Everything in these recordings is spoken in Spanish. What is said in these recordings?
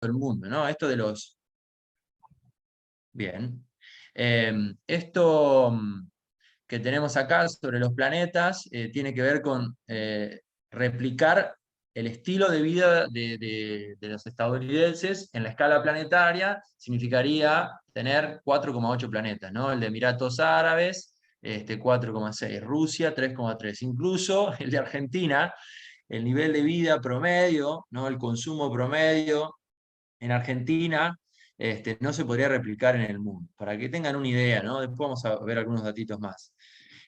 del mundo, ¿no? Esto de los... Bien. Esto que tenemos acá sobre los planetas tiene que ver con replicar el estilo de vida de los estadounidenses en la escala planetaria. Significaría tener 4,8 planetas, ¿no? El de Emiratos Árabes, 4,6, Rusia 3,3, incluso el de Argentina, el nivel de vida promedio, ¿no? El consumo promedio en Argentina no se podría replicar en el mundo. Para que tengan una idea, ¿no? Después vamos a ver algunos datitos más.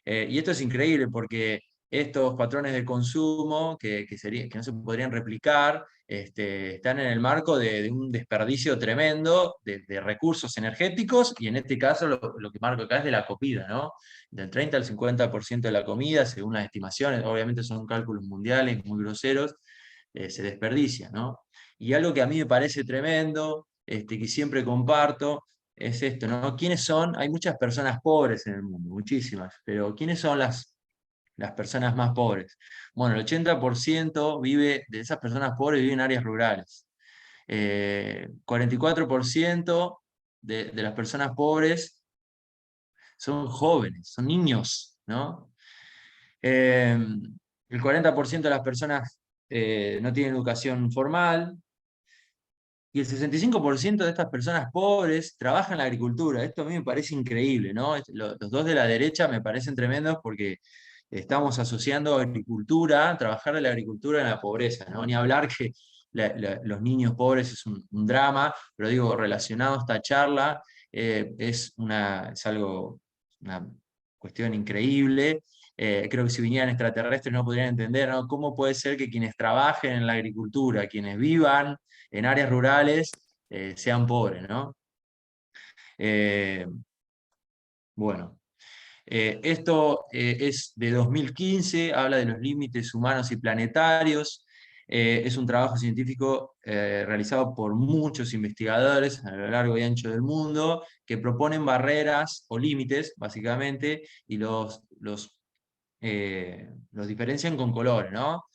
Y esto es increíble porque estos patrones de consumo que no se podrían replicar están en el marco de un desperdicio tremendo de recursos energéticos y en este caso lo que marco acá es de la comida, ¿no? Del 30 al 50% de la comida, según las estimaciones, obviamente son cálculos mundiales muy groseros, se desperdicia, ¿no? Y algo que a mí me parece tremendo, que siempre comparto, es esto, ¿no? ¿Quiénes son? Hay muchas personas pobres en el mundo, muchísimas, pero ¿quiénes son las personas más pobres? Bueno, el 80% de esas personas pobres vive en áreas rurales. 44% de las personas pobres son jóvenes, son niños, ¿no? Eh, el 40% de las personas no tienen educación formal, y el 65% de estas personas pobres trabajan en la agricultura. Esto a mí me parece increíble, ¿no? Los dos de la derecha me parecen tremendos porque estamos asociando agricultura, trabajar de la agricultura en la pobreza, ¿no? Ni hablar que los niños pobres es un drama, pero digo, relacionado a esta charla, es algo, una cuestión increíble. Creo que si vinieran extraterrestres no podrían entender, ¿no? ¿Cómo puede ser que quienes trabajen en la agricultura, quienes vivan en áreas rurales, sean pobres, ¿no? Eh, bueno, esto es de 2015, habla de los límites humanos y planetarios. Es un trabajo científico realizado por muchos investigadores a lo largo y ancho del mundo que proponen barreras o límites, básicamente, y los diferencian con colores, ¿no?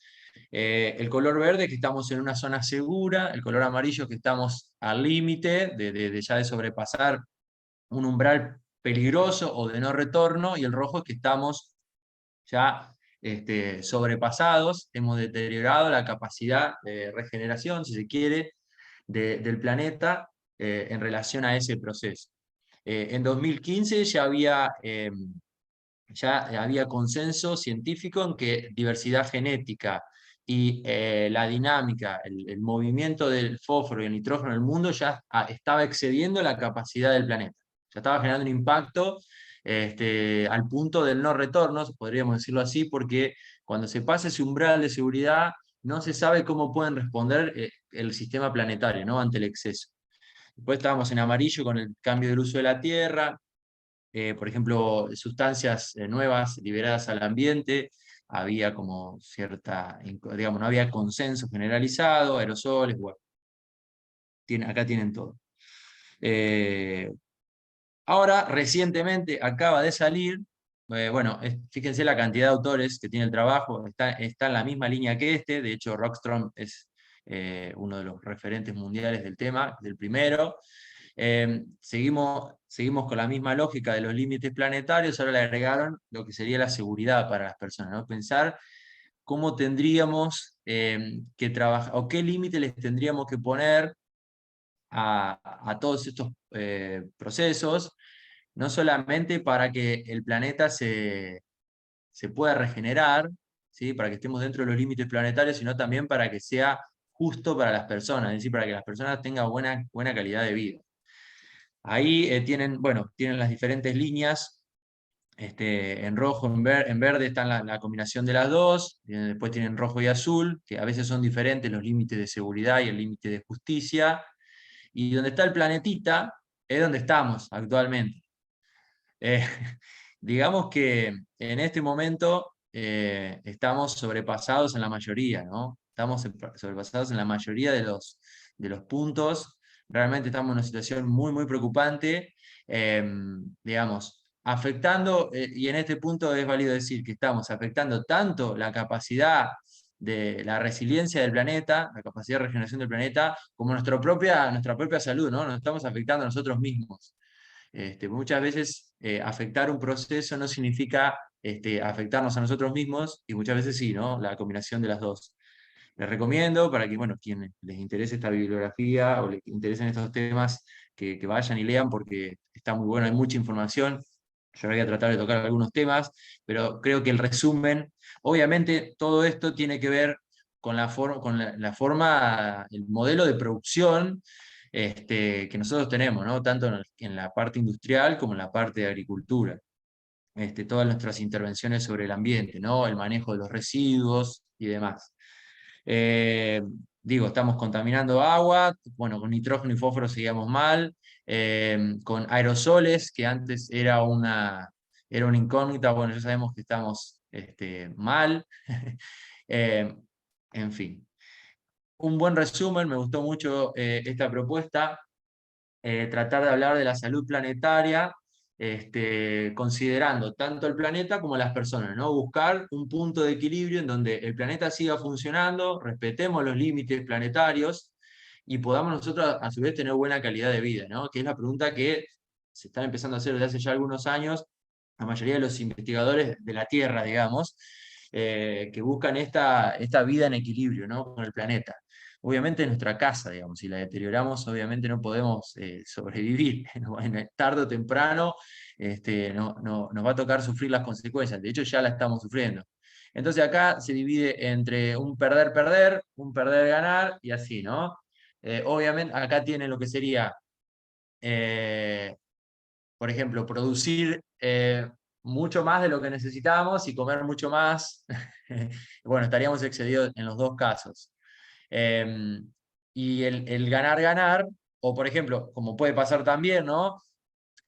El color verde que estamos en una zona segura, el color amarillo que estamos al límite de ya de sobrepasar un umbral peligroso o de no retorno, y el rojo es que estamos ya sobrepasados, hemos deteriorado la capacidad de regeneración, si se quiere, del planeta en relación a ese proceso. En 2015 ya había consenso científico en que diversidad genética y la dinámica, el movimiento del fósforo y el nitrógeno en el mundo ya estaba excediendo la capacidad del planeta. Ya estaba generando un impacto al punto del no retorno, podríamos decirlo así, porque cuando se pasa ese umbral de seguridad, no se sabe cómo pueden responder el sistema planetario, ¿no? Ante el exceso. Después estábamos en amarillo con el cambio del uso de la Tierra, por ejemplo, sustancias nuevas liberadas al ambiente, había como cierta, digamos, no había consenso generalizado, aerosoles, bueno, acá tienen todo. Ahora, recientemente, acaba de salir, bueno, fíjense la cantidad de autores que tiene el trabajo, está en la misma línea que de hecho Rockström es uno de los referentes mundiales del tema, del primero. Seguimos con la misma lógica de los límites planetarios, ahora le agregaron lo que sería la seguridad para las personas, ¿no? Pensar cómo tendríamos que trabajar, o qué límites les tendríamos que poner a todos estos procesos, no solamente para que el planeta se pueda regenerar, ¿sí? Para que estemos dentro de los límites planetarios, sino también para que sea justo para las personas, es decir, para que las personas tengan buena calidad de vida. Ahí tienen las diferentes líneas, en rojo, en verde están la combinación de las dos, después tienen rojo y azul, que a veces son diferentes los límites de seguridad y el límite de justicia, y donde está el planetita es donde estamos actualmente. Eh, digamos que en este momento estamos sobrepasados en la mayoría, ¿no? Estamos sobrepasados en la mayoría de los puntos. Realmente estamos en una situación muy, muy preocupante, digamos, afectando, y en este punto es válido decir que estamos afectando tanto la capacidad de la resiliencia del planeta, la capacidad de regeneración del planeta, como nuestra propia salud, ¿no? Nos estamos afectando a nosotros mismos. Muchas veces afectar un proceso no significa afectarnos a nosotros mismos, y muchas veces sí, ¿no? La combinación de las dos. Les recomiendo para que, bueno, quienes les interese esta bibliografía o les interesen estos temas, que vayan y lean porque está muy bueno, hay mucha información. Yo ahora voy a tratar de tocar algunos temas, pero creo que el resumen, obviamente todo esto tiene que ver con la forma, el modelo de producción que nosotros tenemos, ¿no? Tanto en la parte industrial como en la parte de agricultura. Todas nuestras intervenciones sobre el ambiente, ¿no? El manejo de los residuos y demás. Eh, Estamos contaminando agua, bueno, con nitrógeno y fósforo seguíamos mal, con aerosoles, que antes era una incógnita, bueno, ya sabemos que estamos mal. Eh, en fin, un buen resumen, me gustó mucho esta propuesta, tratar de hablar de la salud planetaria, considerando tanto el planeta como las personas, ¿no? Buscar un punto de equilibrio en donde el planeta siga funcionando, respetemos los límites planetarios y podamos nosotros a su vez tener buena calidad de vida, ¿no? Que es la pregunta que se están empezando a hacer desde hace ya algunos años la mayoría de los investigadores de la Tierra, digamos, que buscan esta vida en equilibrio, ¿no? Con el planeta. Obviamente es nuestra casa, digamos, si la deterioramos, obviamente no podemos sobrevivir. Tarde o temprano nos va a tocar sufrir las consecuencias, de hecho ya la estamos sufriendo. Entonces acá se divide entre un perder-perder, un perder-ganar, y así, ¿no? Obviamente acá tienen lo que sería, por ejemplo, producir mucho más de lo que necesitamos y comer mucho más. Bueno, estaríamos excedidos en los dos casos. Eh, y el ganar-ganar, o por ejemplo, como puede pasar también, ¿no?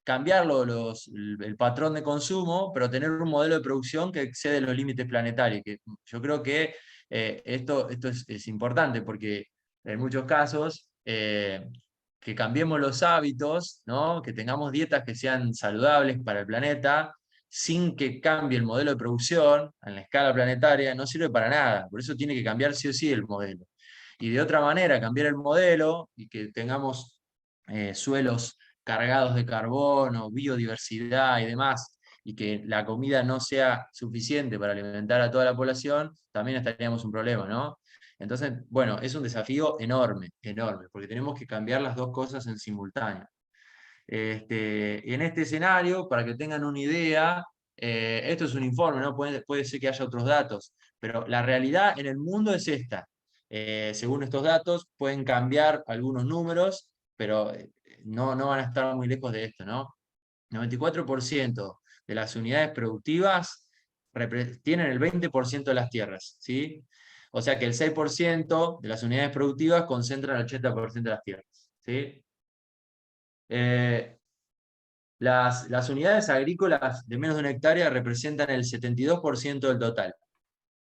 Cambiarlo el patrón de consumo, pero tener un modelo de producción que excede los límites planetarios. Que yo creo que esto es importante porque en muchos casos que cambiemos los hábitos, ¿no? Que tengamos dietas que sean saludables para el planeta, sin que cambie el modelo de producción en la escala planetaria, no sirve para nada. Por eso tiene que cambiar sí o sí el modelo. Y de otra manera, cambiar el modelo y que tengamos suelos cargados de carbono, biodiversidad y demás, y que la comida no sea suficiente para alimentar a toda la población, también estaríamos un problema, ¿no? Entonces, bueno, es un desafío enorme, enorme, porque tenemos que cambiar las dos cosas en simultáneo. Y en este escenario, para que tengan una idea, esto es un informe, ¿no? Puede ser que haya otros datos, pero la realidad en el mundo es esta. Según estos datos, pueden cambiar algunos números, pero no van a estar muy lejos de esto, ¿no? 94% de las unidades productivas tienen el 20% de las tierras, ¿sí? O sea que el 6% de las unidades productivas concentran el 80% de las tierras, ¿sí? Las unidades agrícolas de menos de una hectárea representan el 72% del total,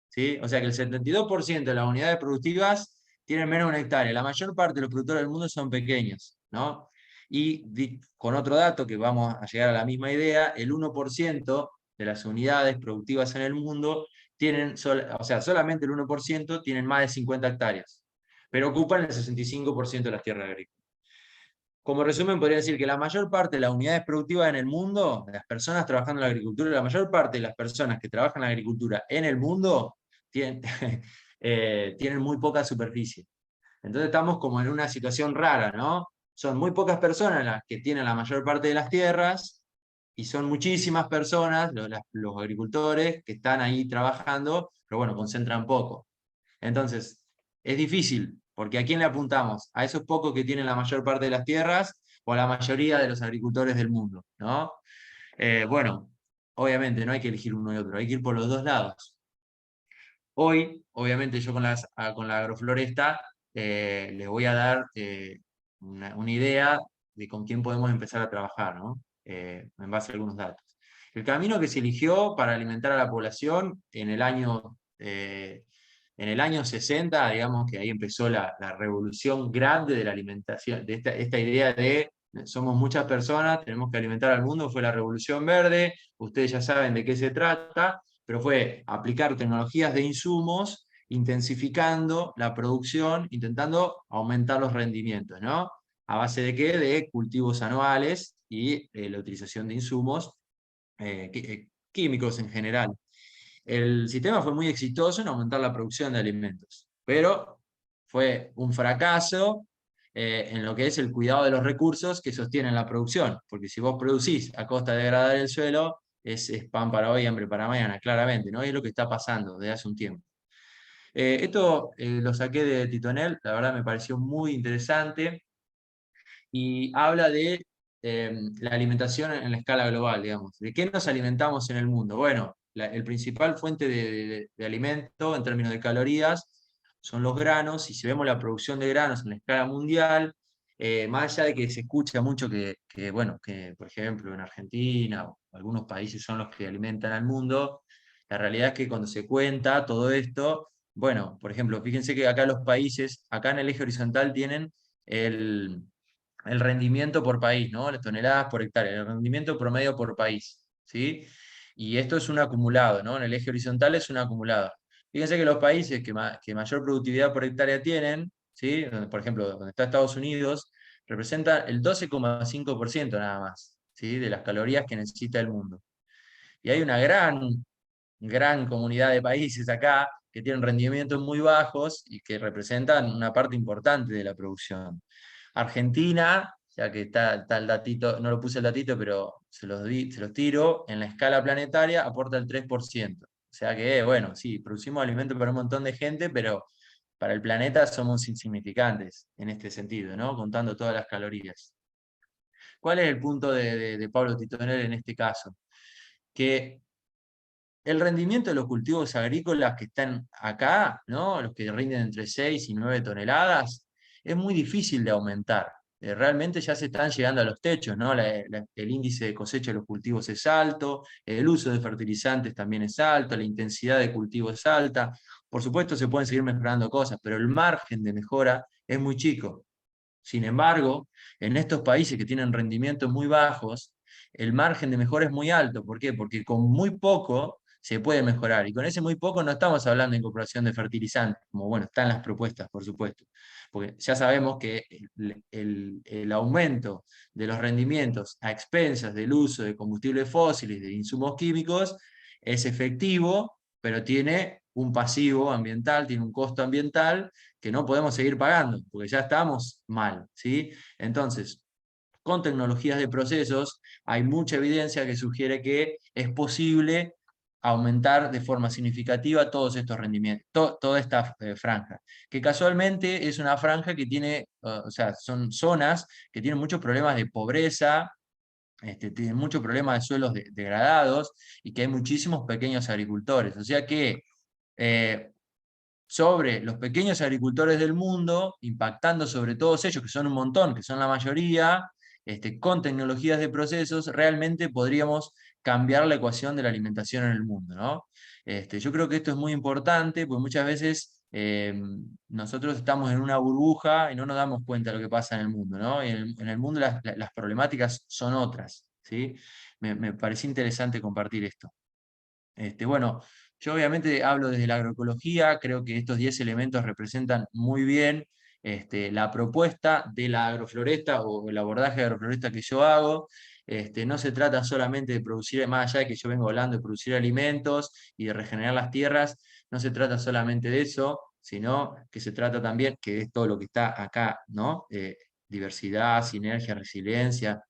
¿sí? O sea que el 72% de las unidades productivas tienen menos de una hectárea. La mayor parte de los productores del mundo son pequeños, ¿no? Y con otro dato que vamos a llegar a la misma idea, el 1% de las unidades productivas en el mundo tienen, o sea, solamente el 1% tienen más de 50 hectáreas, pero ocupan el 65% de las tierras agrícolas. Como resumen, podría decir que la mayor parte de las unidades productivas en el mundo, de las personas trabajando en la agricultura, la mayor parte de las personas que trabajan en la agricultura en el mundo tienen, tienen muy poca superficie. Entonces estamos como en una situación rara, ¿no? Son muy pocas personas las que tienen la mayor parte de las tierras y son muchísimas personas, los agricultores, que están ahí trabajando, pero bueno, concentran poco. Entonces, es difícil, porque ¿a quién le apuntamos? ¿A esos pocos que tienen la mayor parte de las tierras o a la mayoría de los agricultores del mundo? ¿No? Bueno, obviamente no hay que elegir uno y otro, hay que ir por los dos lados. Hoy, obviamente, yo con la agrofloresta les voy a dar una idea de con quién podemos empezar a trabajar, ¿no? En base a algunos datos. El camino que se eligió para alimentar a la población en el año 60, digamos que ahí empezó la revolución grande de la alimentación, de esta idea de somos muchas personas, tenemos que alimentar al mundo, fue la Revolución Verde, ustedes ya saben de qué se trata, pero fue aplicar tecnologías de insumos intensificando la producción, intentando aumentar los rendimientos, ¿no? ¿A base de qué? De cultivos anuales y la utilización de insumos químicos en general. El sistema fue muy exitoso en aumentar la producción de alimentos, pero fue un fracaso en lo que es el cuidado de los recursos que sostienen la producción, porque si vos producís a costa de degradar el suelo, es pan para hoy, hambre para mañana, claramente, ¿no? Y es lo que está pasando desde hace un tiempo. Esto lo saqué de Titonel, la verdad me pareció muy interesante y habla de la alimentación en la escala global, digamos. ¿De qué nos alimentamos en el mundo? Bueno, el principal fuente de alimento en términos de calorías son los granos, y si vemos la producción de granos en la escala mundial, más allá de que se escucha mucho bueno, que por ejemplo en Argentina o algunos países son los que alimentan al mundo, la realidad es que cuando se cuenta todo esto, bueno, por ejemplo, fíjense que acá los países, acá en el eje horizontal tienen el, el rendimiento por país, ¿no? Las toneladas por hectárea, el rendimiento promedio por país, ¿sí? Y esto es un acumulado, ¿no? En el eje horizontal es un acumulado. Fíjense que los países que mayor productividad por hectárea tienen, ¿sí? Por ejemplo, donde está Estados Unidos, representa el 12,5% nada más, ¿sí? De las calorías que necesita el mundo. Y hay una gran comunidad de países acá que tienen rendimientos muy bajos y que representan una parte importante de la producción. Argentina, ya que está el datito, no lo puse el datito, pero se los tiro, en la escala planetaria aporta el 3%. O sea que, bueno, sí, producimos alimento para un montón de gente, pero para el planeta somos insignificantes en este sentido, ¿no? Contando todas las calorías. ¿Cuál es el punto de Pablo Titonel en este caso? Que el rendimiento de los cultivos agrícolas que están acá, ¿no? Los que rinden entre 6 y 9 toneladas, es muy difícil de aumentar. Realmente ya se están llegando a los techos, ¿no? El índice de cosecha de los cultivos es alto, el uso de fertilizantes también es alto, la intensidad de cultivo es alta. Por supuesto se pueden seguir mejorando cosas, pero el margen de mejora es muy chico. Sin embargo, en estos países que tienen rendimientos muy bajos, el margen de mejora es muy alto. ¿Por qué? Porque con muy poco se puede mejorar. Y con ese muy poco no estamos hablando de incorporación de fertilizantes, como bueno, están las propuestas, por supuesto. Porque ya sabemos que el aumento de los rendimientos a expensas del uso de combustibles fósiles, de insumos químicos, es efectivo, pero tiene un pasivo ambiental, tiene un costo ambiental que no podemos seguir pagando, porque ya estamos mal, ¿sí? Entonces, con tecnologías de procesos hay mucha evidencia que sugiere que es posible aumentar de forma significativa todos estos rendimientos, toda esta franja, que casualmente es una franja que tiene, o sea, son zonas que tienen muchos problemas de pobreza, tienen muchos problemas de suelos degradados y que hay muchísimos pequeños agricultores. O sea que eh, sobre los pequeños agricultores del mundo, impactando sobre todos ellos, que son un montón, que son la mayoría, con tecnologías de procesos, realmente podríamos cambiar la ecuación de la alimentación en el mundo, ¿no? Yo creo que esto es muy importante, porque muchas veces nosotros estamos en una burbuja y no nos damos cuenta de lo que pasa en el mundo, ¿no? Y en el mundo las problemáticas son otras, ¿sí? Me pareció interesante compartir esto. Bueno, yo obviamente hablo desde la agroecología, creo que estos 10 elementos representan muy bien la propuesta de la agrofloresta o el abordaje de agrofloresta que yo hago. No se trata solamente de producir, más allá de que yo vengo hablando de producir alimentos y de regenerar las tierras, no se trata solamente de eso, sino que se trata también, que es todo lo que está acá, ¿no? Diversidad, sinergia, resiliencia,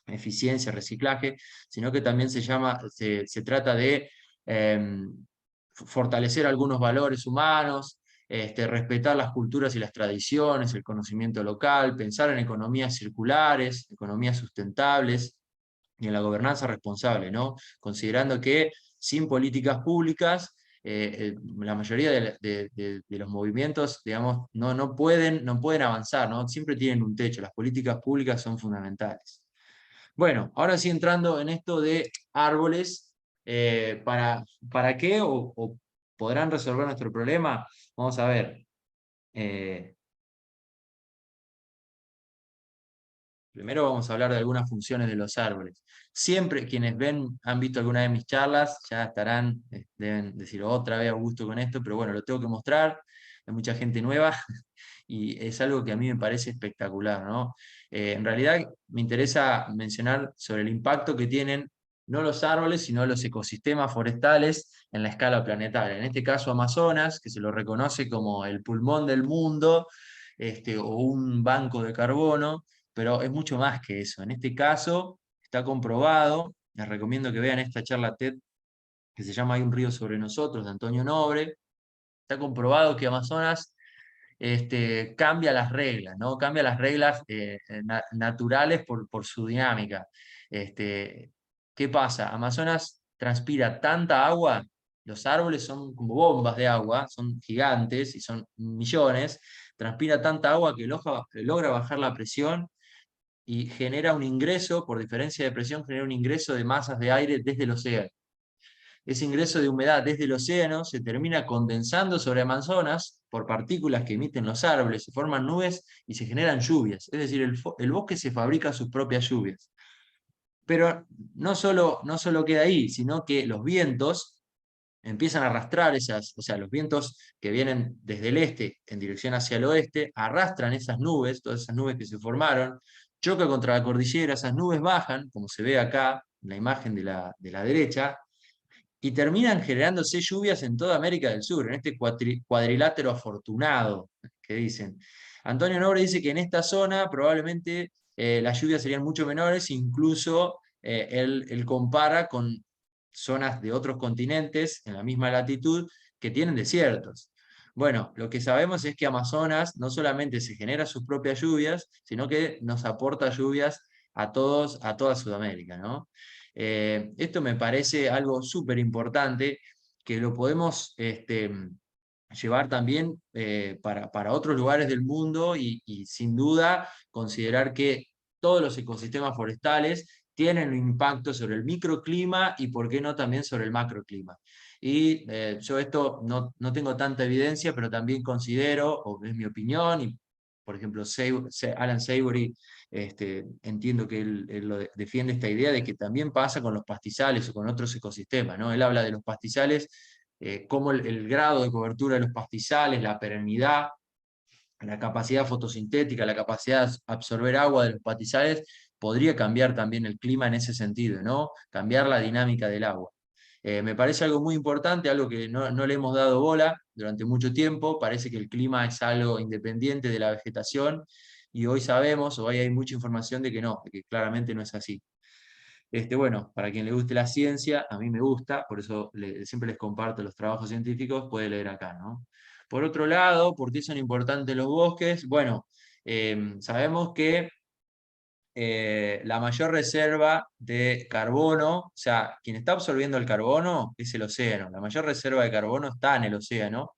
eficiencia, reciclaje, sino que también se trata de fortalecer algunos valores humanos, respetar las culturas y las tradiciones, el conocimiento local, pensar en economías circulares, economías sustentables y en la gobernanza responsable, ¿no? Considerando que sin políticas públicas, la mayoría de los movimientos, digamos, no pueden avanzar, ¿no? Siempre tienen un techo, las políticas públicas son fundamentales. Bueno, ahora sí entrando en esto de árboles, ¿para qué o podrán resolver nuestro problema? Vamos a ver. Eh, Primero vamos a hablar de algunas funciones de los árboles. Siempre quienes han visto alguna de mis charlas, ya estarán, deben decir otra vez Augusto con esto, pero bueno, lo tengo que mostrar. Hay mucha gente nueva y es algo que a mí me parece espectacular, ¿no? En realidad me interesa mencionar sobre el impacto que tienen no los árboles, sino los ecosistemas forestales en la escala planetaria. En este caso Amazonas, que se lo reconoce como el pulmón del mundo, o un banco de carbono, pero es mucho más que eso. En este caso está comprobado, les recomiendo que vean esta charla TED que se llama Hay un río sobre nosotros, de Antonio Nobre. Está comprobado que Amazonas cambia las reglas, ¿no? Cambia las reglas naturales por su dinámica. ¿Qué pasa? Amazonas transpira tanta agua, los árboles son como bombas de agua, son gigantes y son millones, transpira tanta agua que logra bajar la presión y genera un ingreso, por diferencia de presión, genera un ingreso de masas de aire desde el océano. Ese ingreso de humedad desde el océano se termina condensando sobre Amazonas por partículas que emiten los árboles, se forman nubes y se generan lluvias. Es decir, el bosque se fabrica sus propias lluvias. Pero no solo queda ahí, sino que los vientos empiezan a arrastrar o sea, los vientos que vienen desde el este en dirección hacia el oeste, arrastran esas nubes, todas esas nubes que se formaron, choca contra la cordillera, esas nubes bajan, como se ve acá en la imagen de la derecha, y terminan generándose lluvias en toda América del Sur, en este cuadrilátero afortunado que dicen. Antonio Nobre dice que en esta zona probablemente las lluvias serían mucho menores, incluso él compara con zonas de otros continentes en la misma latitud que tienen desiertos. Bueno, lo que sabemos es que Amazonas no solamente se genera sus propias lluvias, sino que nos aporta lluvias a toda Sudamérica, ¿no? Esto me parece algo súper importante que lo podemos llevar también para otros lugares del mundo y sin duda considerar que todos los ecosistemas forestales tienen un impacto sobre el microclima y, por qué no, también sobre el macroclima. Y yo esto no tengo tanta evidencia, pero también considero, o es mi opinión, y por ejemplo Alan Savory, entiendo que él defiende esta idea de que también pasa con los pastizales o con otros ecosistemas, ¿no? Él habla de los pastizales, cómo el grado de cobertura de los pastizales, la perennidad, la capacidad fotosintética, la capacidad de absorber agua de los pastizales, podría cambiar también el clima en ese sentido, ¿no? Cambiar la dinámica del agua. Me parece algo muy importante, algo que no le hemos dado bola durante mucho tiempo. Parece que el clima es algo independiente de la vegetación y hoy sabemos, hoy hay mucha información de que no, de que claramente no es así. Bueno, para quien le guste la ciencia, a mí me gusta, por eso siempre les comparto los trabajos científicos, puede leer acá, ¿no? Por otro lado, ¿por qué son importantes los bosques? Bueno, sabemos que la mayor reserva de carbono, o sea, quien está absorbiendo el carbono es el océano. La mayor reserva de carbono está en el océano.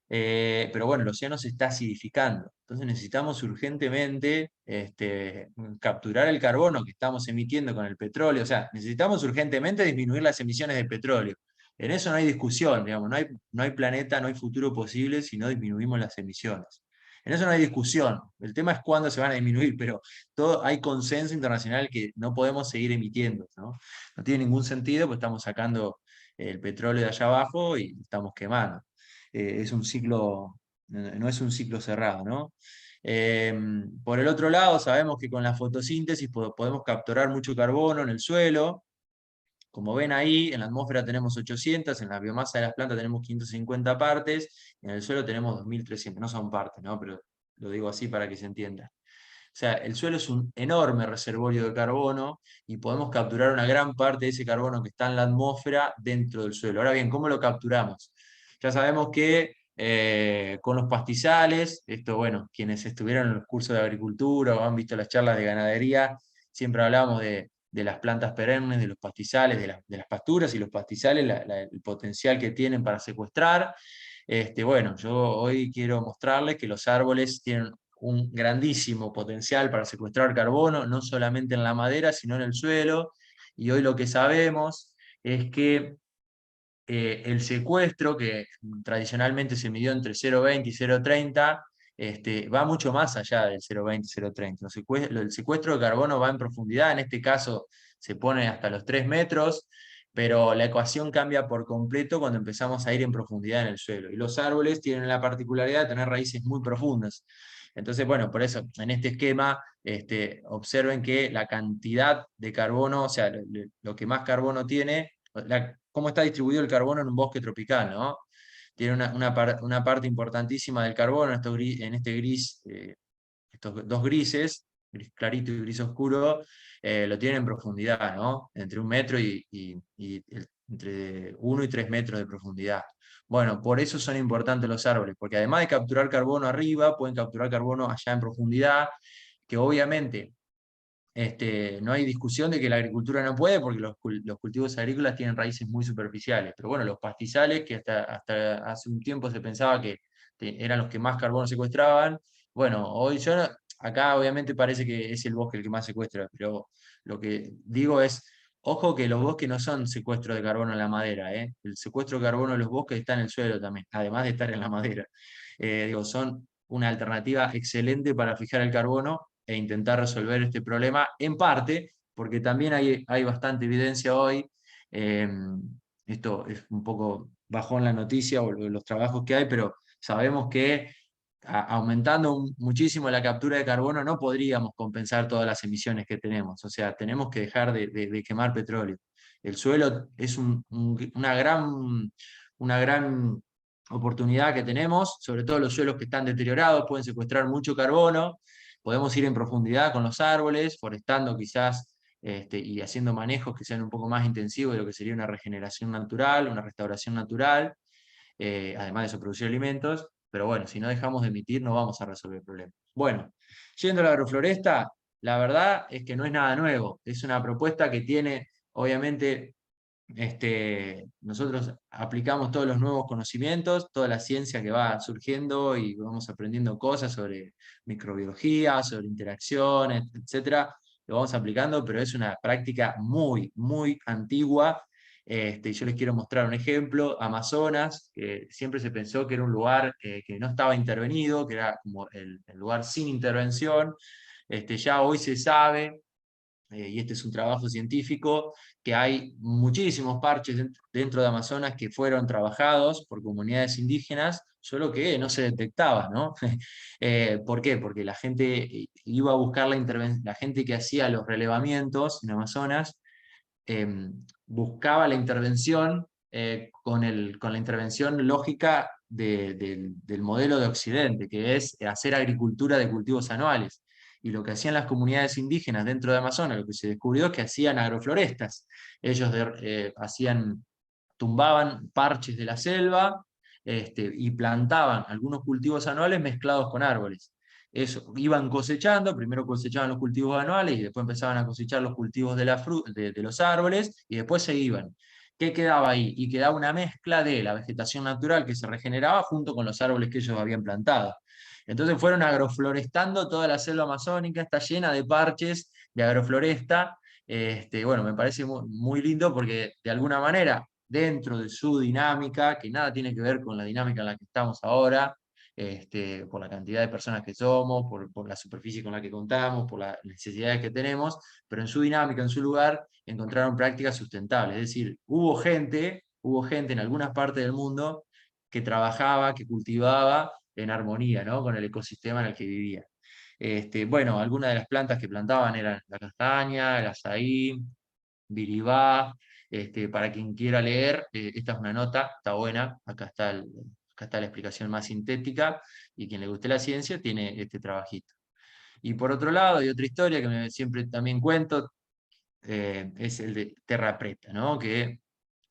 Pero bueno, el océano se está acidificando. Entonces necesitamos urgentemente capturar el carbono que estamos emitiendo con el petróleo. O sea, necesitamos urgentemente disminuir las emisiones de petróleo. En eso no hay discusión, digamos, no hay planeta, no hay futuro posible si no disminuimos las emisiones. En eso no hay discusión. El tema es cuándo se van a disminuir, pero hay consenso internacional que no podemos seguir emitiendo, ¿no? No tiene ningún sentido, pues estamos sacando el petróleo de allá abajo y estamos quemando. Es un ciclo, no es un ciclo cerrado, ¿no? Por el otro lado, sabemos que con la fotosíntesis podemos capturar mucho carbono en el suelo. Como ven ahí, en la atmósfera tenemos 800, en la biomasa de las plantas tenemos 550 partes, en el suelo tenemos 2300, no son partes, ¿no? Pero lo digo así para que se entienda. O sea, el suelo es un enorme reservorio de carbono y podemos capturar una gran parte de ese carbono que está en la atmósfera dentro del suelo. Ahora bien, ¿cómo lo capturamos? Ya sabemos que con los pastizales, esto, bueno, quienes estuvieron en los cursos de agricultura o han visto las charlas de ganadería, siempre hablamos de las plantas perennes, de los pastizales, de las pasturas y los pastizales, el potencial que tienen para secuestrar. Bueno, yo hoy quiero mostrarles que los árboles tienen un grandísimo potencial para secuestrar carbono, no solamente en la madera, sino en el suelo. Y hoy lo que sabemos es que el secuestro, que tradicionalmente se midió entre 0,20 y 0,30, va mucho más allá del 0,20, 0,30. El secuestro de carbono va en profundidad, en este caso se pone hasta los 3 metros, pero la ecuación cambia por completo cuando empezamos a ir en profundidad en el suelo. Y los árboles tienen la particularidad de tener raíces muy profundas. Entonces, bueno, por eso, en este esquema, observen que la cantidad de carbono, o sea, lo que más carbono tiene, cómo está distribuido el carbono en un bosque tropical, ¿no? Tiene una parte importantísima del carbono en este gris, estos dos grises, gris clarito y gris oscuro, lo tienen en profundidad, ¿no? Entre 1 metro entre 1 y 3 metros de profundidad. Bueno, por eso son importantes los árboles, porque además de capturar carbono arriba, pueden capturar carbono allá en profundidad, que obviamente no hay discusión de que la agricultura no puede, porque los cultivos agrícolas tienen raíces muy superficiales. Pero bueno, los pastizales, que hasta hace un tiempo se pensaba que eran los que más carbono secuestraban, bueno, acá obviamente parece que es el bosque el que más secuestra, pero lo que digo es, ojo que los bosques no son secuestro de carbono en la madera, ¿eh? El secuestro de carbono en los bosques está en el suelo también, además de estar en la madera. Son una alternativa excelente para fijar el carbono e intentar resolver este problema, en parte, porque también hay bastante evidencia hoy, eh, esto es un poco bajón la noticia o los trabajos que hay, pero sabemos que aumentando muchísimo la captura de carbono no podríamos compensar todas las emisiones que tenemos, o sea, tenemos que dejar de quemar petróleo. El suelo es una gran oportunidad que tenemos, sobre todo los suelos que están deteriorados, pueden secuestrar mucho carbono, podemos ir en profundidad con los árboles, forestando quizás, y haciendo manejos que sean un poco más intensivos de lo que sería una regeneración natural, una restauración natural, además de eso producir alimentos, pero bueno, si no dejamos de emitir no vamos a resolver el problema. Bueno, yendo a la agrofloresta, la verdad es que no es nada nuevo, es una propuesta que tiene, obviamente, nosotros aplicamos todos los nuevos conocimientos, toda la ciencia que va surgiendo y vamos aprendiendo cosas sobre microbiología, sobre interacciones, etcétera, lo vamos aplicando, pero es una práctica muy, muy antigua. Yo les quiero mostrar un ejemplo, Amazonas, que siempre se pensó que era un lugar que no estaba intervenido, que era como el lugar sin intervención. Ya hoy se sabe, y este es un trabajo científico, que hay muchísimos parches dentro de Amazonas que fueron trabajados por comunidades indígenas, solo que no se detectaba, ¿no? ¿Por qué? Porque la gente iba a buscar la intervención, la gente que hacía los relevamientos en Amazonas, buscaba la intervención con la intervención lógica del modelo de Occidente, que es hacer agricultura de cultivos anuales. Y lo que hacían las comunidades indígenas dentro de Amazonas, lo que se descubrió es que hacían agroflorestas. Ellos tumbaban parches de la selva, y plantaban algunos cultivos anuales mezclados con árboles. Eso, iban cosechando, primero cosechaban los cultivos anuales y después empezaban a cosechar los cultivos de los árboles y después se iban. ¿Qué quedaba ahí? Y quedaba una mezcla de la vegetación natural que se regeneraba junto con los árboles que ellos habían plantado. Entonces fueron agroflorestando toda la selva amazónica, está llena de parches de agrofloresta. Bueno, me parece muy, muy lindo porque de alguna manera, dentro de su dinámica, que nada tiene que ver con la dinámica en la que estamos ahora, por la cantidad de personas que somos, por la superficie con la que contamos, por las necesidades que tenemos, pero en su dinámica, en su lugar, encontraron prácticas sustentables. Es decir, hubo gente en algunas partes del mundo que trabajaba, que cultivaba en armonía, ¿no?, con el ecosistema en el que vivía. Bueno, algunas de las plantas que plantaban eran la castaña, el azaí, biribá. Para quien quiera leer, esta es una nota, está buena, acá está la explicación más sintética, y quien le guste la ciencia tiene este trabajito. Y por otro lado, hay otra historia que siempre también cuento, es el de Terra Preta, ¿no?, que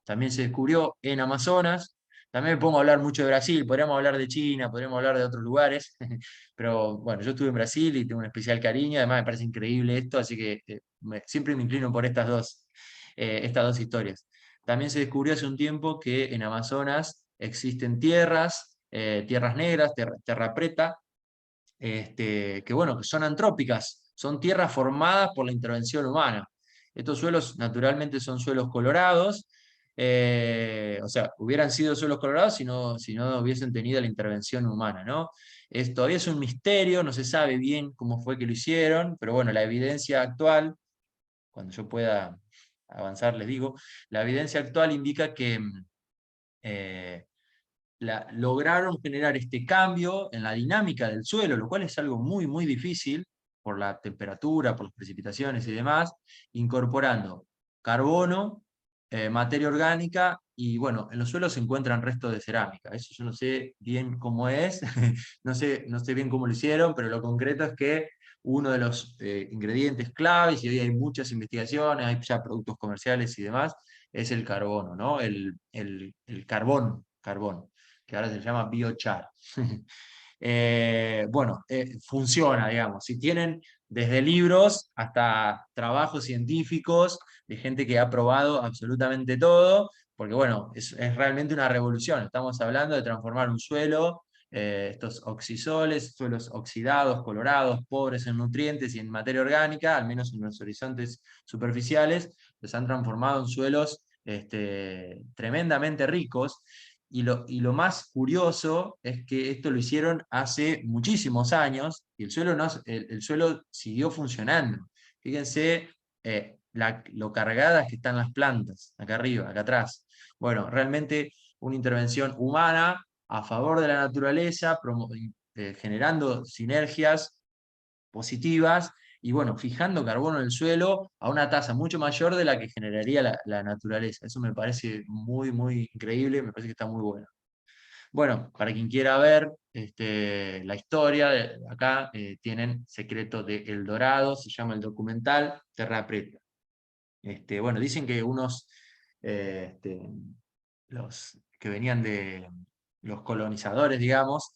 también se descubrió en Amazonas. También me pongo a hablar mucho de Brasil, podríamos hablar de China, podríamos hablar de otros lugares, pero bueno, yo estuve en Brasil y tengo un especial cariño, además me parece increíble esto, así que siempre me inclino por estas dos historias. También se descubrió hace un tiempo que en Amazonas existen tierras negras, terra preta, que bueno, que son antrópicas, son tierras formadas por la intervención humana. Estos suelos naturalmente son suelos colorados, o sea, hubieran sido suelos colorados si no hubiesen tenido la intervención humana, ¿no? Todavía es un misterio, no se sabe bien cómo fue que lo hicieron, pero bueno, la evidencia actual, cuando yo pueda avanzar les digo, la evidencia actual indica que eh, lograron generar este cambio en la dinámica del suelo, lo cual es algo muy, muy difícil por la temperatura, por las precipitaciones y demás, incorporando carbono, materia orgánica, y bueno, en los suelos se encuentran restos de cerámica. Eso yo no sé bien cómo es, no sé bien cómo lo hicieron, pero lo concreto es que uno de los ingredientes claves, y hoy hay muchas investigaciones, hay ya productos comerciales y demás, es el carbono, ¿no? El carbón, que ahora se llama biochar. Bueno, funciona, digamos. Si tienen desde libros hasta trabajos científicos de gente que ha probado absolutamente todo, porque bueno, es realmente una revolución. Estamos hablando de transformar un suelo, estos oxisoles, suelos oxidados, colorados, pobres en nutrientes y en materia orgánica, al menos en los horizontes superficiales, los han transformado en suelos tremendamente ricos. Y lo más curioso es que esto lo hicieron hace muchísimos años y el suelo, no, el suelo siguió funcionando. Fíjense lo cargadas que están las plantas, acá arriba, acá atrás. Bueno, realmente una intervención humana a favor de la naturaleza, generando sinergias positivas y bueno, fijando carbono en el suelo a una tasa mucho mayor de la que generaría la naturaleza. Eso me parece muy, muy increíble, me parece que está muy bueno. Bueno, para quien quiera ver la historia, acá tienen Secreto de El Dorado, se llama el documental Terra Preta. Bueno, dicen que los que venían de los colonizadores, digamos,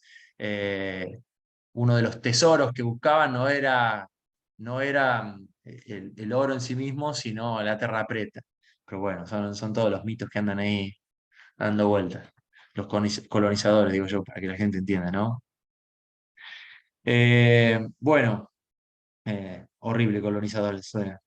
uno de los tesoros que buscaban no era el oro en sí mismo, sino la terra preta. Pero bueno, son todos los mitos que andan ahí dando vueltas. Los colonizadores, digo yo, para que la gente entienda, ¿no? Bueno, horrible colonizadores suena.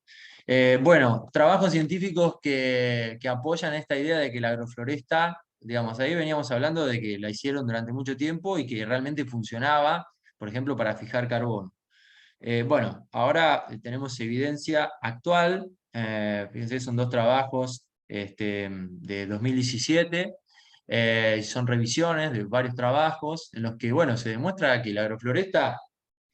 Bueno, trabajos científicos que apoyan esta idea de que la agrofloresta, digamos, ahí veníamos hablando de que la hicieron durante mucho tiempo y que realmente funcionaba, por ejemplo, para fijar carbono. Bueno, ahora tenemos evidencia actual, fíjense, son dos trabajos de 2017, son revisiones de varios trabajos en los que, bueno, se demuestra que la agrofloresta,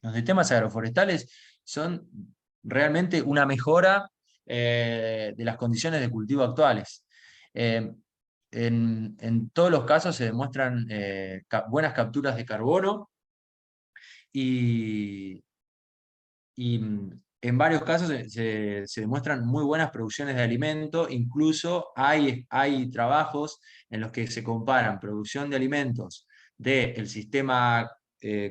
los sistemas agroforestales son realmente una mejora de las condiciones de cultivo actuales. Eh, en todos los casos se demuestran buenas capturas de carbono y, en varios casos se demuestran muy buenas producciones de alimento, incluso hay trabajos en los que se comparan producción de alimentos del sistema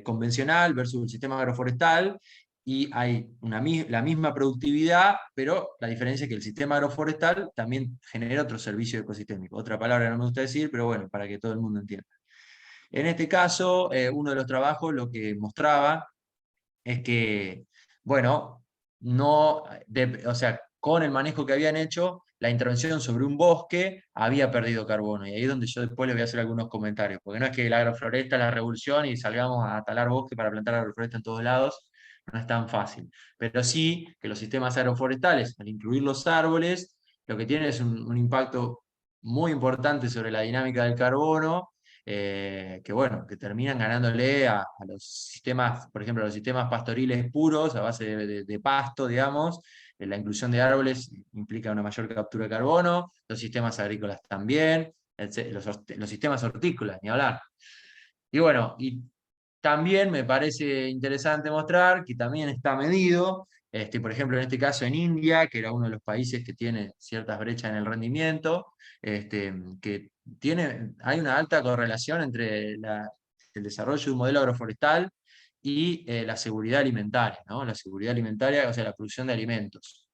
convencional versus el sistema agroforestal, y hay la misma productividad, pero la diferencia es que el sistema agroforestal también genera otro servicio ecosistémico. Otra palabra que no me gusta decir, pero bueno, para que todo el mundo entienda. En este caso, uno de los trabajos lo que mostraba es que, bueno, no, o sea, con el manejo que habían hecho, la intervención sobre un bosque había perdido carbono. Y ahí es donde yo después les voy a hacer algunos comentarios, porque no es que la agrofloresta es la revolución y salgamos a talar bosque para plantar agrofloresta en todos lados, no es tan fácil. Pero sí que los sistemas agroforestales, al incluir los árboles, lo que tienen es un impacto muy importante sobre la dinámica del carbono, que bueno, que terminan ganándole a los sistemas, por ejemplo, a los sistemas pastoriles puros, a base de pasto, digamos. La inclusión de árboles implica una mayor captura de carbono, los sistemas agrícolas también, los sistemas hortícolas, ni hablar. Y bueno, y también me parece interesante mostrar que también está medido, por ejemplo, en este caso en India, que era uno de los países que tiene ciertas brechas en el rendimiento, que hay una alta correlación entre el desarrollo de un modelo agroforestal y la seguridad alimentaria, ¿no? La seguridad alimentaria, o sea, la producción de alimentos.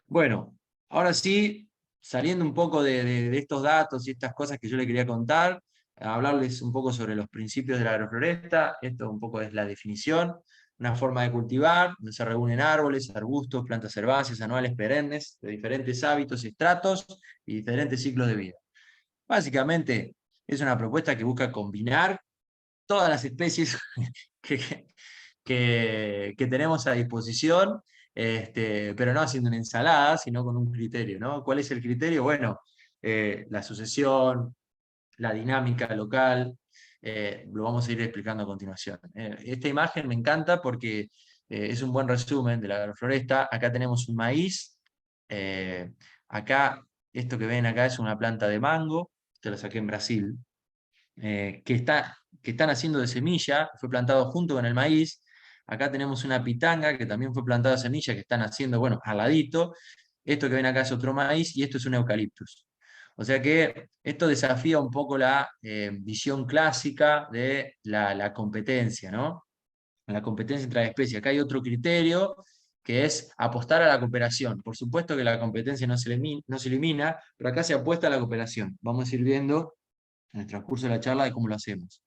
Bueno, ahora sí, saliendo un poco de estos datos y estas cosas que yo le quería contar, hablarles un poco sobre los principios de la agrofloresta. Esto un poco es la definición: una forma de cultivar, donde se reúnen árboles, arbustos, plantas herbáceas, anuales, perennes, de diferentes hábitos y estratos y diferentes ciclos de vida. Básicamente, es una propuesta que busca combinar todas las especies que, que tenemos a disposición, pero no haciendo una ensalada, sino con un criterio, ¿no? ¿Cuál es el criterio? Bueno, la sucesión, la dinámica local, lo vamos a ir explicando a continuación. Esta imagen me encanta porque es un buen resumen de la agrofloresta. Acá tenemos un maíz, eh, acá, esto que ven acá es una planta de mango, que lo saqué en Brasil, que están haciendo de semilla, fue plantado junto con el maíz. Acá tenemos una pitanga que también fue plantada de semilla, que están haciendo, bueno, al ladito. Esto que ven acá es otro maíz y esto es un eucaliptus. O sea que esto desafía un poco la visión clásica de la competencia, ¿no? La competencia entre las especies. Acá hay otro criterio que es apostar a la cooperación. Por supuesto que la competencia no se elimina, pero acá se apuesta a la cooperación. Vamos a ir viendo en el transcurso de la charla de cómo lo hacemos.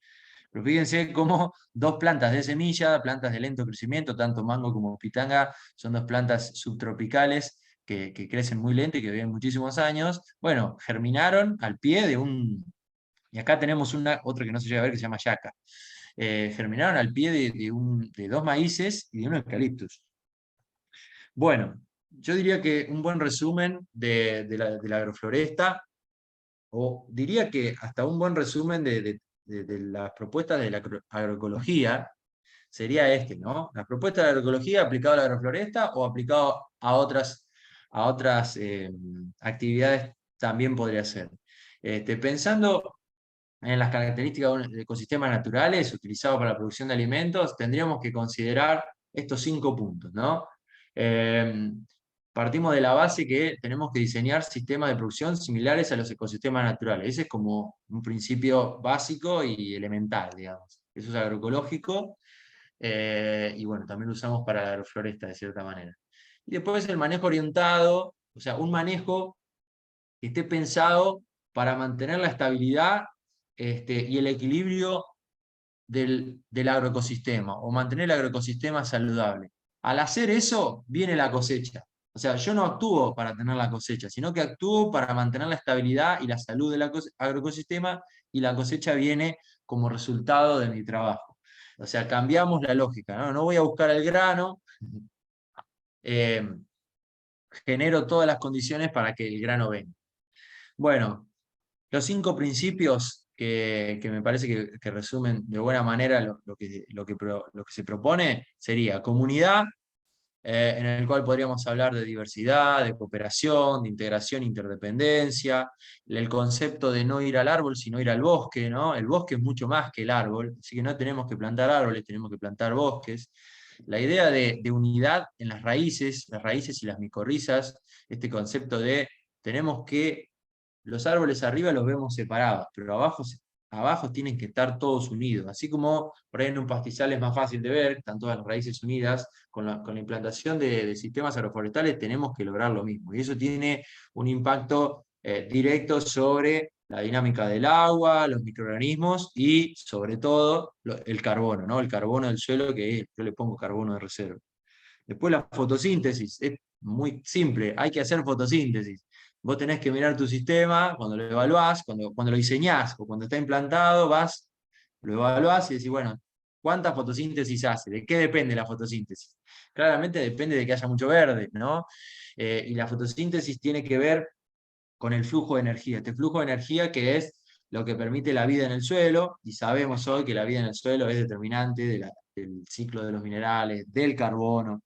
Pero fíjense cómo dos plantas de semilla, plantas de lento crecimiento, tanto mango como pitanga, son dos plantas subtropicales que crecen muy lento y que viven muchísimos años. Bueno, germinaron al pie de un... Y acá tenemos otro que no se llega a ver que se llama yaca. Germinaron al pie de dos maíces y de un eucaliptus. Bueno, yo diría que un buen resumen de la agrofloresta, o diría que hasta un buen resumen de las propuestas de la agroecología sería este, ¿no? La propuesta de la agroecología aplicada a la agrofloresta o aplicado a otras actividades también podría ser. Pensando en las características de ecosistemas naturales utilizados para la producción de alimentos, tendríamos que considerar estos 5 puntos, ¿no? Eh, Partimos de la base que tenemos que diseñar sistemas de producción similares a los ecosistemas naturales. Ese es como un principio básico y elemental, digamos. Eso es agroecológico, y bueno, también lo usamos para la agrofloresta de cierta manera. Y después el manejo orientado, o sea, un manejo que esté pensado para mantener la estabilidad y el equilibrio del agroecosistema, o mantener el agroecosistema saludable. Al hacer eso, viene la cosecha. O sea, yo no actúo para tener la cosecha, sino que actúo para mantener la estabilidad y la salud del agroecosistema, y la cosecha viene como resultado de mi trabajo. O sea, cambiamos la lógica, ¿no? No voy a buscar el grano, eh, genero todas las condiciones para que el grano venga. Bueno, los 5 principios que me parece que resumen de buena manera lo que se propone sería comunidad, en el cual podríamos hablar de diversidad, de cooperación, de integración, interdependencia, el concepto de no ir al árbol, sino ir al bosque, ¿no? El bosque es mucho más que el árbol, así que no tenemos que plantar árboles, tenemos que plantar bosques. La idea de unidad en las raíces y las micorrizas, este concepto de tenemos que los árboles arriba los vemos separados, pero abajo tienen que estar todos unidos. Así como por ahí en un pastizal es más fácil de ver, están todas las raíces unidas, con la implantación de sistemas agroforestales tenemos que lograr lo mismo. Y eso tiene un impacto directo sobre la dinámica del agua, los microorganismos y sobre todo el carbono, ¿no? El carbono del suelo, que yo le pongo carbono de reserva. Después la fotosíntesis, es muy simple, hay que hacer fotosíntesis. Vos tenés que mirar tu sistema, cuando lo evaluás, cuando lo diseñás o cuando está implantado, lo evaluás y decís, bueno, ¿cuánta fotosíntesis hace? ¿De qué depende la fotosíntesis? Claramente depende de que haya mucho verde, ¿no? Y la fotosíntesis tiene que ver con el flujo de energía. Este flujo de energía que es lo que permite la vida en el suelo, y sabemos hoy que la vida en el suelo es determinante del ciclo de los minerales, del carbono,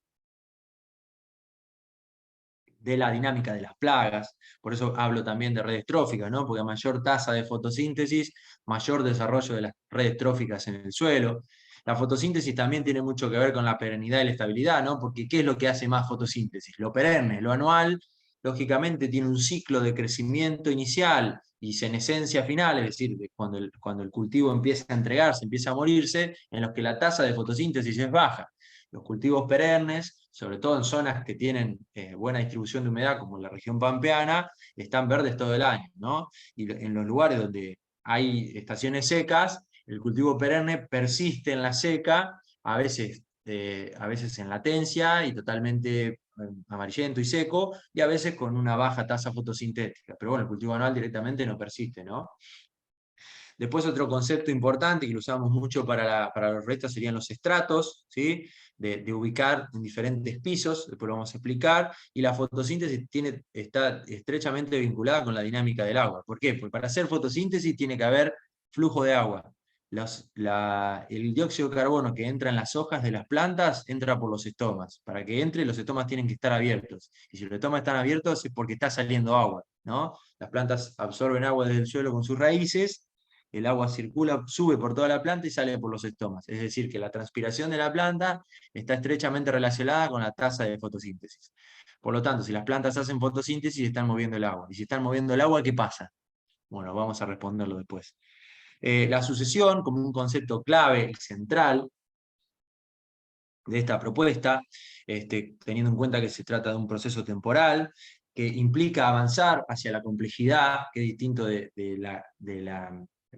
de la dinámica de las plagas. Por eso hablo también de redes tróficas, ¿no? Porque a mayor tasa de fotosíntesis, mayor desarrollo de las redes tróficas en el suelo. La fotosíntesis también tiene mucho que ver con la perennidad y la estabilidad, ¿no? Porque ¿qué es lo que hace más fotosíntesis? Lo perenne, lo anual, lógicamente tiene un ciclo de crecimiento inicial y senescencia final, es decir, cuando el cultivo empieza a entregarse, empieza a morirse, en los que la tasa de fotosíntesis es baja. Los cultivos perennes, sobre todo en zonas que tienen buena distribución de humedad, como en la región pampeana, están verdes todo el año, ¿no? Y en los lugares donde hay estaciones secas, el cultivo perenne persiste en la seca, a veces en latencia y totalmente amarillento y seco, y a veces con una baja tasa fotosintética. Pero bueno, el cultivo anual directamente no persiste, ¿no? Después otro concepto importante que lo usamos mucho para los restos serían los estratos, ¿sí? De ubicar en diferentes pisos, después lo vamos a explicar, y la fotosíntesis está estrechamente vinculada con la dinámica del agua. ¿Por qué? Porque para hacer fotosíntesis tiene que haber flujo de agua. El dióxido de carbono que entra en las hojas de las plantas entra por los estomas. Para que entre, los estomas tienen que estar abiertos. Y si los estomas están abiertos es porque está saliendo agua, ¿no? Las plantas absorben agua desde el suelo con sus raíces, el agua circula, sube por toda la planta y sale por los estomas. Es decir, que la transpiración de la planta está estrechamente relacionada con la tasa de fotosíntesis. Por lo tanto, si las plantas hacen fotosíntesis, están moviendo el agua. Y si están moviendo el agua, ¿qué pasa? Bueno, vamos a responderlo después. La sucesión, como un concepto clave y central de esta propuesta, teniendo en cuenta que se trata de un proceso temporal, que implica avanzar hacia la complejidad, que es distinto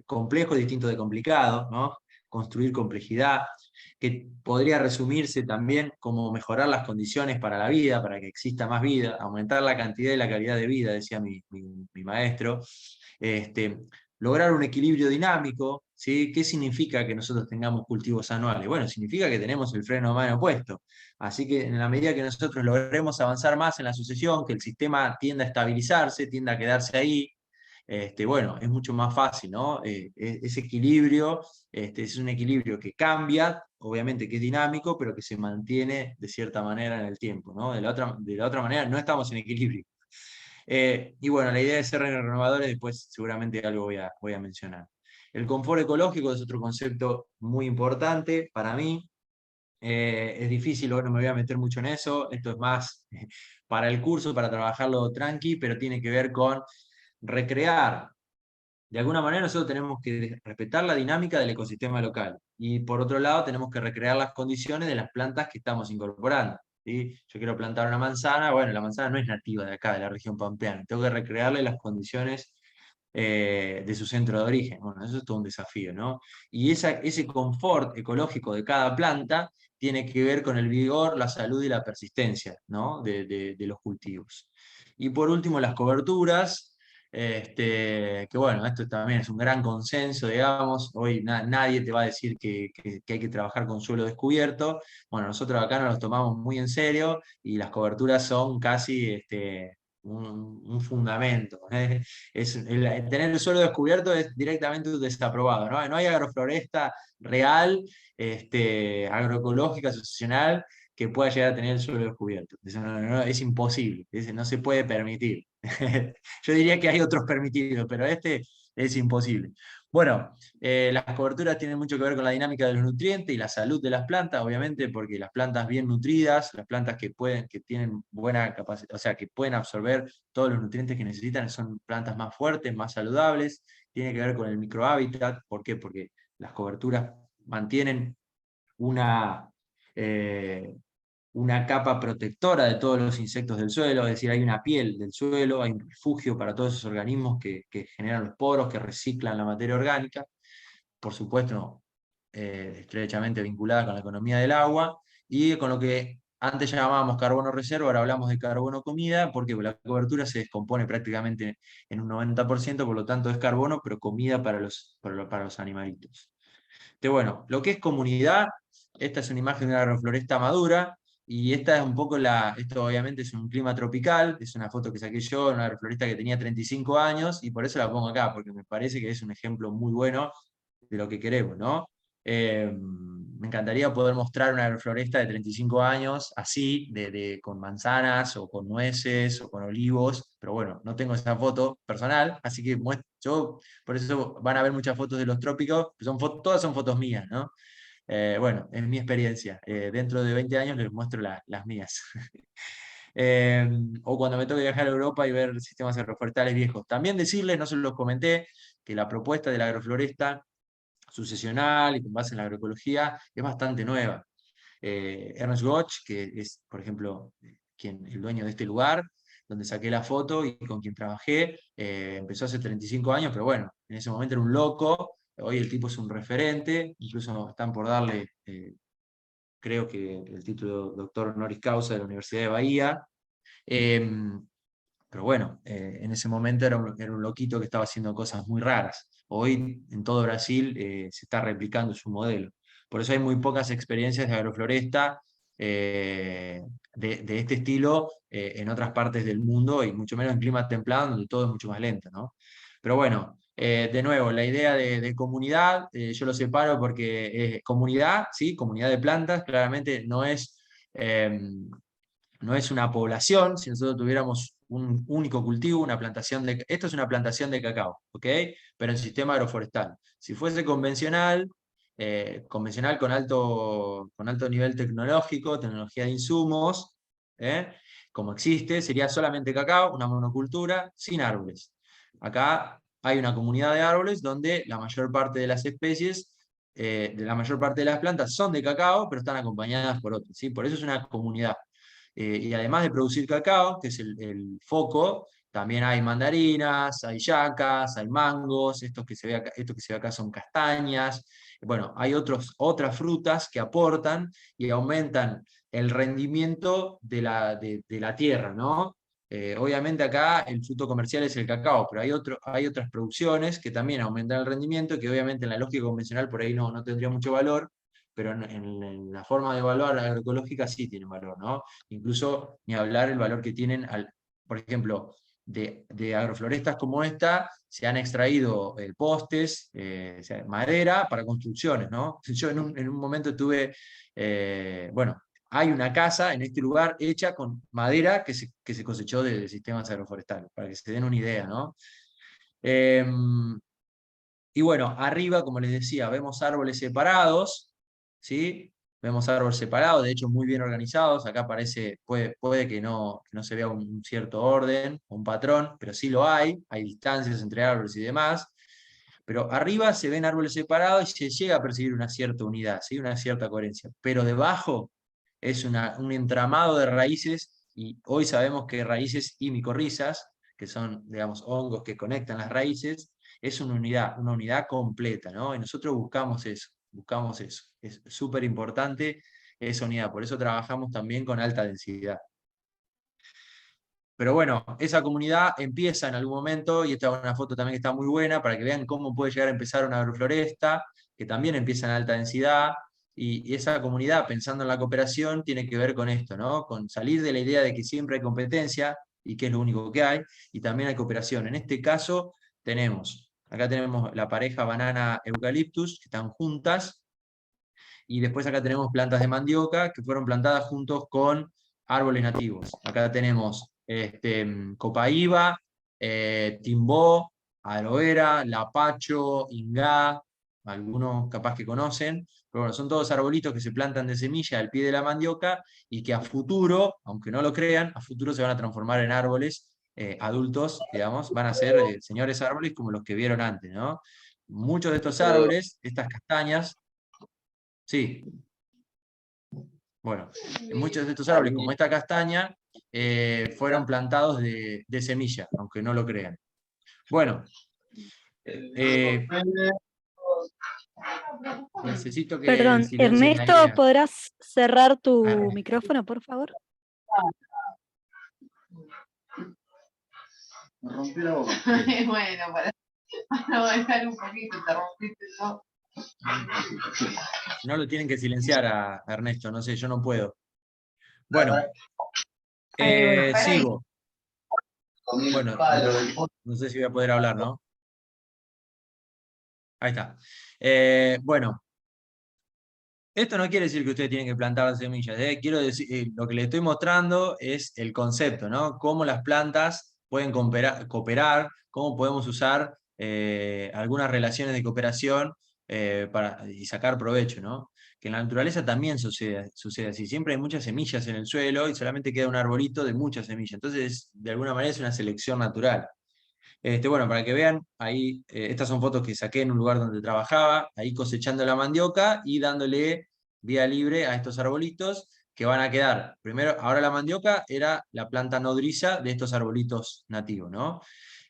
complejo, distinto de complicado, ¿no? Construir complejidad, que podría resumirse también como mejorar las condiciones para la vida, para que exista más vida, aumentar la cantidad y la calidad de vida, decía mi maestro. Lograr un equilibrio dinámico, ¿sí? ¿Qué significa que nosotros tengamos cultivos anuales? Bueno, significa que tenemos el freno de mano puesto. Así que en la medida que nosotros logremos avanzar más en la sucesión, que el sistema tienda a estabilizarse, tienda a quedarse ahí, bueno, es mucho más fácil, ¿no? Ese equilibrio es un equilibrio que cambia, obviamente que es dinámico, pero que se mantiene de cierta manera en el tiempo, ¿no? De la otra manera no estamos en equilibrio. Y bueno, la idea de ser renovadores, después seguramente algo voy a mencionar. El confort ecológico es otro concepto muy importante para mí. Es difícil, no me voy a meter mucho en eso. Esto es más para el curso, para trabajarlo tranqui, pero tiene que ver con recrear. De alguna manera nosotros tenemos que respetar la dinámica del ecosistema local. Y por otro lado tenemos que recrear las condiciones de las plantas que estamos incorporando. ¿Sí? Yo quiero plantar una manzana, bueno, la manzana no es nativa de acá, de la región pampeana, tengo que recrearle las condiciones de su centro de origen. Bueno, eso es todo un desafío, ¿no? Y ese confort ecológico de cada planta tiene que ver con el vigor, la salud y la persistencia, ¿no? de los cultivos. Y por último, las coberturas. Que bueno, esto también es un gran consenso, digamos. Hoy nadie te va a decir que hay que trabajar con suelo descubierto. Bueno, nosotros acá nos los tomamos muy en serio y las coberturas son casi un fundamento. Tener el suelo descubierto es directamente desaprobado, ¿no? No hay agrofloresta real, agroecológica, sucesional, que pueda llegar a tener el suelo descubierto. Eso es imposible, no se puede permitir. Yo diría que hay otros permitidos, pero este es imposible. Bueno, las coberturas tienen mucho que ver con la dinámica de los nutrientes y la salud de las plantas, obviamente, porque las plantas bien nutridas, las plantas que tienen buena capacidad, o sea, que pueden absorber todos los nutrientes que necesitan, son plantas más fuertes, más saludables, tiene que ver con el microhábitat. ¿Por qué? Porque las coberturas mantienen una, eh, una capa protectora de todos los insectos del suelo, es decir, hay una piel del suelo, hay un refugio para todos esos organismos que generan los poros, que reciclan la materia orgánica, por supuesto, estrechamente vinculada con la economía del agua, y con lo que antes llamábamos carbono reserva, ahora hablamos de carbono comida, porque la cobertura se descompone prácticamente en un 90%, por lo tanto es carbono, pero comida para los animalitos. Bueno, lo que es comunidad, esta es una imagen de una agrofloresta madura, y esta es un poco esto obviamente es un clima tropical, es una foto que saqué yo, una agrofloresta que tenía 35 años, y por eso la pongo acá, porque me parece que es un ejemplo muy bueno de lo que queremos, ¿no? Me encantaría poder mostrar una agrofloresta de 35 años así, con manzanas o con nueces o con olivos, pero bueno, no tengo esa foto personal, así que por eso van a ver muchas fotos de los trópicos, todas son fotos mías, ¿no? Bueno, es mi experiencia. Dentro de 20 años les muestro las mías. O cuando me toque viajar a Europa y ver sistemas agroforestales viejos. También decirles, no se los comenté, que la propuesta de la agrofloresta sucesional y con base en la agroecología es bastante nueva. Ernst Götz, que es, por ejemplo, el dueño de este lugar, donde saqué la foto y con quien trabajé, empezó hace 35 años, pero bueno, en ese momento era un loco, hoy el tipo es un referente, incluso están por darle, creo que el título doctor honoris causa de la Universidad de Bahía. Pero bueno, en ese momento era un loquito que estaba haciendo cosas muy raras. hoy en todo Brasil se está replicando su modelo. Por eso hay muy pocas experiencias de agrofloresta de este estilo en otras partes del mundo, y mucho menos en clima templado, donde todo es mucho más lento, ¿no? Pero bueno, de nuevo, la idea de comunidad, yo lo separo porque comunidad, ¿sí? Comunidad de plantas, claramente no es una población. Si nosotros tuviéramos un único cultivo, una plantación de... Esto es una plantación de cacao, ¿ok? Pero en sistema agroforestal. Si fuese convencional, convencional con alto nivel tecnológico, tecnología de insumos, ¿eh? Como existe, sería solamente cacao, una monocultura, sin árboles. Acá hay una comunidad de árboles donde la mayor parte de las especies, de la mayor parte de las plantas son de cacao, pero están acompañadas por otras, ¿sí? Por eso es una comunidad. Y además de producir cacao, que es el foco, también hay mandarinas, hay yacas, hay mangos, esto que se ve acá son castañas. Bueno, hay otras frutas que aportan y aumentan el rendimiento de la tierra, ¿no? Obviamente acá el fruto comercial es el cacao, pero hay otras producciones que también aumentan el rendimiento, que obviamente en la lógica convencional por ahí no tendría mucho valor, pero en la forma de evaluar agroecológica sí tienen valor, ¿no? Incluso ni hablar el valor que tienen, por ejemplo, de agroflorestas como esta, se han extraído postes, o sea, madera para construcciones, ¿no? Yo en un momento tuve, bueno, hay una casa en este lugar hecha con madera que se cosechó de sistemas agroforestales, para que se den una idea, ¿no? Y bueno, arriba, como les decía, vemos árboles separados, ¿sí? Vemos árboles separados, de hecho muy bien organizados. Acá puede que no se vea un cierto orden, un patrón, pero sí lo hay distancias entre árboles y demás. Pero arriba se ven árboles separados y se llega a percibir una cierta unidad, ¿sí? Una cierta coherencia. Pero debajo es un entramado de raíces, y hoy sabemos que raíces y micorrizas, que son, digamos, hongos que conectan las raíces, es una unidad completa, ¿no? Y nosotros buscamos eso, buscamos eso. Es súper importante esa unidad, por eso trabajamos también con alta densidad. Pero bueno, esa comunidad empieza en algún momento, y esta es una foto también que está muy buena, para que vean cómo puede llegar a empezar una agrofloresta, que también empieza en alta densidad, y esa comunidad, pensando en la cooperación, tiene que ver con esto, ¿no? Con salir de la idea de que siempre hay competencia, y que es lo único que hay, y también hay cooperación. En este caso, acá tenemos la pareja banana-eucaliptus, que están juntas, y después acá tenemos plantas de mandioca que fueron plantadas juntos con árboles nativos. Acá tenemos copaíba, timbó, aloe vera, lapacho, ingá, algunos capaz que conocen, pero bueno, son todos arbolitos que se plantan de semilla al pie de la mandioca, y que a futuro, aunque no lo crean, a futuro se van a transformar en árboles adultos, digamos, van a ser señores árboles como los que vieron antes, ¿no? Muchos de estos árboles, estas castañas, sí, bueno, muchos de estos árboles, como esta castaña, fueron plantados de semilla, aunque no lo crean. Bueno, eh, necesito que Perdón, silencien ahí. Ernesto, ¿podrás cerrar tu A- micrófono, por favor? Me rompí la boca. Bueno, para bailar un poquito, te rompiste todo. No lo tienen que silenciar a Ernesto, no sé, yo no puedo. Bueno, sigo. Bueno, no sé si voy a poder hablar, ¿no? Ahí está. Bueno, esto no quiere decir que ustedes tienen que plantar las semillas, ¿eh? Quiero decir, lo que les estoy mostrando es el concepto, ¿no? Cómo las plantas pueden cooperar, cómo podemos usar algunas relaciones de cooperación y sacar provecho, ¿no? Que en la naturaleza también sucede así. Siempre hay muchas semillas en el suelo y solamente queda un arbolito de muchas semillas. Entonces, de alguna manera es una selección natural. Bueno, para que vean, ahí estas son fotos que saqué en un lugar donde trabajaba, ahí cosechando la mandioca y dándole vía libre a estos arbolitos que van a quedar. Primero, ahora la mandioca era la planta nodriza de estos arbolitos nativos, ¿no?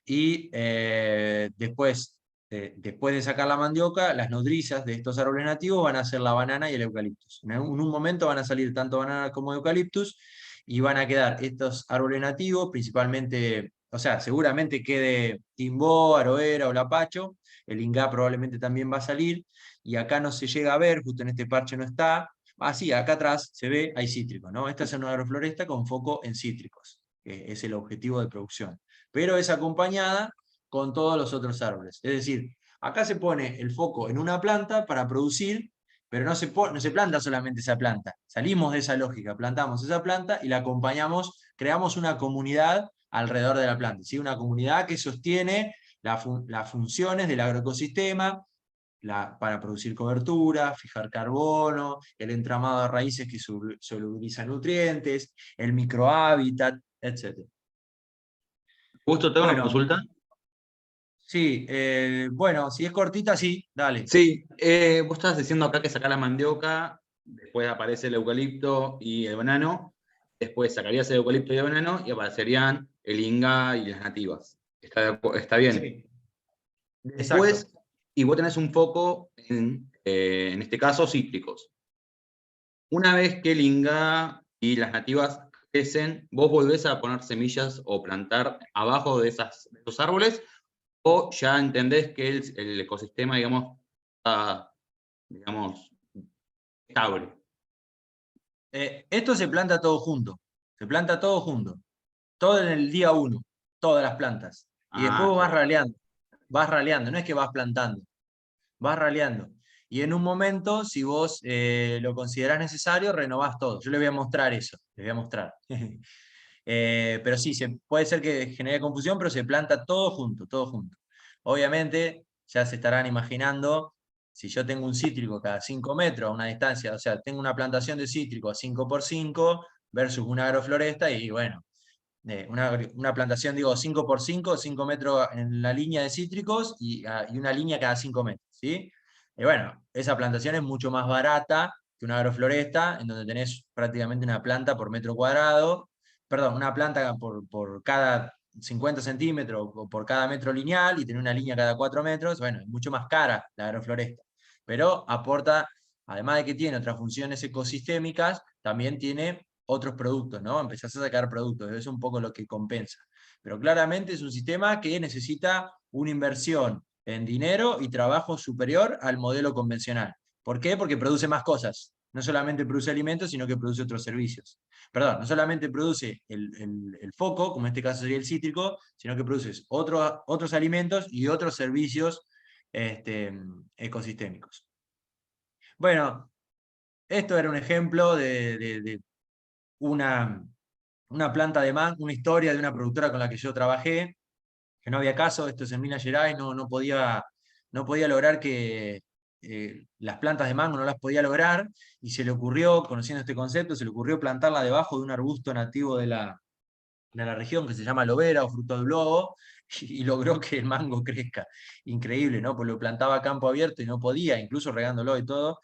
Y después de sacar la mandioca, las nodrizas de estos árboles nativos van a ser la banana y el eucaliptus. En un momento van a salir tanto banana como eucaliptus, y van a quedar estos árboles nativos, principalmente o sea, seguramente quede Timbó, Aroera o Lapacho, el Ingá probablemente también va a salir, y acá no se llega a ver, justo en este parche no está. Ah, sí, acá atrás se ve, hay cítricos, ¿no? Esta es una agrofloresta con foco en cítricos, que es el objetivo de producción. Pero es acompañada con todos los otros árboles. Es decir, acá se pone el foco en una planta para producir, pero no se planta solamente esa planta. Salimos de esa lógica, plantamos esa planta y la acompañamos, creamos una comunidad alrededor de la planta, ¿sí? Una comunidad que sostiene las funciones del agroecosistema, para producir cobertura, fijar carbono, el entramado de raíces que solubiliza nutrientes, el microhábitat, etc. Justo tengo una Bueno, consulta. sí, bueno, si es cortita, sí, dale. Sí, vos estabas diciendo acá que sacar la mandioca, después aparece el eucalipto y el banano, después sacarías el eucalipto y el banano y aparecerían el inga y las nativas. ¿Está bien? Sí, Después, exacto. y vos tenés un foco en este caso, cítricos. Una vez que el inga y las nativas crecen, vos volvés a poner semillas o plantar abajo de esos árboles, o ya entendés que el ecosistema, digamos, está, digamos, estable. Esto se planta todo junto, se planta todo junto, todo en el día 1, todas las plantas. Y después Ah, vos claro. vas raleando, no es que vas plantando, vas raleando. Y en un momento, si vos lo considerás necesario, renovás todo. Yo les voy a mostrar eso, les voy a mostrar. Pero sí, puede ser que genere confusión, pero se planta todo junto, todo junto. Obviamente, ya se estarán imaginando, si yo tengo un cítrico cada 5 metros a una distancia, o sea, tengo una plantación de cítrico a 5 por 5 versus una agrofloresta, y bueno, una plantación, digo, 5 por 5, 5 metros en la línea de cítricos y una línea cada 5 metros, ¿sí? Y bueno, esa plantación es mucho más barata que una agrofloresta, en donde tenés prácticamente una planta por metro cuadrado, perdón, una planta por cada 50 centímetros o por cada metro lineal y tener una línea cada 4 metros, bueno, es mucho más cara la agrofloresta, pero aporta, además de que tiene otras funciones ecosistémicas, también tiene otros productos, ¿no? Empezás a sacar productos, eso es un poco lo que compensa. Pero claramente es un sistema que necesita una inversión en dinero y trabajo superior al modelo convencional. ¿Por qué? Porque produce más cosas. No solamente produce alimentos, sino que produce otros servicios. Perdón, no solamente produce el foco, como en este caso sería el cítrico, sino que produce otros alimentos y otros servicios ecosistémicos. Bueno, esto era un ejemplo de una planta de mango, una historia de una productora con la que yo trabajé, que no había caso, esto es en Minas Gerais, no podía lograr que las plantas de mango no las podía lograr, y se le ocurrió, conociendo este concepto, se le ocurrió plantarla debajo de un arbusto nativo de la región que se llama lobera o fruto del lobo, y logró que el mango crezca. Increíble, ¿no? Pues lo plantaba a campo abierto y no podía, incluso regándolo y todo,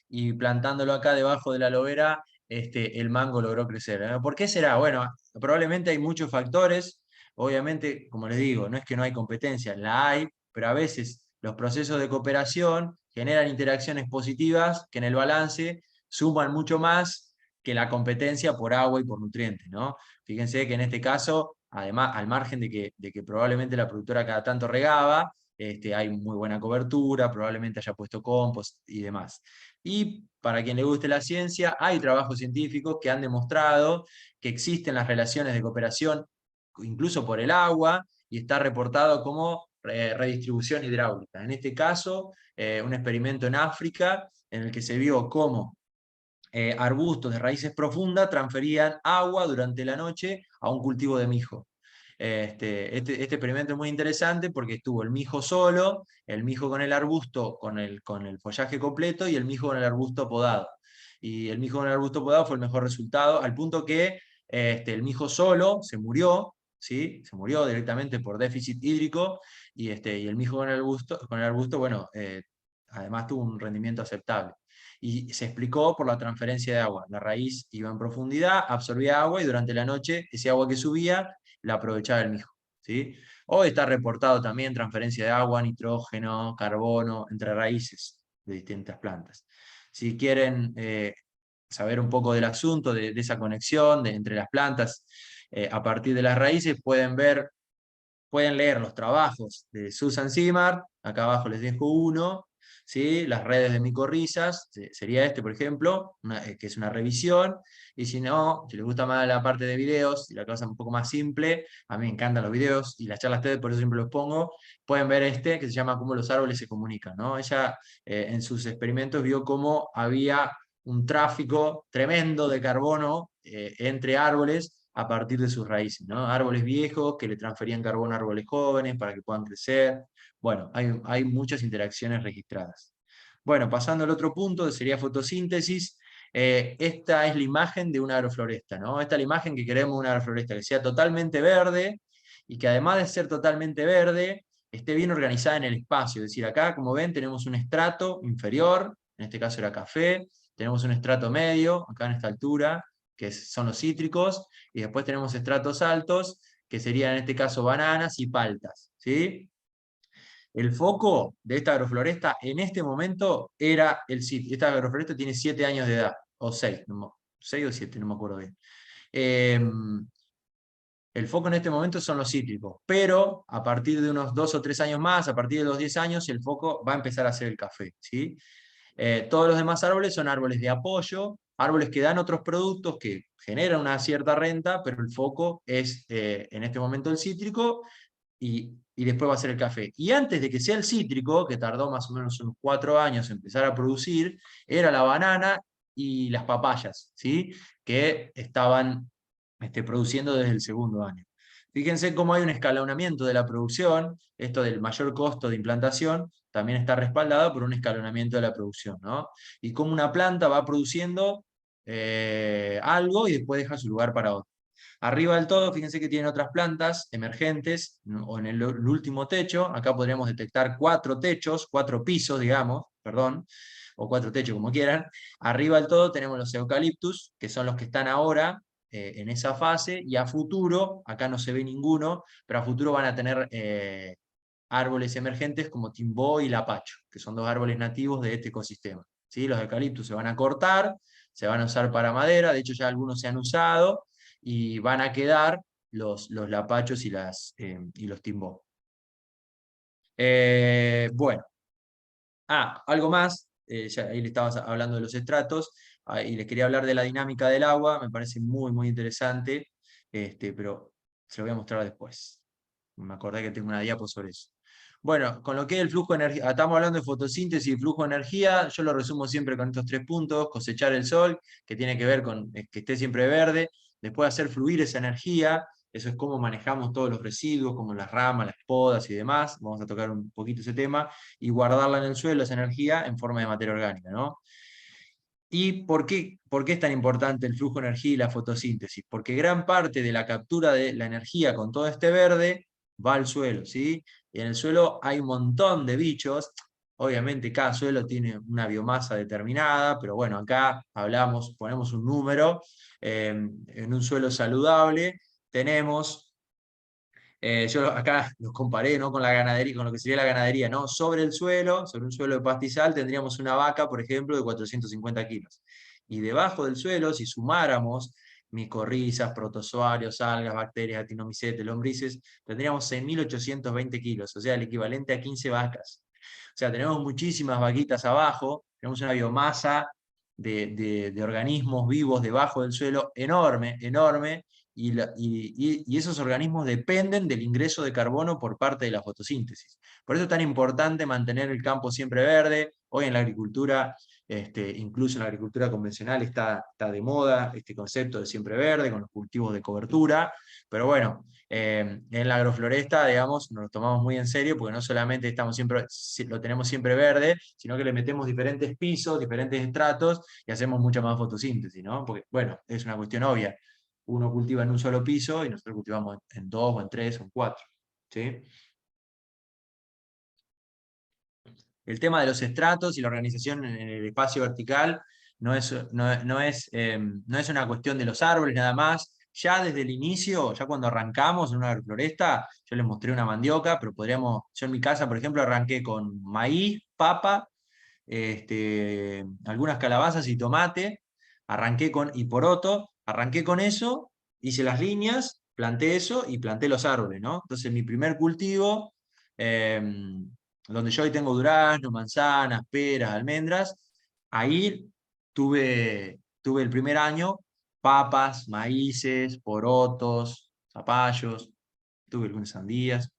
y plantándolo acá debajo de la lobera, el mango logró crecer. ¿Por qué será? Bueno, probablemente hay muchos factores, obviamente, como les digo, no es que no hay competencia, la hay, pero a veces los procesos de cooperación generan interacciones positivas que en el balance suman mucho más que la competencia por agua y por nutrientes, ¿no? Fíjense que en este caso, además, al margen de que probablemente la productora cada tanto regaba, hay muy buena cobertura, probablemente haya puesto compost y demás. Y para quien le guste la ciencia, hay trabajos científicos que han demostrado que existen las relaciones de cooperación, incluso por el agua, y está reportado como redistribución hidráulica. En este caso, un experimento en África en el que se vio cómo arbustos de raíces profundas transferían agua durante la noche a un cultivo de mijo. Este experimento es muy interesante porque estuvo el mijo solo, el mijo con el arbusto, con el follaje completo, y el mijo con el arbusto podado. Y el mijo con el arbusto podado fue el mejor resultado, al punto que el mijo solo se murió, ¿sí? Se murió directamente por déficit hídrico, y el mijo con el arbusto bueno, además tuvo un rendimiento aceptable. Y se explicó por la transferencia de agua. La raíz iba en profundidad, absorbía agua, y durante la noche ese agua que subía la aprovechaba el mijo, ¿sí? Hoy está reportado también transferencia de agua, nitrógeno, carbono, entre raíces de distintas plantas. Si quieren saber un poco del asunto, de esa conexión entre las plantas a partir de las raíces, pueden ver pueden leer los trabajos de Susan Simard, acá abajo les dejo uno, ¿sí? Las redes de micorrizas, sería este por ejemplo, que es una revisión, y si no, si les gusta más la parte de videos y la cosa un poco más simple, a mí me encantan los videos y las charlas TED, por eso siempre los pongo, pueden ver este que se llama Cómo los árboles se comunican, ¿no? Ella en sus experimentos vio cómo había un tráfico tremendo de carbono entre árboles a partir de sus raíces, ¿no? Árboles viejos que le transferían carbono a árboles jóvenes para que puedan crecer. Bueno, hay muchas interacciones registradas. Bueno, pasando al otro punto, sería fotosíntesis. Esta es la imagen de una agrofloresta, ¿no? Esta es la imagen que queremos de una agrofloresta, que sea totalmente verde y que además de ser totalmente verde, esté bien organizada en el espacio. Es decir, acá, como ven, tenemos un estrato inferior, en este caso era café, tenemos un estrato medio, acá en esta altura, que son los cítricos, y después tenemos estratos altos, que serían en este caso bananas y paltas, ¿sí? El foco de esta agrofloresta en este momento era el cítrico. Esta agrofloresta tiene 7 años de edad, o 6, 6 o 7, no me acuerdo bien. El foco en este momento son los cítricos, pero a partir de unos 2 o 3 años más, a partir de los 10 años, el foco va a empezar a ser el café, ¿sí? Todos los demás árboles son árboles de apoyo, árboles que dan otros productos que generan una cierta renta, pero el foco es en este momento el cítrico y después va a ser el café. Y antes de que sea el cítrico, que tardó más o menos unos 4 años en empezar a producir, era la banana y las papayas, ¿sí? Que estaban produciendo desde el segundo año. Fíjense cómo hay un escalonamiento de la producción, esto del mayor costo de implantación, también está respaldado por un escalonamiento de la producción, ¿no? Y cómo una planta va produciendo algo y después deja su lugar para otro. Arriba del todo, fíjense que tienen otras plantas emergentes, ¿no? O en el último techo, acá podríamos detectar 4 techos, 4 pisos, digamos, perdón, o 4 techos, como quieran. Arriba del todo tenemos los eucaliptus, que son los que están ahora en esa fase, y a futuro, acá no se ve ninguno, pero a futuro van a tener árboles emergentes como timbó y lapacho, que son 2 árboles nativos de este ecosistema. ¿Sí? Los eucaliptus se van a cortar, se van a usar para madera, de hecho ya algunos se han usado, y van a quedar los lapachos y los timbó. Bueno. Algo más, ya ahí le estabas hablando de los estratos, y les quería hablar de la dinámica del agua, me parece muy, muy interesante, pero se lo voy a mostrar después. Me acordé que tengo una diapo sobre eso. Bueno, con lo que es el flujo de energía, estamos hablando de fotosíntesis y flujo de energía, yo lo resumo siempre con estos 3 puntos: cosechar el sol, que tiene que ver con que esté siempre verde, después hacer fluir esa energía, eso es cómo manejamos todos los residuos, como las ramas, las podas y demás, vamos a tocar un poquito ese tema, y guardarla en el suelo, esa energía, en forma de materia orgánica, ¿no? ¿Y por qué es tan importante el flujo de energía y la fotosíntesis? Porque gran parte de la captura de la energía con todo este verde va al suelo, ¿sí? Y en el suelo hay un montón de bichos, obviamente cada suelo tiene una biomasa determinada, pero bueno, acá hablamos, ponemos un número, en un suelo saludable tenemos... yo acá los comparé, ¿no? Con la ganadería, con lo que sería la ganadería, ¿no? Sobre el suelo, sobre un suelo de pastizal, tendríamos una vaca, por ejemplo, de 450 kilos. Y debajo del suelo, si sumáramos micorrizas, protozoarios, algas, bacterias, actinomicetes, lombrices, tendríamos 6.820 kilos, o sea, el equivalente a 15 vacas. O sea, tenemos muchísimas vaquitas abajo, tenemos una biomasa de organismos vivos debajo del suelo enorme, enorme, y esos organismos dependen del ingreso de carbono por parte de la fotosíntesis. Por eso es tan importante mantener el campo siempre verde. Hoy en la agricultura, incluso en la agricultura convencional, está de moda este concepto de siempre verde, con los cultivos de cobertura, pero bueno, en la agrofloresta, digamos, nos lo tomamos muy en serio, porque no solamente lo tenemos siempre verde, sino que le metemos diferentes pisos, diferentes estratos, y hacemos mucha más fotosíntesis, ¿no? Porque, bueno, es una cuestión obvia. Uno cultiva en un solo piso y nosotros cultivamos en 2, o en 3, o en 4. ¿Sí? El tema de los estratos y la organización en el espacio vertical no es una cuestión de los árboles nada más. Ya desde el inicio, ya cuando arrancamos en una agrofloresta, yo les mostré una mandioca, pero yo en mi casa, por ejemplo, arranqué con maíz, papa, algunas calabazas y tomate, y poroto, arranqué con eso, hice las líneas, planté eso y planté los árboles, ¿no? Entonces mi primer cultivo, donde yo hoy tengo durazno, manzanas, peras, almendras, ahí tuve el primer año papas, maíces, porotos, zapallos, tuve algunas sandías.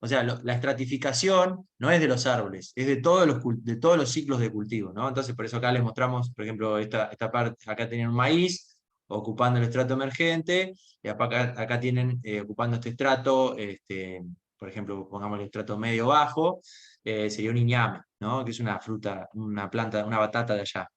O sea, la estratificación no es de los árboles, es de de todos los ciclos de cultivo, ¿no? Entonces, por eso acá les mostramos, por ejemplo, esta parte, acá tenían un maíz, ocupando el estrato emergente, y acá tienen ocupando este estrato, por ejemplo, pongamos el estrato medio-bajo, sería un iñame, ¿no? Que es una fruta, una planta, una batata de allá.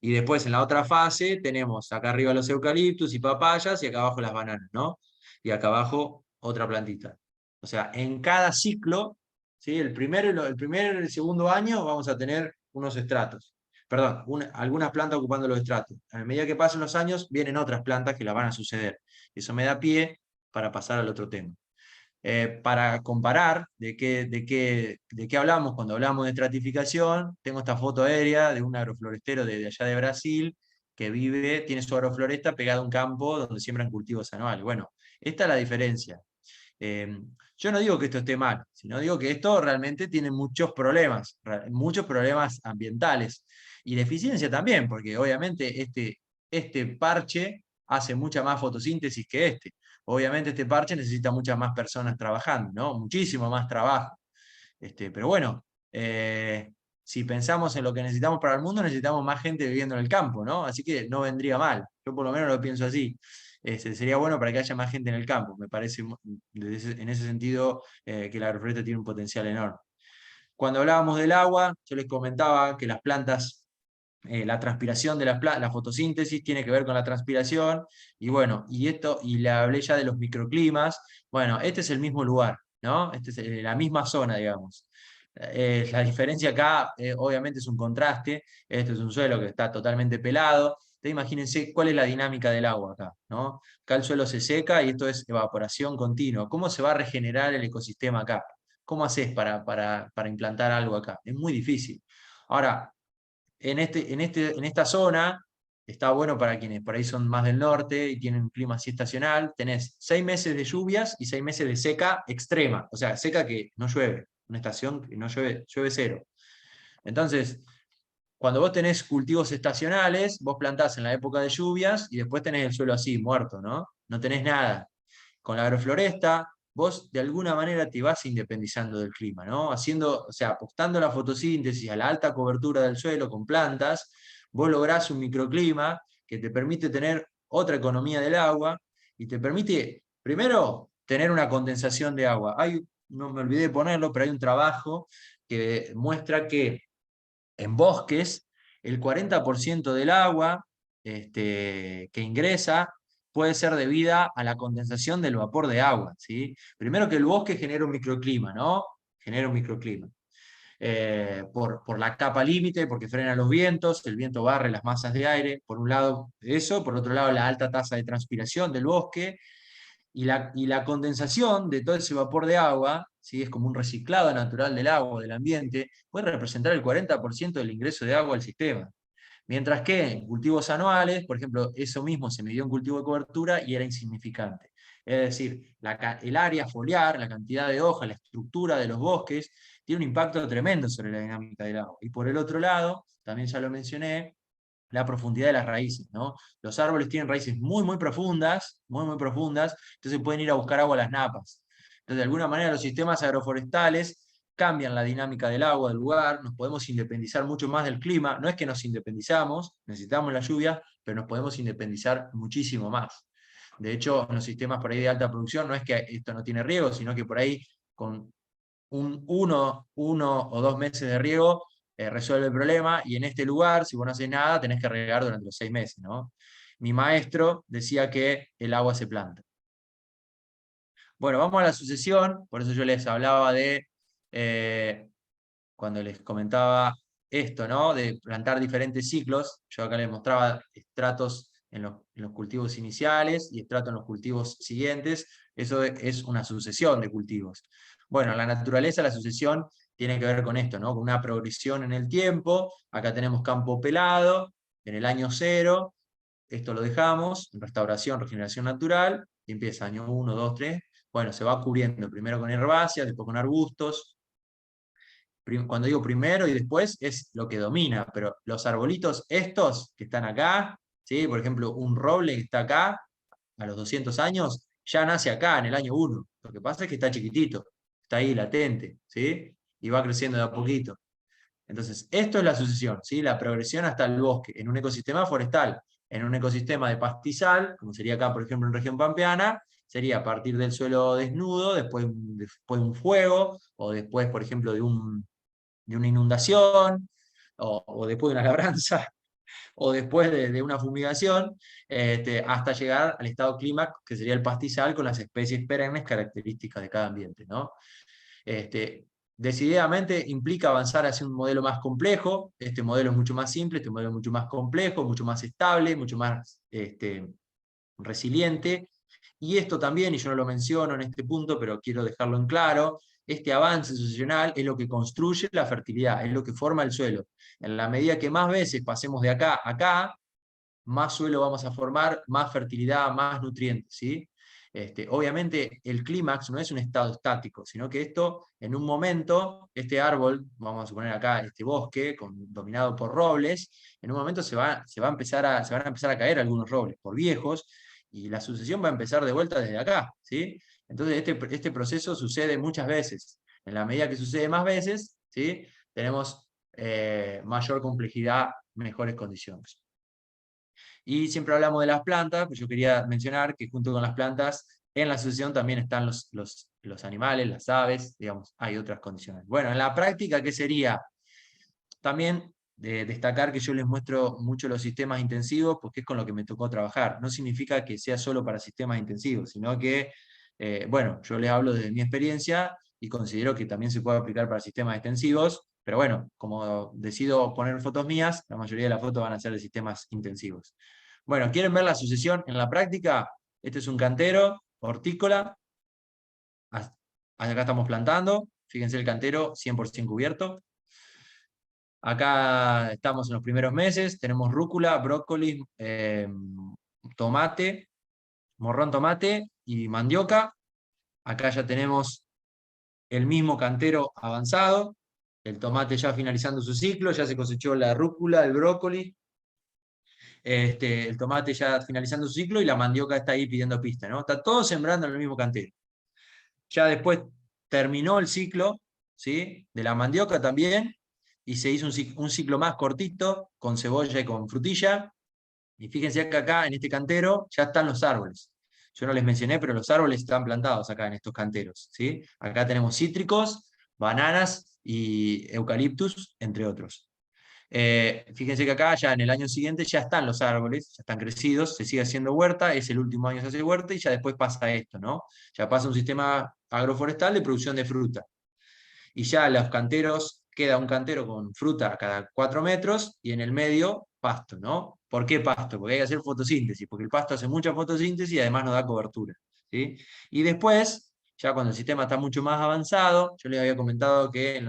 Y después en la otra fase tenemos acá arriba los eucaliptus y papayas y acá abajo las bananas, ¿no? Y acá abajo otra plantita. O sea, en cada ciclo, ¿sí? El primer y el segundo año vamos a tener unos estratos. Perdón, algunas plantas ocupando los estratos. A medida que pasen los años, vienen otras plantas que las van a suceder. Eso me da pie para pasar al otro tema. Para comparar de qué hablamos cuando hablamos de estratificación, tengo esta foto aérea de un agroflorestero de allá de Brasil que tiene su agrofloresta pegada a un campo donde siembran cultivos anuales. Bueno, esta es la diferencia. Yo no digo que esto esté mal, sino digo que esto realmente tiene muchos problemas ambientales y de eficiencia también, porque obviamente este parche hace mucha más fotosíntesis que este. Obviamente este parche necesita muchas más personas trabajando, ¿no? Muchísimo más trabajo. Pero bueno, si pensamos en lo que necesitamos para el mundo, necesitamos más gente viviendo en el campo, ¿no? Así que no vendría mal. Yo por lo menos lo pienso así. Sería bueno para que haya más gente en el campo. Me parece, en ese sentido, que la agrofloresta tiene un potencial enorme. Cuando hablábamos del agua, yo les comentaba que las plantas, la transpiración de la fotosíntesis tiene que ver con la transpiración, y bueno, y le hablé ya de los microclimas. Bueno, este es el mismo lugar, ¿no? Este es la misma zona, digamos. La diferencia acá, obviamente, es un contraste. Este es un suelo que está totalmente pelado. Entonces, imagínense cuál es la dinámica del agua acá, ¿no? Acá el suelo se seca y esto es evaporación continua. ¿Cómo se va a regenerar el ecosistema acá? ¿Cómo haces para implantar algo acá? Es muy difícil. Ahora, en esta zona, está bueno para quienes por ahí son más del norte y tienen un clima así estacional, tenés 6 meses de lluvias y 6 meses de seca extrema, o sea, seca que no llueve, una estación que no llueve, llueve cero. Entonces, cuando vos tenés cultivos estacionales, vos plantás en la época de lluvias y después tenés el suelo así, muerto, ¿no? No tenés nada. Con la agrofloresta, vos de alguna manera te vas independizando del clima, ¿no? O sea, apostando a la fotosíntesis, a la alta cobertura del suelo con plantas, vos lográs un microclima que te permite tener otra economía del agua y te permite, primero, tener una condensación de agua. No me olvidé de ponerlo, pero hay un trabajo que muestra que en bosques el 40% del agua que ingresa puede ser debida a la condensación del vapor de agua, ¿sí? Primero que el bosque genera un microclima, ¿no? Genera un microclima. Por la capa límite, porque frena los vientos, el viento barre las masas de aire, por un lado eso, por otro lado la alta tasa de transpiración del bosque, y la condensación de todo ese vapor de agua, ¿sí? Es como un reciclado natural del agua, del ambiente, puede representar el 40% del ingreso de agua al sistema. Mientras que en cultivos anuales, por ejemplo, eso mismo se midió en cultivo de cobertura y era insignificante. Es decir, el área foliar, la cantidad de hojas, la estructura de los bosques, tiene un impacto tremendo sobre la dinámica del agua. Y por el otro lado, también ya lo mencioné, la profundidad de las raíces, ¿no? Los árboles tienen raíces muy profundas, muy profundas, entonces pueden ir a buscar agua a las napas. Entonces, de alguna manera, los sistemas agroforestales cambian la dinámica del agua del lugar, nos podemos independizar mucho más del clima, no es que nos independizamos, necesitamos la lluvia, pero nos podemos independizar muchísimo más. De hecho, en los sistemas por ahí de alta producción, no es que esto no tiene riego, sino que por ahí con uno o 2 meses de riego resuelve el problema, y en este lugar, si vos no haces nada, tenés que regar durante los 6 meses, ¿no? Mi maestro decía que el agua se planta. Bueno, vamos a la sucesión, por eso yo les hablaba de, cuando les comentaba esto, ¿no? De plantar diferentes ciclos, yo acá les mostraba estratos en los cultivos iniciales y estratos en los cultivos siguientes, eso es una sucesión de cultivos. Bueno, en la naturaleza la sucesión tiene que ver con esto, ¿no? Con una progresión en el tiempo. Acá tenemos campo pelado, en el año 0, esto lo dejamos, en restauración, regeneración natural, y empieza año 1, 2, 3, bueno, se va cubriendo primero con herbáceas, después con arbustos. Cuando digo primero y después es lo que domina, pero los arbolitos estos que están acá, ¿sí? Por ejemplo, un roble que está acá, a los 200 años, ya nace acá en el año 1. Lo que pasa es que está chiquitito, está ahí latente, ¿sí? Y va creciendo de a poquito. Entonces, esto es la sucesión, ¿sí? La progresión hasta el bosque, en un ecosistema forestal. En un ecosistema de pastizal, como sería acá, por ejemplo, en región pampeana, sería a partir del suelo desnudo, después de un fuego, o después, por ejemplo, de una inundación, o después de una labranza, o después de una fumigación, hasta llegar al estado clímax, que sería el pastizal, con las especies perennes características de cada ambiente, ¿no? Decididamente implica avanzar hacia un modelo más complejo. Este modelo es mucho más simple, este modelo es mucho más complejo, mucho más estable, mucho más resiliente. Y esto también, y yo no lo menciono en este punto, pero quiero dejarlo en claro, este avance sucesional es lo que construye la fertilidad, es lo que forma el suelo. En la medida que más veces pasemos de acá a acá, más suelo vamos a formar, más fertilidad, más nutrientes, ¿sí? Obviamente el clímax no es un estado estático, sino que esto, en un momento, este árbol, vamos a suponer acá este bosque, dominado por robles, en un momento se van a empezar a caer algunos robles por viejos, y la sucesión va a empezar de vuelta desde acá, ¿sí? Entonces este proceso sucede muchas veces. En la medida que sucede más veces, ¿sí? Tenemos mayor complejidad, mejores condiciones. Y siempre hablamos de las plantas, pues yo quería mencionar que junto con las plantas, en la sucesión también están los animales, las aves, digamos, hay otras condiciones. Bueno, en la práctica, ¿qué sería? También destacar que yo les muestro mucho los sistemas intensivos, porque es con lo que me tocó trabajar. No significa que sea solo para sistemas intensivos, sino que, bueno, yo les hablo desde mi experiencia y considero que también se puede aplicar para sistemas extensivos, pero bueno, como decido poner fotos mías, la mayoría de las fotos van a ser de sistemas intensivos. Bueno, ¿quieren ver la sucesión en la práctica? Este es un cantero hortícola. Acá estamos plantando. Fíjense el cantero 100% cubierto. Acá estamos en los primeros meses. Tenemos rúcula, brócoli, tomate, morrón tomate y mandioca. Acá ya tenemos el mismo cantero avanzado. El tomate ya finalizando su ciclo. Ya se cosechó la rúcula, el brócoli. El tomate ya finalizando su ciclo y la mandioca está ahí pidiendo pista, ¿no? Está todo sembrando en el mismo cantero. Ya después terminó el ciclo, ¿sí? De la mandioca también, y se hizo un ciclo más cortito, con cebolla y con frutilla. Y fíjense que acá, en este cantero, ya están los árboles. Yo no les mencioné, pero los árboles están plantados acá en estos canteros, ¿sí? Acá tenemos cítricos, bananas y eucaliptus, entre otros. Fíjense que acá ya en el año siguiente ya están los árboles, ya están crecidos, se sigue haciendo huerta, es el último año que se hace huerta y ya después pasa esto, ¿no? Ya pasa un sistema agroforestal de producción de fruta. Y ya los canteros, queda un cantero con fruta a cada 4 metros y en el medio pasto, ¿no? ¿Por qué pasto? Porque hay que hacer fotosíntesis, porque el pasto hace mucha fotosíntesis y además nos da cobertura, ¿sí? Y después, ya cuando el sistema está mucho más avanzado, yo les había comentado que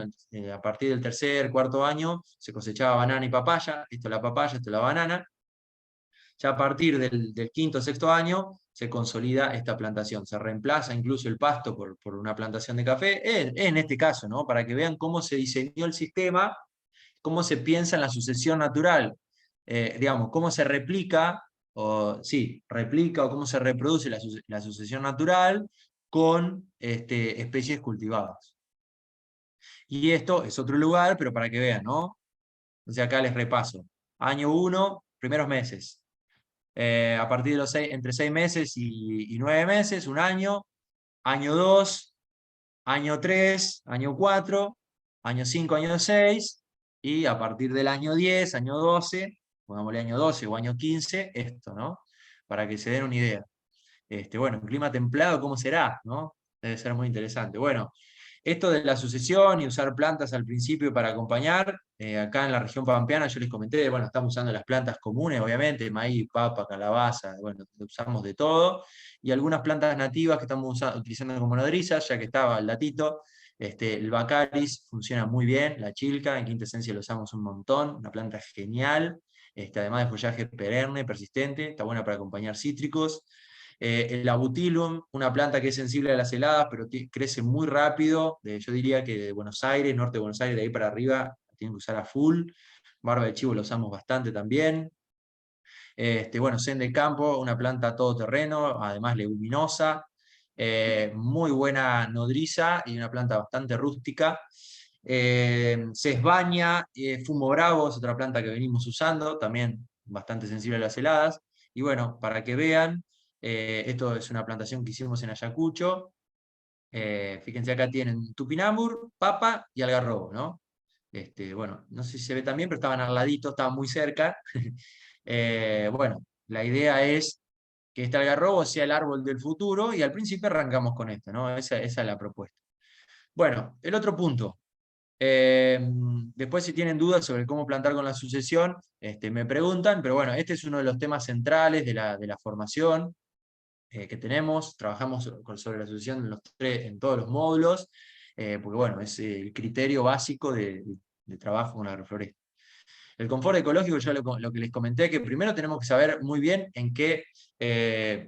a partir del tercer, cuarto año se cosechaba banana y papaya, esto es la papaya, esto es la banana. Ya a partir del quinto o sexto año se consolida esta plantación, se reemplaza incluso el pasto por una plantación de café, en este caso, ¿no? Para que vean cómo se diseñó el sistema, cómo se piensa en la sucesión natural, digamos, cómo se replica, replica o cómo se reproduce la sucesión natural con especies cultivadas. Y esto es otro lugar, pero para que vean, ¿no? Entonces acá les repaso. Año 1, primeros meses. A partir de entre 6 meses y 9 meses, un año. Año 2, año 3, año 4, año 5, año 6, y a partir del año 10, año 12, pongámosle año 12 o año 15, esto, ¿no? Para que se den una idea. Bueno, un clima templado, ¿cómo será? ¿No? Debe ser muy interesante. Bueno, esto de la sucesión y usar plantas al principio para acompañar, acá en la región pampeana yo les comenté, bueno, estamos usando las plantas comunes, obviamente, maíz, papa, calabaza, bueno, usamos de todo, y algunas plantas nativas que estamos utilizando como nodrizas, ya que estaba el datito, el Baccharis funciona muy bien, la chilca, en quinta esencia lo usamos un montón, una planta genial, además de follaje perenne, persistente, está buena para acompañar cítricos. El abutilum, una planta que es sensible a las heladas, pero crece muy rápido, yo diría que de Buenos Aires, norte de Buenos Aires, de ahí para arriba, tienen que usar a full. Barba de chivo lo usamos bastante también. Bueno, Zen de campo, una planta todoterreno, además leguminosa, muy buena nodriza y una planta bastante rústica. Sesbaña, fumo bravo es otra planta que venimos usando, también bastante sensible a las heladas. Y bueno, para que vean, esto es una plantación que hicimos en Ayacucho. Fíjense, acá tienen tupinambur, papa y algarrobo, ¿no? Bueno, no sé si se ve también, pero estaban al ladito, estaban muy cerca. Bueno, la idea es que este algarrobo sea el árbol del futuro y al principio arrancamos con esto, ¿no? Esa es la propuesta. Bueno, el otro punto. Después si tienen dudas sobre cómo plantar con la sucesión, me preguntan, pero bueno, este es uno de los temas centrales de la formación que tenemos. Trabajamos sobre la sucesión en todos los módulos, porque bueno, es el criterio básico de trabajo con la agrofloresta. El confort ecológico, yo lo que les comenté, que primero tenemos que saber muy bien en qué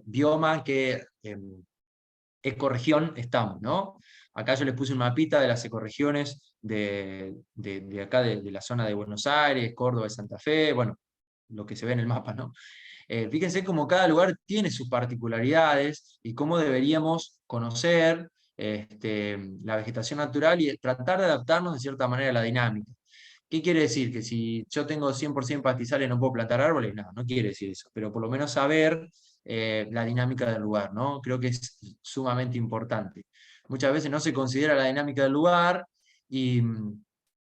bioma, qué ecorregión estamos, ¿no? Acá yo les puse un mapita de las ecorregiones de acá, de la zona de Buenos Aires, Córdoba y Santa Fe, bueno, lo que se ve en el mapa, ¿no? Fíjense cómo cada lugar tiene sus particularidades y cómo deberíamos conocer la vegetación natural y tratar de adaptarnos de cierta manera a la dinámica. ¿Qué quiere decir? Que si yo tengo 100% pastizales no puedo plantar árboles, no quiere decir eso, pero por lo menos saber la dinámica del lugar, ¿no? Creo que es sumamente importante. Muchas veces no se considera la dinámica del lugar y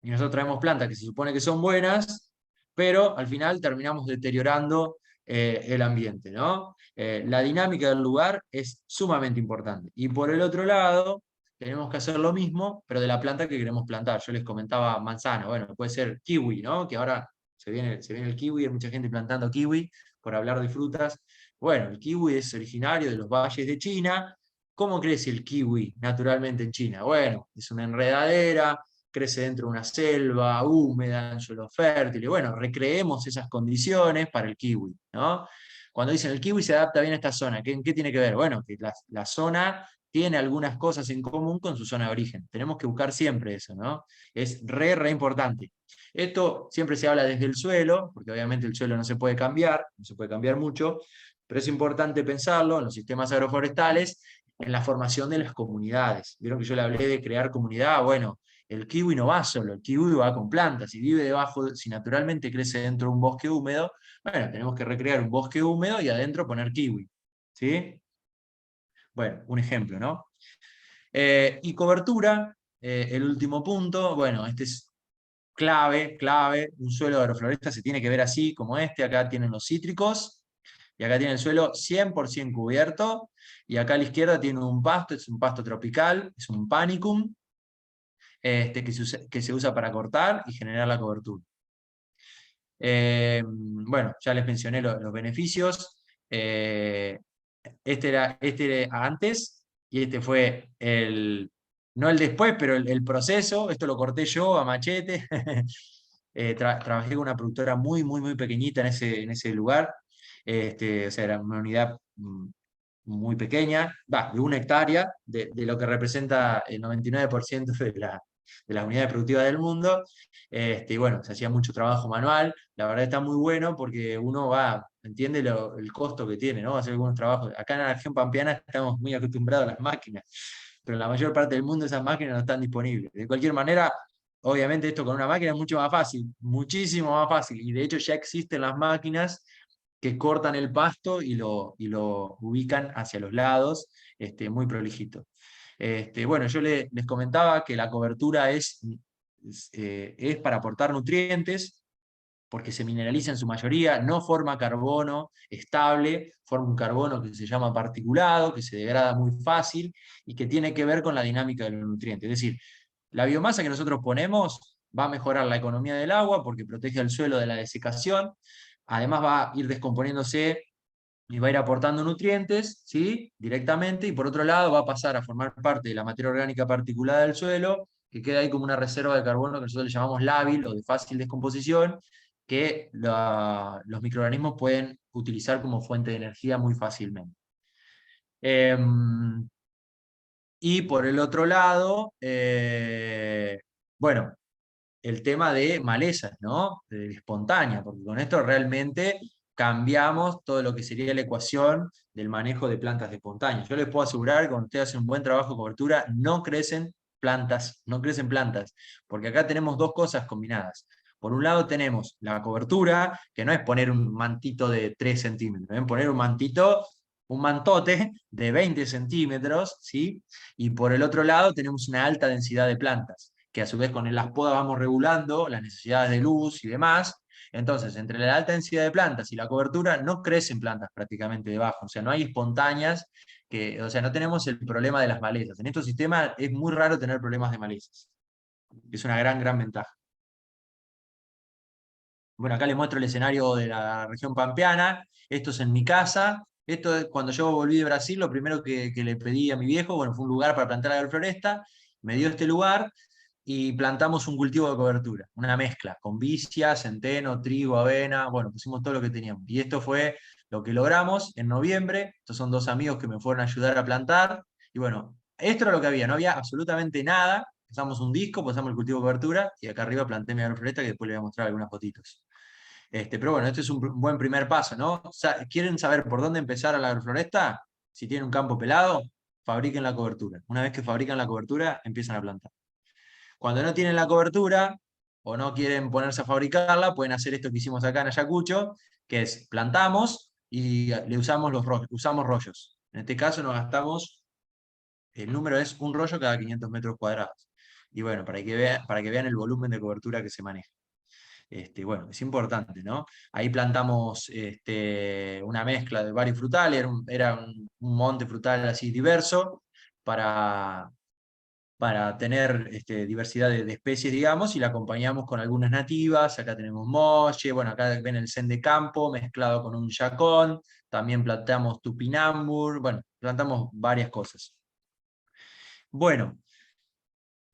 nosotros traemos plantas que se supone que son buenas, pero al final terminamos deteriorando el ambiente, ¿no? La dinámica del lugar es sumamente importante. Y por el otro lado, tenemos que hacer lo mismo, pero de la planta que queremos plantar. Yo les comentaba manzana, bueno, puede ser kiwi, ¿no? Que ahora se viene el kiwi, hay mucha gente plantando kiwi, por hablar de frutas. Bueno, el kiwi es originario de los valles de China. ¿Cómo crece el kiwi naturalmente en China? Bueno, es una enredadera, crece dentro de una selva húmeda, en suelo fértil, y bueno, recreemos esas condiciones para el kiwi, ¿no? Cuando dicen el kiwi se adapta bien a esta zona, ¿qué tiene que ver? Bueno, que la zona tiene algunas cosas en común con su zona de origen. Tenemos que buscar siempre eso, ¿no? Es re importante. Esto siempre se habla desde el suelo, porque obviamente el suelo no se puede cambiar mucho, pero es importante pensarlo en los sistemas agroforestales, en la formación de las comunidades. Vieron que yo le hablé de crear comunidad, bueno, el kiwi no va solo, el kiwi va con plantas, si vive debajo, si naturalmente crece dentro de un bosque húmedo, bueno, tenemos que recrear un bosque húmedo y adentro poner kiwi, ¿sí? Bueno, un ejemplo, ¿no? Y cobertura, el último punto, bueno, este es clave, un suelo de agrofloresta se tiene que ver así como acá tienen los cítricos, y acá tiene el suelo 100% cubierto, y acá a la izquierda tiene un pasto, es un pasto tropical, es un panicum, que se usa para cortar y generar la cobertura. Bueno, ya les mencioné los beneficios. Este era antes, y este fue no el después, pero el proceso. Esto lo corté yo a machete. Trabajé con una productora muy pequeñita en ese lugar. O sea, era una unidad muy pequeña, de 1 hectárea, de lo que representa el 99% de las unidades productivas del mundo. Y bueno, se hacía mucho trabajo manual. La verdad está muy bueno porque uno entiende el costo que tiene, ¿no? Hacer algunos trabajos. Acá en la región pampeana estamos muy acostumbrados a las máquinas, pero en la mayor parte del mundo esas máquinas no están disponibles. De cualquier manera, obviamente esto con una máquina es mucho más fácil, muchísimo más fácil, y de hecho ya existen las máquinas que cortan el pasto y lo ubican hacia los lados, muy prolijito. Bueno, yo les comentaba que la cobertura es para aportar nutrientes, porque se mineraliza en su mayoría, no forma carbono estable, forma un carbono que se llama particulado, que se degrada muy fácil y que tiene que ver con la dinámica de los nutrientes. Es decir, la biomasa que nosotros ponemos va a mejorar la economía del agua porque protege al suelo de la desecación, además va a ir descomponiéndose y va a ir aportando nutrientes, ¿sí? Directamente, y por otro lado va a pasar a formar parte de la materia orgánica particulada del suelo, que queda ahí como una reserva de carbono que nosotros le llamamos lábil o de fácil descomposición, que los microorganismos pueden utilizar como fuente de energía muy fácilmente. Y por el otro lado, bueno, el tema de malezas, ¿no? De espontánea, porque con esto realmente cambiamos todo lo que sería la ecuación del manejo de plantas de espontánea. Yo les puedo asegurar que cuando ustedes hacen un buen trabajo de cobertura, no crecen plantas, porque acá tenemos dos cosas combinadas. Por un lado tenemos la cobertura, que no es poner un mantito de 3 centímetros, es poner un mantote de 20 centímetros, ¿sí? Y por el otro lado tenemos una alta densidad de plantas, que a su vez con las podas vamos regulando las necesidades de luz y demás. Entonces, entre la alta densidad de plantas y la cobertura, no crecen plantas prácticamente debajo, o sea, no hay espontáneas, o sea, no tenemos el problema de las malezas. En estos sistemas es muy raro tener problemas de malezas. Es una gran, gran ventaja. Bueno, acá les muestro el escenario de la región pampeana. Esto es en mi casa. Esto es cuando yo volví de Brasil, lo primero que le pedí a mi viejo, bueno, fue un lugar para plantar agrofloresta. Me dio este lugar y plantamos un cultivo de cobertura, una mezcla, con vicia, centeno, trigo, avena, bueno, pusimos todo lo que teníamos. Y esto fue lo que logramos en noviembre. Estos son dos amigos que me fueron a ayudar a plantar. Y bueno, esto era lo que había, no había absolutamente nada. Pasamos un disco, pasamos el cultivo de cobertura y acá arriba planté mi agrofloresta, que después les voy a mostrar algunas fotitos. Pero bueno, este es un buen primer paso, ¿no? ¿Quieren saber por dónde empezar a la agrofloresta? Si tienen un campo pelado, fabriquen la cobertura. Una vez que fabrican la cobertura, empiezan a plantar. Cuando no tienen la cobertura o no quieren ponerse a fabricarla, pueden hacer esto que hicimos acá en Ayacucho, que es plantamos y le usamos usamos rollos. En este caso nos gastamos, el número es un rollo cada 500 metros cuadrados. Y bueno, para que vean el volumen de cobertura que se maneja. Bueno, es importante, ¿no? Ahí plantamos una mezcla de varios frutales, era un monte frutal así diverso para tener diversidad de especies, digamos, y la acompañamos con algunas nativas. Acá tenemos moche, bueno, acá ven el sen de campo mezclado con un yacón, también plantamos tupinambur, bueno, plantamos varias cosas. Bueno,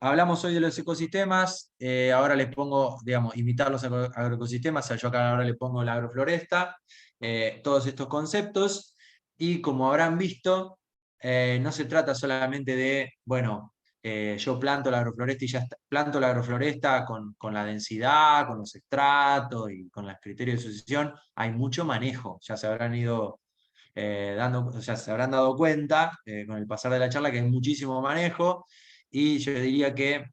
hablamos hoy de los ecosistemas, ahora les pongo, digamos, imitar los agroecosistemas, yo acá ahora le pongo la agrofloresta, todos estos conceptos, y como habrán visto, no se trata solamente de, bueno, yo planto la agrofloresta y ya está, planto la agrofloresta con la densidad, con los estratos y con los criterios de sucesión, hay mucho manejo, ya se habrán ido se habrán dado cuenta con el pasar de la charla que hay muchísimo manejo, y yo diría que,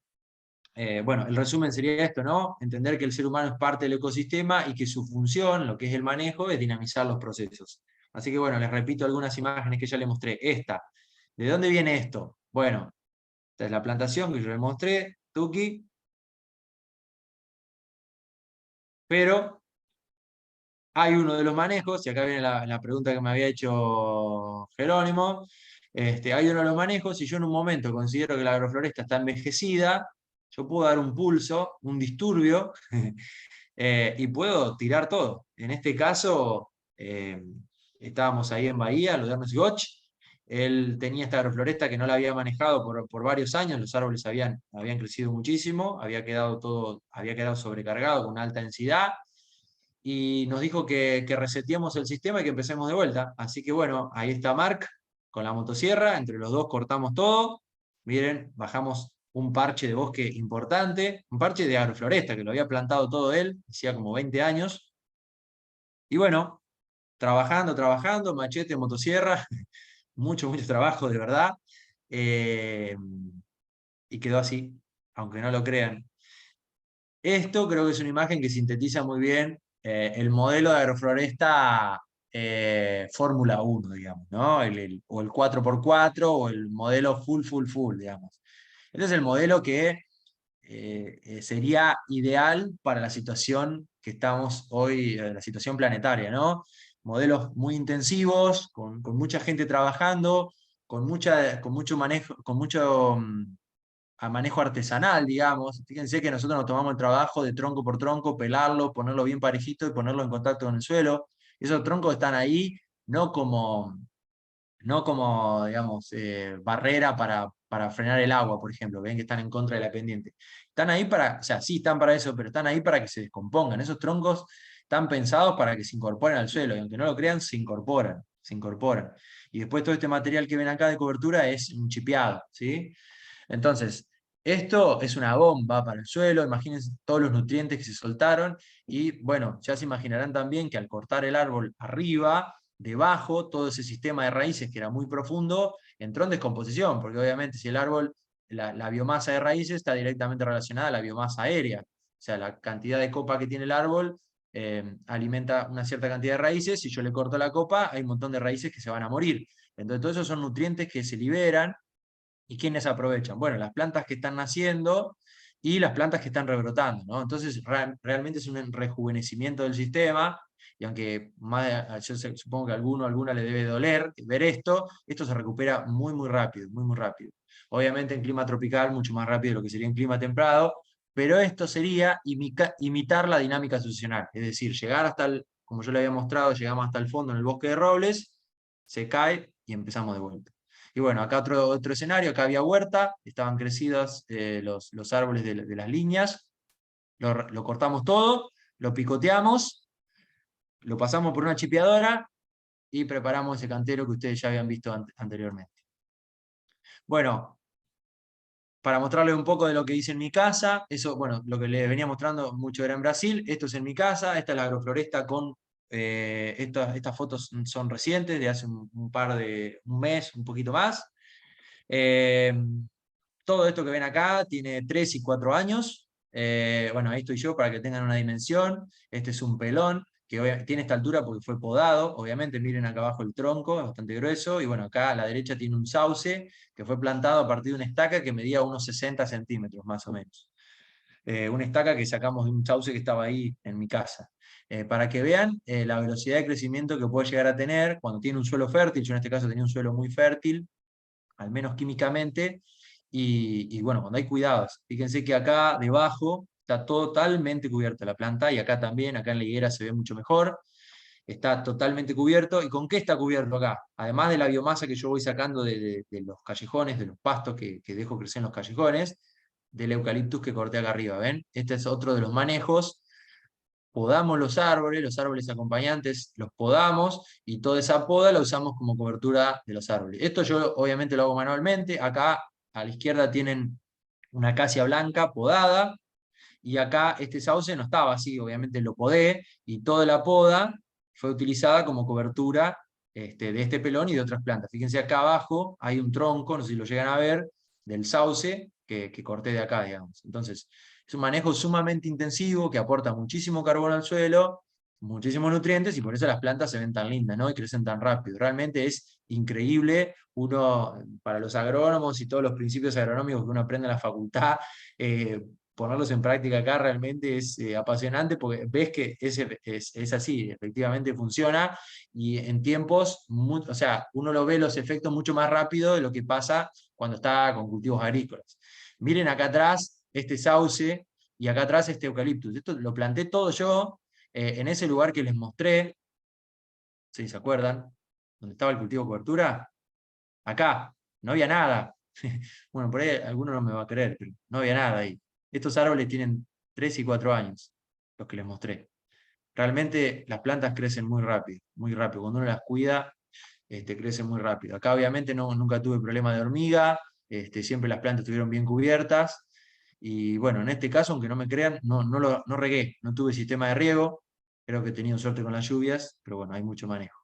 bueno, el resumen sería esto, ¿no? Entender que el ser humano es parte del ecosistema y que su función, lo que es el manejo, es dinamizar los procesos. Así que bueno, les repito algunas imágenes que ya les mostré. Esta, ¿de dónde viene esto? Bueno, esta es la plantación que yo les mostré, Tuki, pero hay uno de los manejos, y acá viene la pregunta que me había hecho Jerónimo, hay uno de los manejos, y yo en un momento considero que la agrofloresta está envejecida, yo puedo dar un pulso, un disturbio, y puedo tirar todo. En este caso, estábamos ahí en Bahía, lo de Ernest Goch, él tenía esta agrofloresta que no la había manejado por varios años, los árboles habían crecido muchísimo, había quedado sobrecargado con alta densidad, y nos dijo que reseteemos el sistema y que empecemos de vuelta. Así que bueno, ahí está Mark con la motosierra, entre los dos cortamos todo, miren, bajamos un parche de bosque importante, un parche de agrofloresta, que lo había plantado todo él, hacía como 20 años, y bueno, trabajando, machete, motosierra, mucho trabajo de verdad, y quedó así, aunque no lo crean. Esto creo que es una imagen que sintetiza muy bien el modelo de agrofloresta Fórmula 1, digamos, ¿no? O el 4x4 o el modelo full, digamos. Este es el modelo que sería ideal para la situación que estamos hoy, la situación planetaria, ¿no? Modelos muy intensivos, con mucha gente trabajando, con mucho manejo, a manejo artesanal, digamos. Fíjense que nosotros nos tomamos el trabajo de tronco por tronco, pelarlo, ponerlo bien parejito y ponerlo en contacto con el suelo. Esos troncos están ahí no como, digamos, barrera para frenar el agua, por ejemplo. Ven que están en contra de la pendiente. Están ahí o sea, sí están para eso, pero están ahí para que se descompongan. Esos troncos están pensados para que se incorporen al suelo, y aunque no lo crean, se incorporan. O se incorporan. Y después todo este material que ven acá de cobertura es un chipeado, ¿sí? Entonces, esto es una bomba para el suelo, imagínense todos los nutrientes que se soltaron, y bueno, ya se imaginarán también que al cortar el árbol arriba, debajo, todo ese sistema de raíces que era muy profundo, entró en descomposición, porque obviamente si el árbol, la biomasa de raíces está directamente relacionada a la biomasa aérea, o sea, la cantidad de copa que tiene el árbol alimenta una cierta cantidad de raíces. Si yo le corto la copa, hay un montón de raíces que se van a morir. Entonces, todos esos son nutrientes que se liberan. ¿Y quiénes aprovechan? Bueno, las plantas que están naciendo y las plantas que están rebrotando, ¿no? Entonces, realmente es un rejuvenecimiento del sistema, y aunque yo supongo que a alguno o alguna le debe doler ver esto se recupera muy, muy rápido, muy, muy rápido. Obviamente en clima tropical mucho más rápido de lo que sería en clima templado, pero esto sería imitar la dinámica sucesional, es decir, llegar hasta como yo le había mostrado, llegamos hasta el fondo en el bosque de robles, se cae y empezamos de vuelta. Y bueno, acá otro escenario, acá había huerta, estaban crecidos los árboles de las líneas, lo cortamos todo, lo picoteamos, lo pasamos por una chipeadora y preparamos ese cantero que ustedes ya habían visto anteriormente. Bueno, para mostrarles un poco de lo que hice en mi casa, eso, bueno, lo que les venía mostrando mucho era en Brasil, esto es en mi casa, esta es la agrofloresta con, estas fotos son recientes, de hace un mes, un poquito más. Todo esto que ven acá tiene 3 y 4 años. Bueno, ahí estoy yo para que tengan una dimensión. Este es un pelón que tiene esta altura porque fue podado. Obviamente, miren acá abajo el tronco, es bastante grueso. Y bueno, acá a la derecha tiene un sauce que fue plantado a partir de una estaca que medía unos 60 centímetros más o menos. Una estaca que sacamos de un sauce que estaba ahí en mi casa. Para que vean la velocidad de crecimiento que puede llegar a tener cuando tiene un suelo fértil. Yo en este caso tenía un suelo muy fértil, al menos químicamente, y bueno, cuando hay cuidados. Fíjense que acá debajo está totalmente cubierta la planta, y acá también, acá en la higuera se ve mucho mejor, está totalmente cubierto. ¿Y con qué está cubierto acá? Además de la biomasa que yo voy sacando de los callejones, de los pastos que dejo crecer en los callejones, del eucaliptus que corté acá arriba, ¿ven? Este es otro de los manejos. Podamos los árboles acompañantes los podamos, y toda esa poda la usamos como cobertura de los árboles. Esto yo obviamente lo hago manualmente. Acá a la izquierda tienen una acacia blanca podada, y acá este sauce no estaba así, obviamente lo podé, y toda la poda fue utilizada como cobertura de este pelón y de otras plantas. Fíjense acá abajo hay un tronco, no sé si lo llegan a ver, del sauce que corté de acá, digamos. Entonces, es un manejo sumamente intensivo que aporta muchísimo carbono al suelo, muchísimos nutrientes, y por eso las plantas se ven tan lindas, ¿no? Y crecen tan rápido. Realmente es increíble. Para los agrónomos y todos los principios agronómicos que uno aprende en la facultad, ponerlos en práctica acá realmente es apasionante, porque ves que es así, efectivamente funciona, y en tiempos, o sea, uno lo ve los efectos mucho más rápido de lo que pasa cuando está con cultivos agrícolas. Miren acá atrás este sauce, y acá atrás este eucaliptus. Esto lo planté todo yo en ese lugar que les mostré, si se acuerdan, donde estaba el cultivo de cobertura. Acá, no había nada. Bueno, por ahí alguno no me va a creer, pero no había nada ahí. Estos árboles tienen 3 y 4 años, los que les mostré. Realmente las plantas crecen muy rápido, muy rápido. Cuando uno las cuida, crecen muy rápido. Acá obviamente nunca tuve problema de hormiga, siempre las plantas estuvieron bien cubiertas. Y bueno, en este caso, aunque no me crean, no regué, no tuve sistema de riego. Creo que he tenido suerte con las lluvias, pero bueno, hay mucho manejo.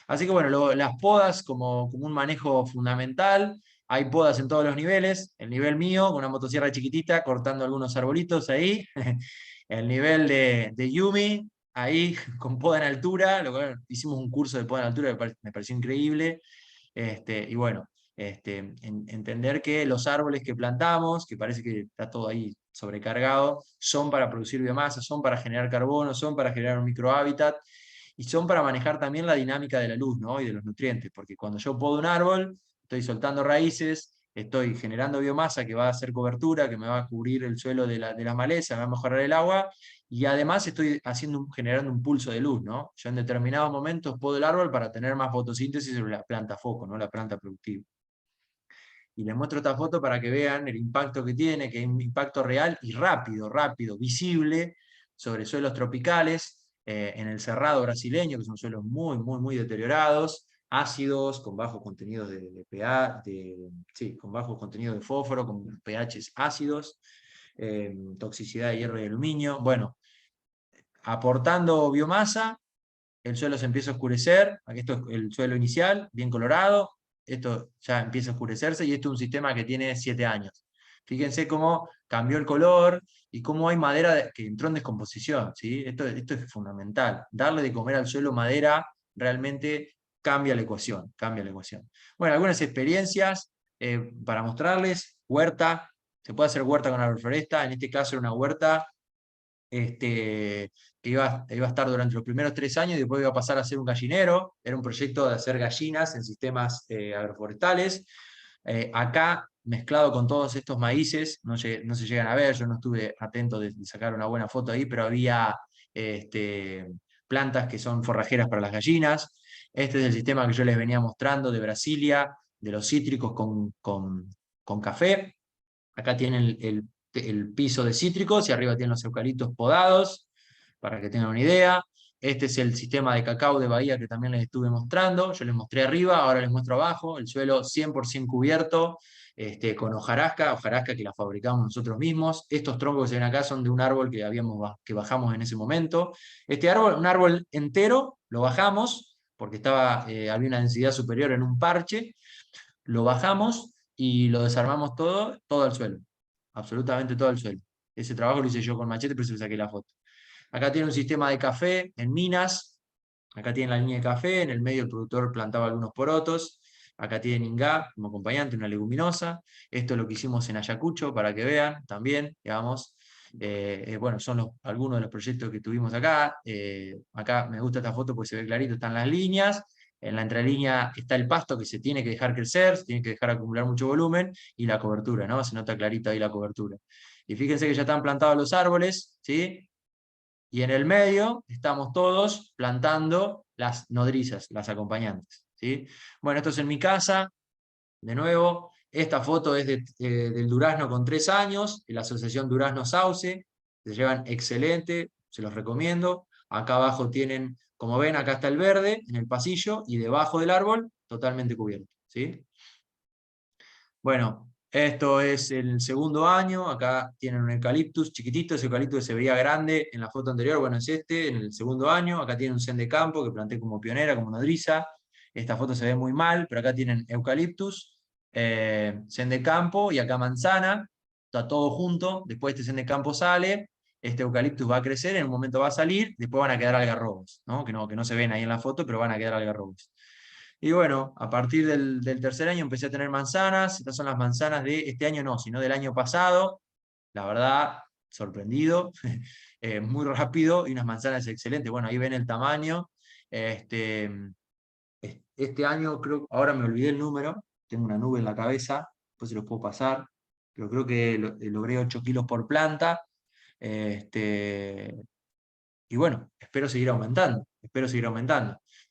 Así que bueno, las podas como un manejo fundamental. Hay podas en todos los niveles. El nivel mío, con una motosierra chiquitita, cortando algunos arbolitos ahí. El nivel de Yumi, ahí con poda en altura. Hicimos un curso de poda en altura que me pareció increíble. Y bueno, entender que los árboles que plantamos, que parece que está todo ahí sobrecargado, son para producir biomasa, son para generar carbono, son para generar un microhábitat, y son para manejar también la dinámica de la luz, ¿no? Y de los nutrientes, porque cuando yo podo un árbol, estoy soltando raíces, estoy generando biomasa que va a hacer cobertura, que me va a cubrir el suelo de la maleza, me va a mejorar el agua, y además estoy generando un pulso de luz, ¿no? Yo en determinados momentos podo el árbol para tener más fotosíntesis sobre la planta foco, ¿no? La planta productiva. Y les muestro esta foto para que vean el impacto que tiene, que es un impacto real y rápido, visible, sobre suelos tropicales, en el cerrado brasileño, que son suelos muy, muy, muy deteriorados. ácidos, con bajo contenido de pH, con bajo contenido de fósforo, con pHs ácidos, toxicidad de hierro y aluminio. Bueno, aportando biomasa, el suelo se empieza a oscurecer. Aquí esto es el suelo inicial, bien colorado. Esto ya empieza a oscurecerse y esto es un sistema que tiene 7 años. Fíjense cómo cambió el color y cómo hay madera que entró en descomposición, ¿sí? Esto es fundamental. Darle de comer al suelo madera realmente cambia la ecuación, cambia la ecuación. Bueno, algunas experiencias para mostrarles. Huerta, se puede hacer huerta con agrofloresta, en este caso era una huerta que iba a estar durante los primeros 3 años y después iba a pasar a ser un gallinero. Era un proyecto de hacer gallinas en sistemas agroforestales. Acá, mezclado con todos estos maíces, no se llegan a ver, yo no estuve atento de sacar una buena foto ahí, pero había plantas que son forrajeras para las gallinas. Este es el sistema que yo les venía mostrando de Brasilia, de los cítricos con café. Acá tienen el piso de cítricos y arriba tienen los eucaliptos podados, para que tengan una idea. Este es el sistema de cacao de Bahía que también les estuve mostrando. Yo les mostré arriba, ahora les muestro abajo. El suelo 100% cubierto, con hojarasca que la fabricamos nosotros mismos. Estos troncos que se ven acá son de un árbol que bajamos en ese momento. Este árbol, un árbol entero, lo bajamos, porque había una densidad superior en un parche. Lo bajamos y lo desarmamos todo el suelo. Absolutamente todo el suelo. Ese trabajo lo hice yo con machete, pero se le saqué la foto. Acá tiene un sistema de café en minas. Acá tiene la línea de café, en el medio el productor plantaba algunos porotos. Acá tiene Ingá como acompañante, una leguminosa. Esto es lo que hicimos en Ayacucho, para que vean también, digamos. Bueno, son algunos de los proyectos que tuvimos acá. Acá me gusta esta foto porque se ve clarito, están las líneas. En la entrelínea está el pasto que se tiene que dejar crecer, se tiene que dejar acumular mucho volumen, y la cobertura, ¿no? Se nota clarito ahí la cobertura. Y fíjense que ya están plantados los árboles, ¿sí? Y en el medio estamos todos plantando las nodrizas, las acompañantes, ¿sí? Bueno, esto es en mi casa, de nuevo. Esta foto es del durazno con 3 años, de la Asociación Durazno Sauce. Se llevan excelente, se los recomiendo. Acá abajo tienen, como ven, acá está el verde en el pasillo, y debajo del árbol totalmente cubierto, ¿sí? Bueno, esto es el segundo año. Acá tienen un eucaliptus chiquitito, ese eucaliptus que se veía grande en la foto anterior. Bueno, es en el segundo año. Acá tienen un zen de campo que planté como pionera, como nodriza. Esta foto se ve muy mal, pero acá tienen eucaliptus, zen de campo, y acá manzana. Está todo junto. Después este zen de campo sale, este eucaliptus va a crecer, en un momento va a salir, después van a quedar algarrobos, ¿no? Que no se ven ahí en la foto, pero van a quedar algarrobos. Y bueno, a partir del tercer año empecé a tener manzanas. Estas son las manzanas de este año, no, sino del año pasado. La verdad, sorprendido, muy rápido, y unas manzanas excelentes. Bueno, ahí ven el tamaño. Este año, creo, ahora me olvidé el número, tengo una nube en la cabeza, después se los puedo pasar, pero creo que logré 8 kilos por planta. Y bueno, espero seguir aumentando,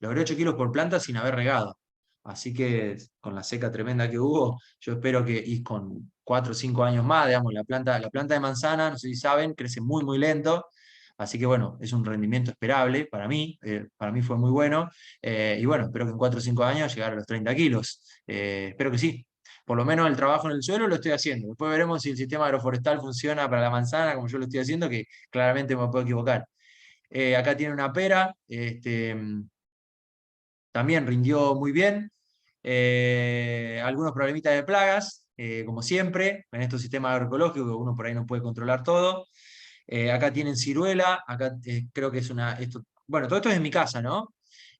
Logré 8 kilos por planta sin haber regado. Así que con la seca tremenda que hubo, yo espero que, y con 4 o 5 años más, digamos, la planta de manzana, no sé si saben, crece muy, muy lento. Así que bueno, es un rendimiento esperable para mí fue muy bueno. Y bueno, espero que en 4 o 5 años llegar a los 30 kilos. Espero que sí. Por lo menos el trabajo en el suelo lo estoy haciendo. Después veremos si el sistema agroforestal funciona para la manzana como yo lo estoy haciendo, que claramente me puedo equivocar. Acá tiene una pera, también rindió muy bien. Algunos problemitas de plagas, como siempre, en estos sistemas agroecológicos, uno por ahí no puede controlar todo. Acá tienen ciruela, acá creo que es bueno, todo esto es en mi casa, ¿no?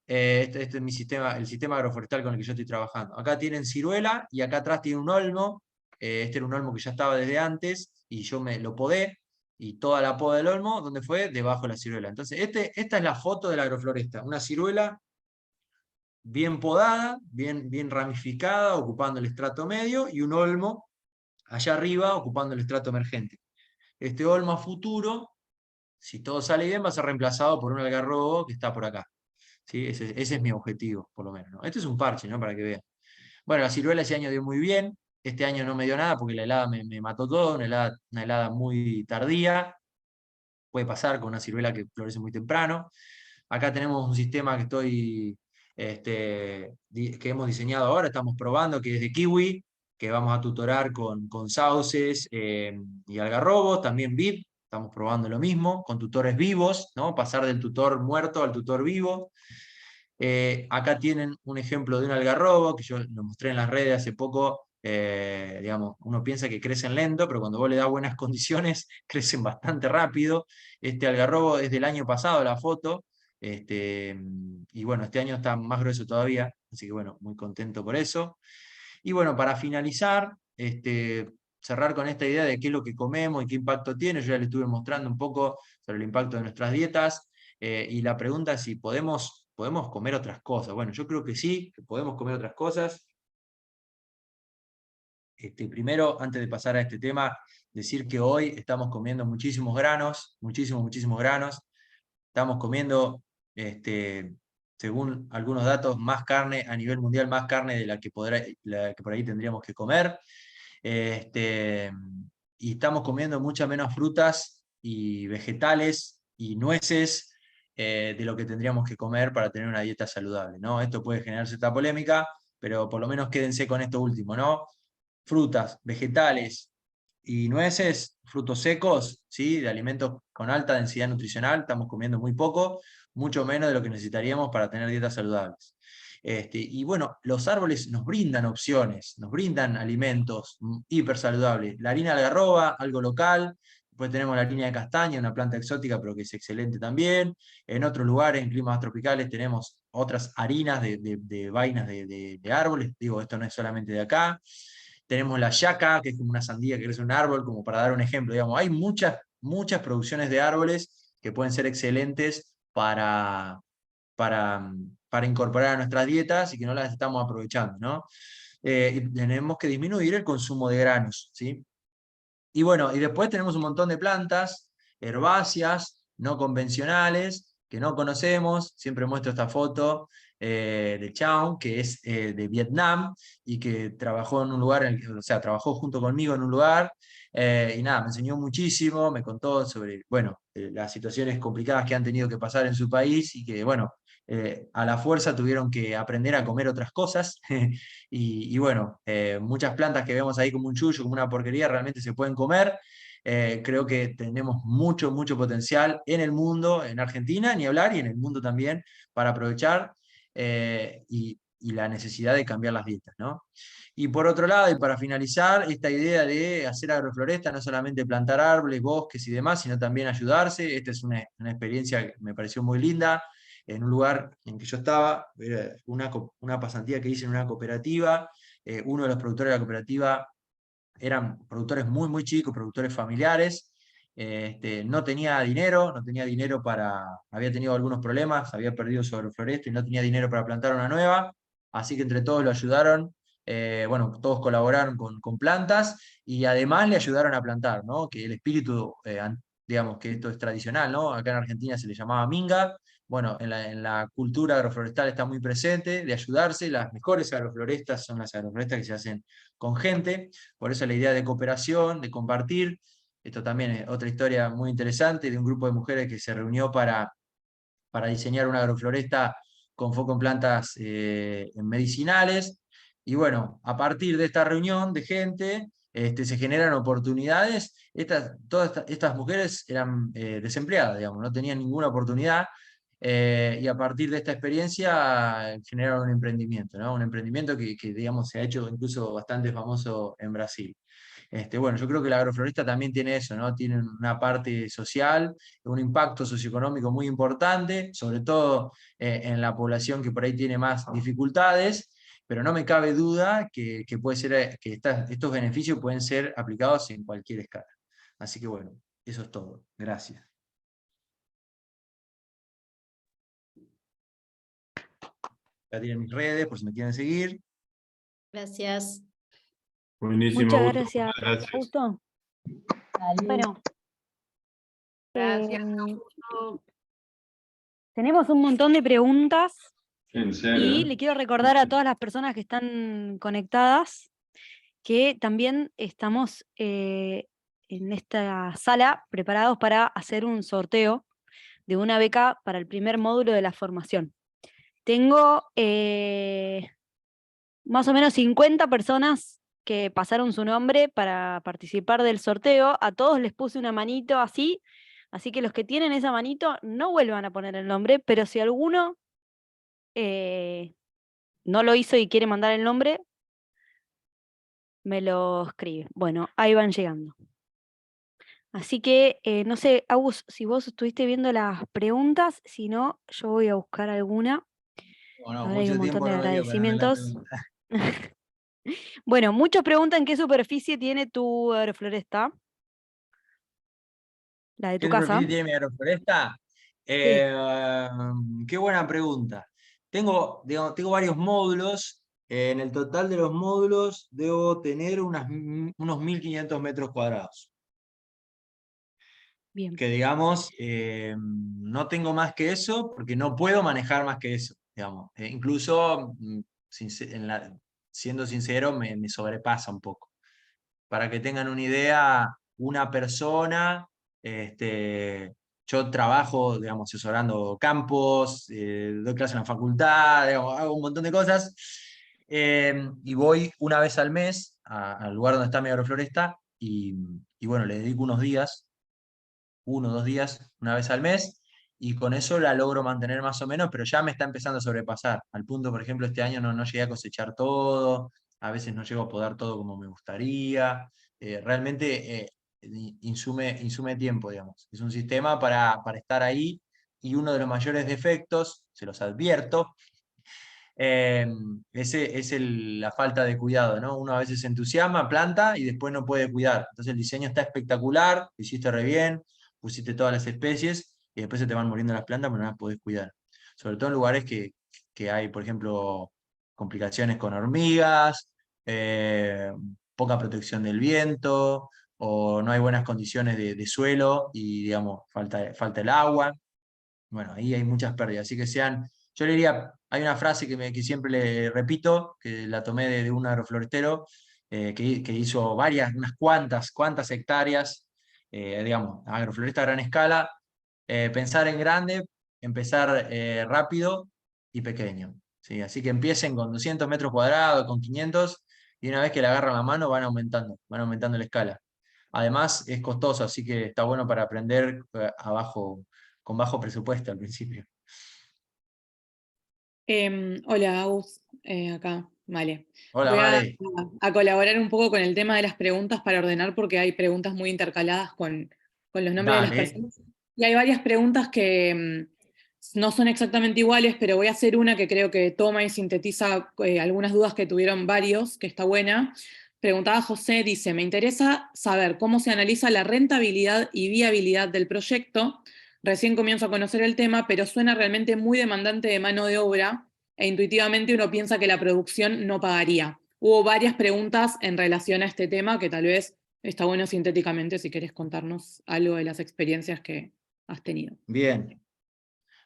Este es mi sistema, el sistema agroforestal con el que yo estoy trabajando. Acá tienen ciruela y acá atrás tiene un olmo. Este era un olmo que ya estaba desde antes y yo lo podé, y toda la poda del olmo, ¿dónde fue? Debajo de la ciruela. Entonces, esta es la foto de la agrofloresta. Una ciruela bien podada, bien ramificada, ocupando el estrato medio, y un olmo allá arriba ocupando el estrato emergente. Este olmo a futuro, si todo sale bien, va a ser reemplazado por un algarrobo que está por acá. ¿Sí? Ese es mi objetivo, por lo menos, ¿no? Este es un parche, ¿no? Para que vean. Bueno, la ciruela ese año dio muy bien. Este año no me dio nada porque la helada me mató todo, una helada muy tardía. Puede pasar con una ciruela que florece muy temprano. Acá tenemos un sistema que estoy que hemos diseñado ahora, estamos probando, que es de kiwi, que vamos a tutorar con sauces y algarrobos, también VIP, estamos probando lo mismo, con tutores vivos, ¿no? Pasar del tutor muerto al tutor vivo. Acá tienen un ejemplo de un algarrobo, que yo lo mostré en las redes hace poco. Digamos, uno piensa que crecen lento, pero cuando vos le das buenas condiciones, crecen bastante rápido. Este algarrobo es del año pasado, la foto, y bueno, este año está más grueso todavía, así que bueno, muy contento por eso. Y bueno, para finalizar, cerrar con esta idea de qué es lo que comemos y qué impacto tiene. Yo ya les estuve mostrando un poco sobre el impacto de nuestras dietas, y la pregunta es si podemos comer otras cosas. Bueno, yo creo que sí, que podemos comer otras cosas. Primero, antes de pasar a este tema, decir que hoy estamos comiendo muchísimos granos, muchísimos granos. Estamos comiendo, según algunos datos, más carne a nivel mundial, más carne de la que por ahí tendríamos que comer. Y estamos comiendo muchas menos frutas y vegetales y nueces de lo que tendríamos que comer para tener una dieta saludable, ¿no? Esto puede generar cierta polémica, pero por lo menos quédense con esto último, ¿no? Frutas, vegetales y nueces, frutos secos, ¿sí? De alimentos con alta densidad nutricional, estamos comiendo muy poco, mucho menos de lo que necesitaríamos para tener dietas saludables. Y bueno, los árboles nos brindan opciones, nos brindan alimentos hiper saludables. La harina de algarroba, algo local. Después tenemos la harina de castaña, una planta exótica, pero que es excelente también. En otros lugares, en climas tropicales, tenemos otras harinas de vainas de árboles. Digo, esto no es solamente de acá. Tenemos la yaca, que es como una sandía que crece en un árbol, como para dar un ejemplo. Digamos, hay muchas producciones de árboles que pueden ser excelentes para incorporar a nuestras dietas y que no las estamos aprovechando, ¿no? Y tenemos que disminuir el consumo de granos, ¿sí? Y bueno, y después tenemos un montón de plantas herbáceas, no convencionales, que no conocemos. Siempre muestro esta foto de Chao, que es de Vietnam, y que trabajó en un lugar, o sea, trabajó junto conmigo en un lugar, y nada, me enseñó muchísimo, me contó sobre, bueno, las situaciones complicadas que han tenido que pasar en su país, y que, bueno, a la fuerza tuvieron que aprender a comer otras cosas, y bueno, muchas plantas que vemos ahí como un chullo, como una porquería, realmente se pueden comer. Creo que tenemos mucho potencial en el mundo, en Argentina, ni hablar, y en el mundo también, para aprovechar, y la necesidad de cambiar las dietas, ¿no? Y por otro lado, y para finalizar, esta idea de hacer agrofloresta, no solamente plantar árboles, bosques y demás, sino también ayudarse. Esta es una experiencia que me pareció muy linda, en un lugar en que yo estaba, era una pasantía que hice en una cooperativa. Uno de los productores de la cooperativa eran productores muy chicos, productores familiares. No tenía dinero, había tenido algunos problemas, había perdido su agrofloresta y no tenía dinero para plantar una nueva, así que entre todos lo ayudaron. Bueno, todos colaboraron con plantas, y además le ayudaron a plantar, ¿no? Que el espíritu, digamos que esto es tradicional, ¿no? Acá en Argentina se le llamaba minga. Bueno, en la cultura agroforestal está muy presente, de ayudarse. Las mejores agroflorestas son las agroflorestas que se hacen con gente, por eso la idea de cooperación, de compartir. Esto también es otra historia muy interesante, de un grupo de mujeres que se reunió para diseñar una agrofloresta con foco en plantas medicinales. Y bueno, a partir de esta reunión de gente, se generan oportunidades. Todas estas mujeres eran desempleadas, digamos, no tenían ninguna oportunidad. Y a partir de esta experiencia generaron un emprendimiento, ¿no? Un emprendimiento que, digamos, se ha hecho incluso bastante famoso en Brasil. Bueno, yo creo que la agrofloresta también tiene eso, ¿no? Tiene una parte social, un impacto socioeconómico muy importante, sobre todo en la población que por ahí tiene más dificultades, pero no me cabe duda que puede ser, que estos beneficios pueden ser aplicados en cualquier escala. Así que bueno, eso es todo. Gracias. Ya tienen mis redes, por si me quieren seguir. Gracias. Buenísimo, Muchas Augusto, gracias, muchas gracias. Augusto. Salud. Bueno, Gracias, em, Augusto. tenemos un montón de preguntas En y serio. le quiero recordar a todas las personas que están conectadas que también estamos en esta sala preparados para hacer un sorteo de una beca para el primer módulo de la formación. tengo más o menos 50 personas que pasaron su nombre para participar del sorteo. A todos les puse una manito así, así que los que tienen esa manito no vuelvan a poner el nombre, pero si alguno no lo hizo y quiere mandar el nombre, me lo escribe. Bueno, ahí van llegando. Así que, no sé, Agus, si vos estuviste viendo las preguntas, si no, yo voy a buscar alguna. Bueno, Ahora hay un mucho montón tiempo de no veía para ver la agradecimientos. pregunta. Bueno, muchos preguntan qué superficie tiene tu agrofloresta, la de ¿Qué tu casa. superficie tiene mi agroforesta? Sí, Qué buena pregunta. Tengo, digamos, tengo varios módulos. En el total de los módulos debo tener unos 1500 metros cuadrados. bien. Que digamos, no tengo más que eso porque no puedo manejar más que eso. Digamos. Incluso, siendo sincero, me sobrepasa un poco. Para que tengan una idea, una persona, yo trabajo, digamos, asesorando campos, doy clases en la facultad, digamos, hago un montón de cosas, y voy una vez al mes al lugar donde está mi agrofloresta, y bueno, le dedico unos días, 1 o 2 días, una vez al mes, y con eso la logro mantener más o menos, pero ya me está empezando a sobrepasar, al punto, por ejemplo, este año no llegué a cosechar todo, a veces no llego a podar todo como me gustaría, realmente insume tiempo, digamos. Es un sistema para estar ahí, y uno de los mayores defectos, se los advierto, es la falta de cuidado, ¿no? Uno a veces se entusiasma, planta y después no puede cuidar. Entonces el diseño está espectacular, lo hiciste re bien, pusiste todas las especies y después se te van muriendo las plantas, pero no las podés cuidar. Sobre todo en lugares que hay, por ejemplo, complicaciones con hormigas, poca protección del viento, o no hay buenas condiciones de suelo y, digamos, falta el agua. Bueno, ahí hay muchas pérdidas. Así que yo le diría, hay una frase que siempre le repito, que la tomé de un agroflorestero, que hizo unas cuantas hectáreas, digamos, agrofloresta a gran escala, pensar en grande, empezar rápido y pequeño. ¿Sí? Así que empiecen con 200 metros cuadrados, con 500, y una vez que le agarran la mano van aumentando la escala. Además es costoso, así que está bueno para aprender con bajo presupuesto al principio. Hola, Agus, acá, vale. Hola, Voy Vale. a colaborar un poco con el tema de las preguntas para ordenar porque hay preguntas muy intercaladas con los nombres de las Dale. personas. Y hay varias preguntas que no son exactamente iguales, pero voy a hacer una que creo que toma y sintetiza algunas dudas que tuvieron varios, que está buena. Preguntaba José, dice, me interesa saber cómo se analiza la rentabilidad y viabilidad del proyecto. Recién comienzo a conocer el tema, pero suena realmente muy demandante de mano de obra e intuitivamente uno piensa que la producción no pagaría. Hubo varias preguntas en relación a este tema que tal vez está bueno sintéticamente si querés contarnos algo de las experiencias que has tenido. Bien.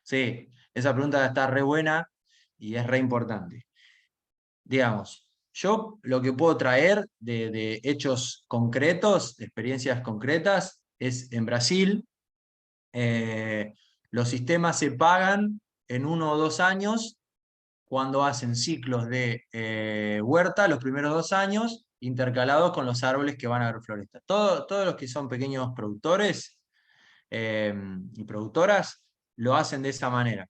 Sí, esa pregunta está re buena y es re importante. Digamos, yo lo que puedo traer de hechos concretos, de experiencias concretas, es en Brasil. Los sistemas se pagan en 1 o 2 años cuando hacen ciclos de huerta los primeros 2 años, intercalados con los árboles que van a agrofloresta. Todos los que son pequeños productores y productoras lo hacen de esa manera.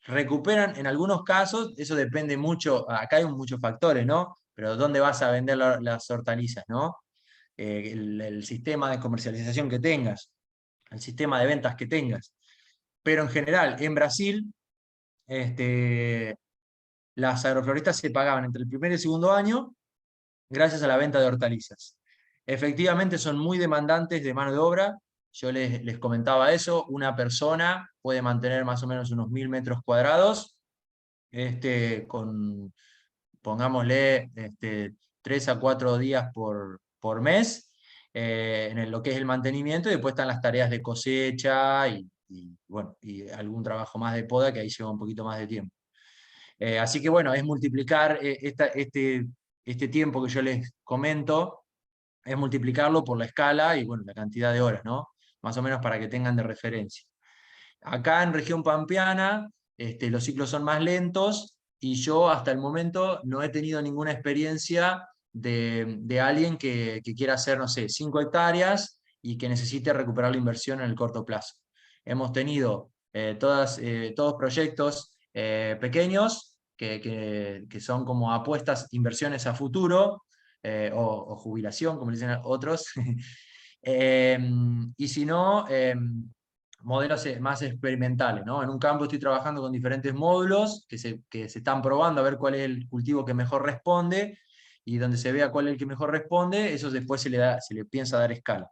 Recuperan en algunos casos, eso depende mucho, acá hay muchos factores, ¿no? Pero ¿dónde vas a vender las hortalizas, ¿no? El sistema de comercialización que tengas, el sistema de ventas que tengas. Pero en general, en Brasil, las agrofloristas se pagaban entre el primer y el segundo año gracias a la venta de hortalizas. Efectivamente son muy demandantes de mano de obra. Yo les comentaba eso, una persona puede mantener más o menos unos 1000 metros cuadrados, pongámosle 3 a 4 días por mes, en lo que es el mantenimiento, y después están las tareas de cosecha bueno, y algún trabajo más de poda que ahí lleva un poquito más de tiempo. Así que bueno, es multiplicar este tiempo que yo les comento, es multiplicarlo por la escala y bueno, la cantidad de horas, ¿no? Más o menos para que tengan de referencia. Acá en región pampeana, los ciclos son más lentos, y yo hasta el momento no he tenido ninguna experiencia de alguien que quiera hacer, no sé, 5 hectáreas y que necesite recuperar la inversión en el corto plazo. Hemos tenido todos proyectos pequeños que son como apuestas, inversiones a futuro, o jubilación, como le dicen otros. Y si no, modelos más experimentales, ¿no? En un campo estoy trabajando con diferentes módulos que se están probando a ver cuál es el cultivo que mejor responde, y donde se vea cuál es el que mejor responde, eso después se le piensa dar escala.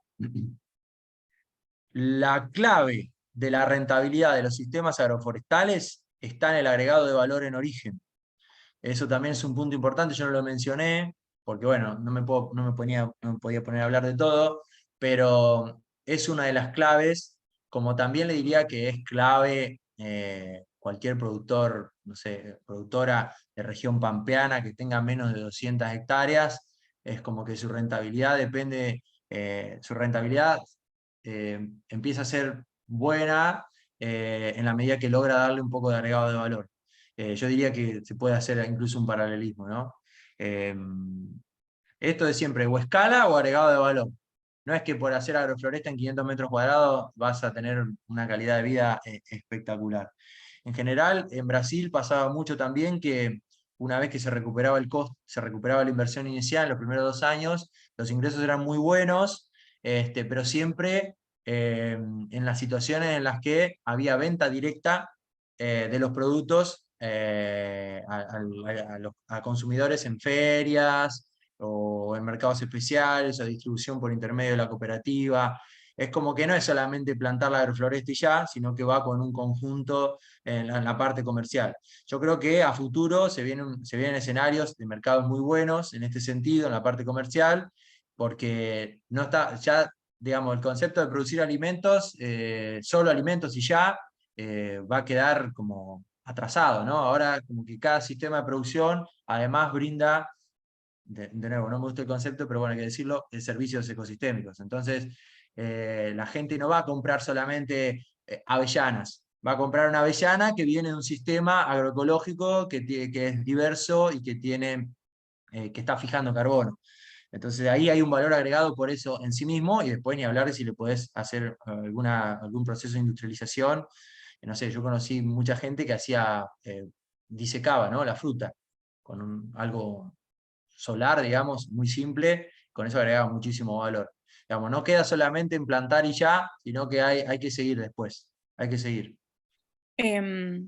La clave de la rentabilidad de los sistemas agroforestales está en el agregado de valor en origen. Eso también es un punto importante, yo no lo mencioné, porque bueno, no me podía poner a hablar de todo, pero es una de las claves, como también le diría que es clave cualquier productor, no sé, productora de región pampeana que tenga menos de 200 hectáreas, es como que su rentabilidad depende, su rentabilidad empieza a ser buena en la medida que logra darle un poco de agregado de valor. Yo diría que se puede hacer incluso un paralelismo, ¿no? Esto de siempre, o escala o agregado de valor. No es que por hacer agrofloresta en 500 metros cuadrados vas a tener una calidad de vida espectacular. En general, en Brasil pasaba mucho también que una vez que se recuperaba el costo, se recuperaba la inversión inicial en los primeros 2 años, los ingresos eran muy buenos, pero siempre en las situaciones en las que había venta directa de los productos a consumidores en ferias o en mercados especiales, o distribución por intermedio de la cooperativa. Es como que no es solamente plantar la agrofloresta y ya, sino que va con un conjunto en la parte comercial. Yo creo que a futuro se vienen escenarios de mercados muy buenos en este sentido, en la parte comercial, porque no está, ya, digamos, el concepto de producir alimentos, solo alimentos y ya, va a quedar como atrasado, ¿no? Ahora como que cada sistema de producción además brinda, de nuevo, no me gusta el concepto, pero bueno, hay que decirlo, servicios ecosistémicos. Entonces, la gente no va a comprar solamente avellanas, va a comprar una avellana que viene de un sistema agroecológico que es diverso y que está fijando carbono. Entonces ahí hay un valor agregado por eso en sí mismo, y después ni hablar de si le podés hacer algún proceso de industrialización. No sé, yo conocí mucha gente que disecaba, ¿no?, la fruta con algo solar, digamos, muy simple, con eso agregaba muchísimo valor. Digamos, no queda solamente en plantar y ya, sino que hay que seguir después, hay que seguir.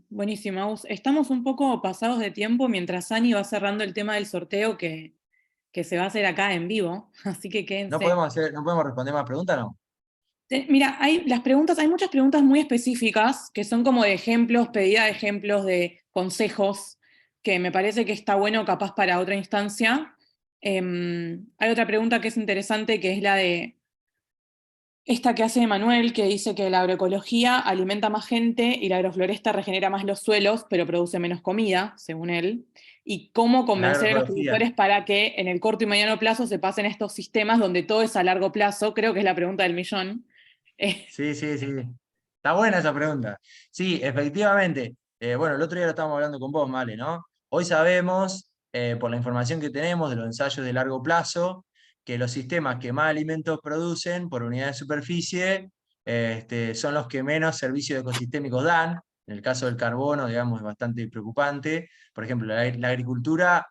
Buenísimo, Agus. Estamos un poco pasados de tiempo mientras Ani va cerrando el tema del sorteo que se va a hacer acá en vivo, así que quédense. ¿No podemos responder más preguntas, no? Mira, hay muchas preguntas muy específicas que son como de ejemplos, pedida de ejemplos, de consejos, que me parece que está bueno capaz para otra instancia. Hay otra pregunta que es interesante, que es la de esta que hace Manuel, que dice que la agroecología alimenta más gente y la agrofloresta regenera más los suelos, pero produce menos comida, según él. Y cómo convencer a los agroecología. productores para que en el corto y mediano plazo se pasen a estos sistemas donde todo es a largo plazo. Creo que es la pregunta del millón. Sí, sí, sí. Está buena esa pregunta. Sí, efectivamente. Bueno, el otro día lo estábamos hablando con vos, Male, ¿no? Hoy sabemos, por la información que tenemos de los ensayos de largo plazo, que los sistemas que más alimentos producen por unidad de superficie son los que menos servicios ecosistémicos dan. En el caso del carbono, digamos, es bastante preocupante. Por ejemplo, la agricultura,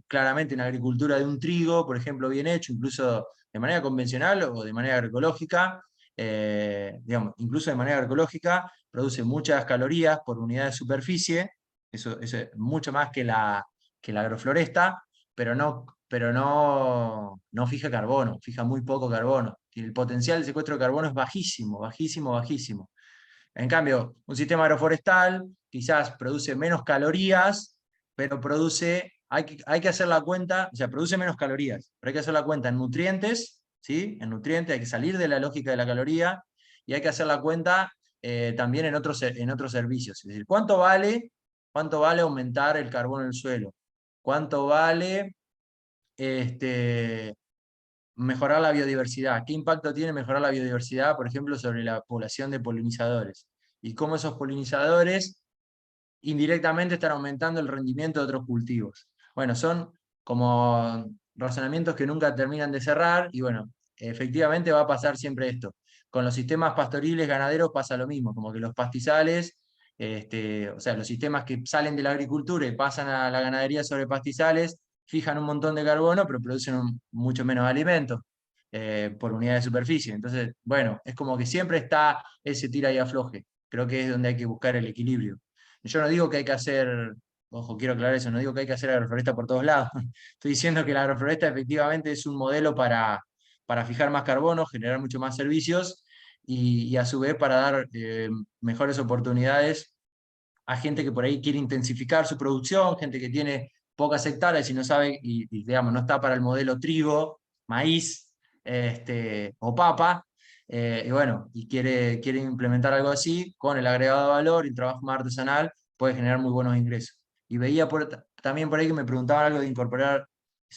claramente una agricultura de un trigo, por ejemplo, bien hecho, incluso de manera convencional o de manera agroecológica, digamos, incluso de manera agroecológica, produce muchas calorías por unidad de superficie, eso es mucho más que la agrofloresta, pero no fija carbono, fija muy poco carbono. Y el potencial de secuestro de carbono es bajísimo, bajísimo, bajísimo. En cambio, un sistema agroforestal quizás produce menos calorías, pero hay que hacer la cuenta, o sea, produce menos calorías, pero hay que hacer la cuenta en nutrientes, ¿sí? En nutrientes hay que salir de la lógica de la caloría, y hay que hacer la cuenta también en otros servicios. Es decir, ¿cuánto vale aumentar el carbono en el suelo? ¿Cuánto vale mejorar la biodiversidad? ¿Qué impacto tiene mejorar la biodiversidad, por ejemplo, sobre la población de polinizadores? y cómo esos polinizadores indirectamente están aumentando el rendimiento de otros cultivos. Bueno, son como razonamientos que nunca terminan de cerrar, y bueno, efectivamente va a pasar siempre esto. Con los sistemas pastoriles ganaderos pasa lo mismo, como que los pastizales, o sea, los sistemas que salen de la agricultura y pasan a la ganadería sobre pastizales, fijan un montón de carbono, pero producen mucho menos alimentos por unidad de superficie. Entonces, bueno, es como que siempre está ese tira y afloje. Creo que es donde hay que buscar el equilibrio. Yo no digo que hay que hacer, ojo, quiero aclarar eso, no digo que hay que hacer agroforesta por todos lados. Estoy diciendo que la agroforesta efectivamente es un modelo para fijar más carbono, generar mucho más servicios y a su vez para dar mejores oportunidades a gente que por ahí quiere intensificar su producción, gente que tiene pocas hectáreas y no sabe, digamos, no está para el modelo trigo, maíz o papa, y bueno, y quiere implementar algo así, con el agregado de valor y el trabajo más artesanal, puede generar muy buenos ingresos. Y veía también por ahí que me preguntaban algo de incorporar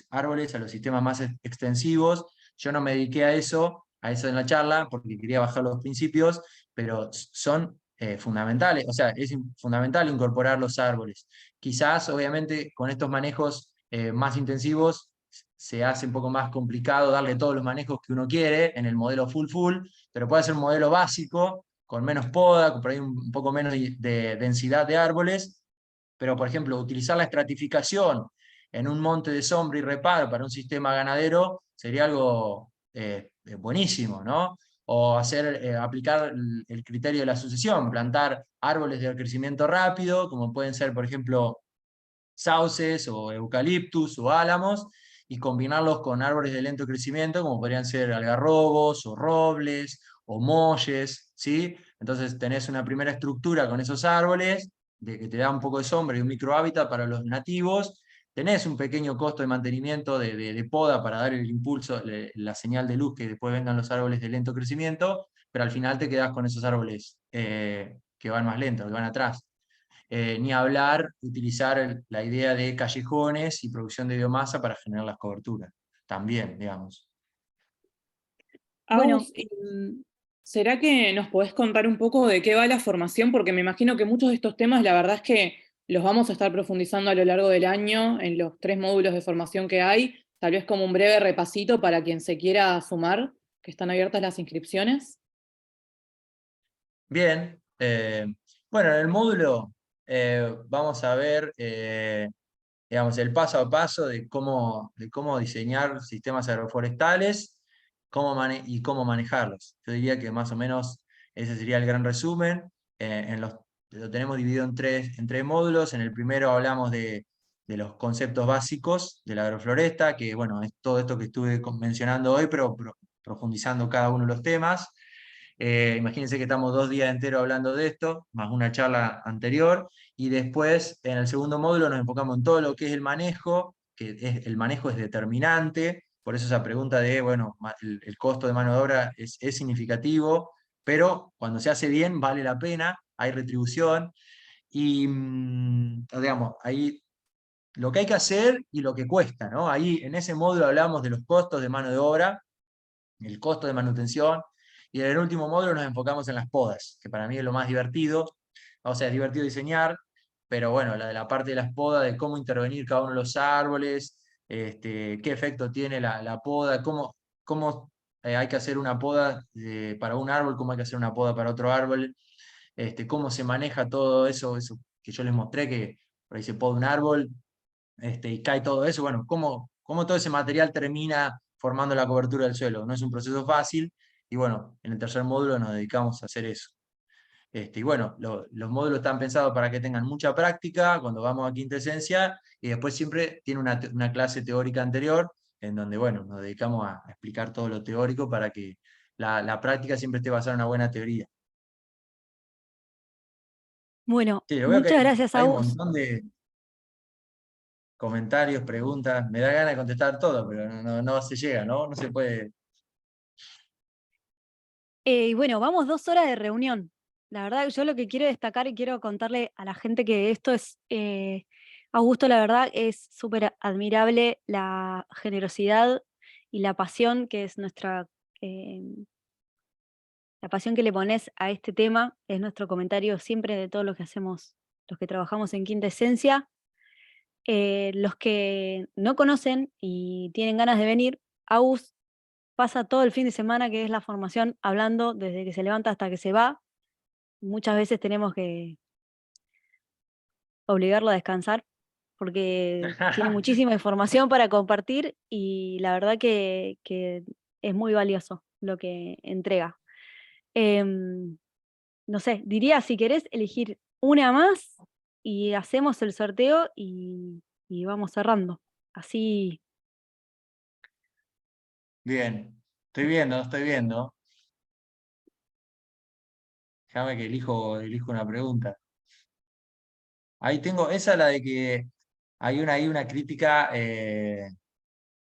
árboles a los sistemas más extensivos. Yo no me dediqué a eso en la charla, porque quería bajar los principios, pero son fundamentales, o sea, es fundamental incorporar los árboles. Quizás, obviamente, con estos manejos más intensivos, se hace un poco más complicado darle todos los manejos que uno quiere en el modelo full, pero puede ser un modelo básico, con menos poda, con por ahí un poco menos de densidad de árboles, pero por ejemplo, utilizar la estratificación en un monte de sombra y reparo para un sistema ganadero sería algo buenísimo, ¿no? O aplicar el criterio de la sucesión, plantar árboles de crecimiento rápido, como pueden ser, por ejemplo, sauces o eucaliptus o álamos, y combinarlos con árboles de lento crecimiento, como podrían ser algarrobos o robles o molles, ¿sí? Entonces tenés una primera estructura con esos árboles, de que te da un poco de sombra y un microhábitat para los nativos, tenés un pequeño costo de mantenimiento de poda para dar el impulso, la señal de luz que después vengan los árboles de lento crecimiento, pero al final te quedás con esos árboles que van más lentos, que van atrás. Ni hablar, utilizar la idea de callejones y producción de biomasa para generar las coberturas, también, digamos. Bueno, Agus, ¿será que nos podés contar un poco de qué va la formación? Porque me imagino que muchos de estos temas, la verdad es que los vamos a estar profundizando a lo largo del año en los 3 módulos de formación que hay, tal vez como un breve repasito para quien se quiera sumar, que están abiertas las inscripciones. Bien, bueno, en el módulo vamos a ver digamos, el paso a paso de cómo diseñar sistemas agroforestales y cómo manejarlos. Yo diría que más o menos ese sería el gran resumen. Lo tenemos dividido en tres módulos. En el primero hablamos de los conceptos básicos de la agrofloresta, que bueno, es todo esto que estuve mencionando hoy, pero profundizando cada uno de los temas. Imagínense que estamos 2 días enteros hablando de esto, más una charla anterior, y después en el segundo módulo nos enfocamos en todo lo que es el manejo, el manejo es determinante, por eso esa pregunta de, bueno, el costo de mano de obra es significativo, pero cuando se hace bien vale la pena, hay retribución, y digamos, ahí lo que hay que hacer y lo que cuesta, ¿no? Ahí en ese módulo hablamos de los costos de mano de obra, el costo de manutención, y en el último módulo nos enfocamos en las podas, que para mí es lo más divertido. O sea, es divertido diseñar, pero bueno, la de la parte de las podas, de cómo intervenir cada uno de los árboles, qué efecto tiene la poda, cómo hay que hacer una poda para un árbol, cómo hay que hacer una poda para otro árbol, cómo se maneja todo eso que yo les mostré, que por ahí se poda un árbol, y cae todo eso, bueno, cómo todo ese material termina formando la cobertura del suelo. No es un proceso fácil, y bueno, en el tercer módulo nos dedicamos a hacer eso. Y bueno, los módulos están pensados para que tengan mucha práctica cuando vamos a quinta esencia, y después siempre tiene una clase teórica anterior, en donde bueno, nos dedicamos a explicar todo lo teórico para que la práctica siempre esté basada en una buena teoría. bueno, Sí, yo veo que muchas gracias, hay un Agus. montón de comentarios, preguntas, me da ganas de contestar todo, pero no se llega, ¿no? No se puede. Y bueno, vamos 2 horas de reunión. La verdad, yo lo que quiero destacar y quiero contarle a la gente que esto es, Augusto, la verdad es súper admirable la generosidad y la pasión que es la pasión que le pones a este tema es nuestro comentario siempre de todo lo que hacemos, los que trabajamos en Quinta Esencia. Los que no conocen y tienen ganas de venir, Agus pasa todo el fin de semana, que es la formación, hablando desde que se levanta hasta que se va. Muchas veces tenemos que obligarlo a descansar, porque tiene muchísima información para compartir y la verdad que es muy valioso lo que entrega. No sé, diría si querés elegir una más y hacemos el sorteo y vamos cerrando. Así, Bien, estoy viendo. Déjame que elijo una pregunta. Ahí tengo, esa es la de que hay una crítica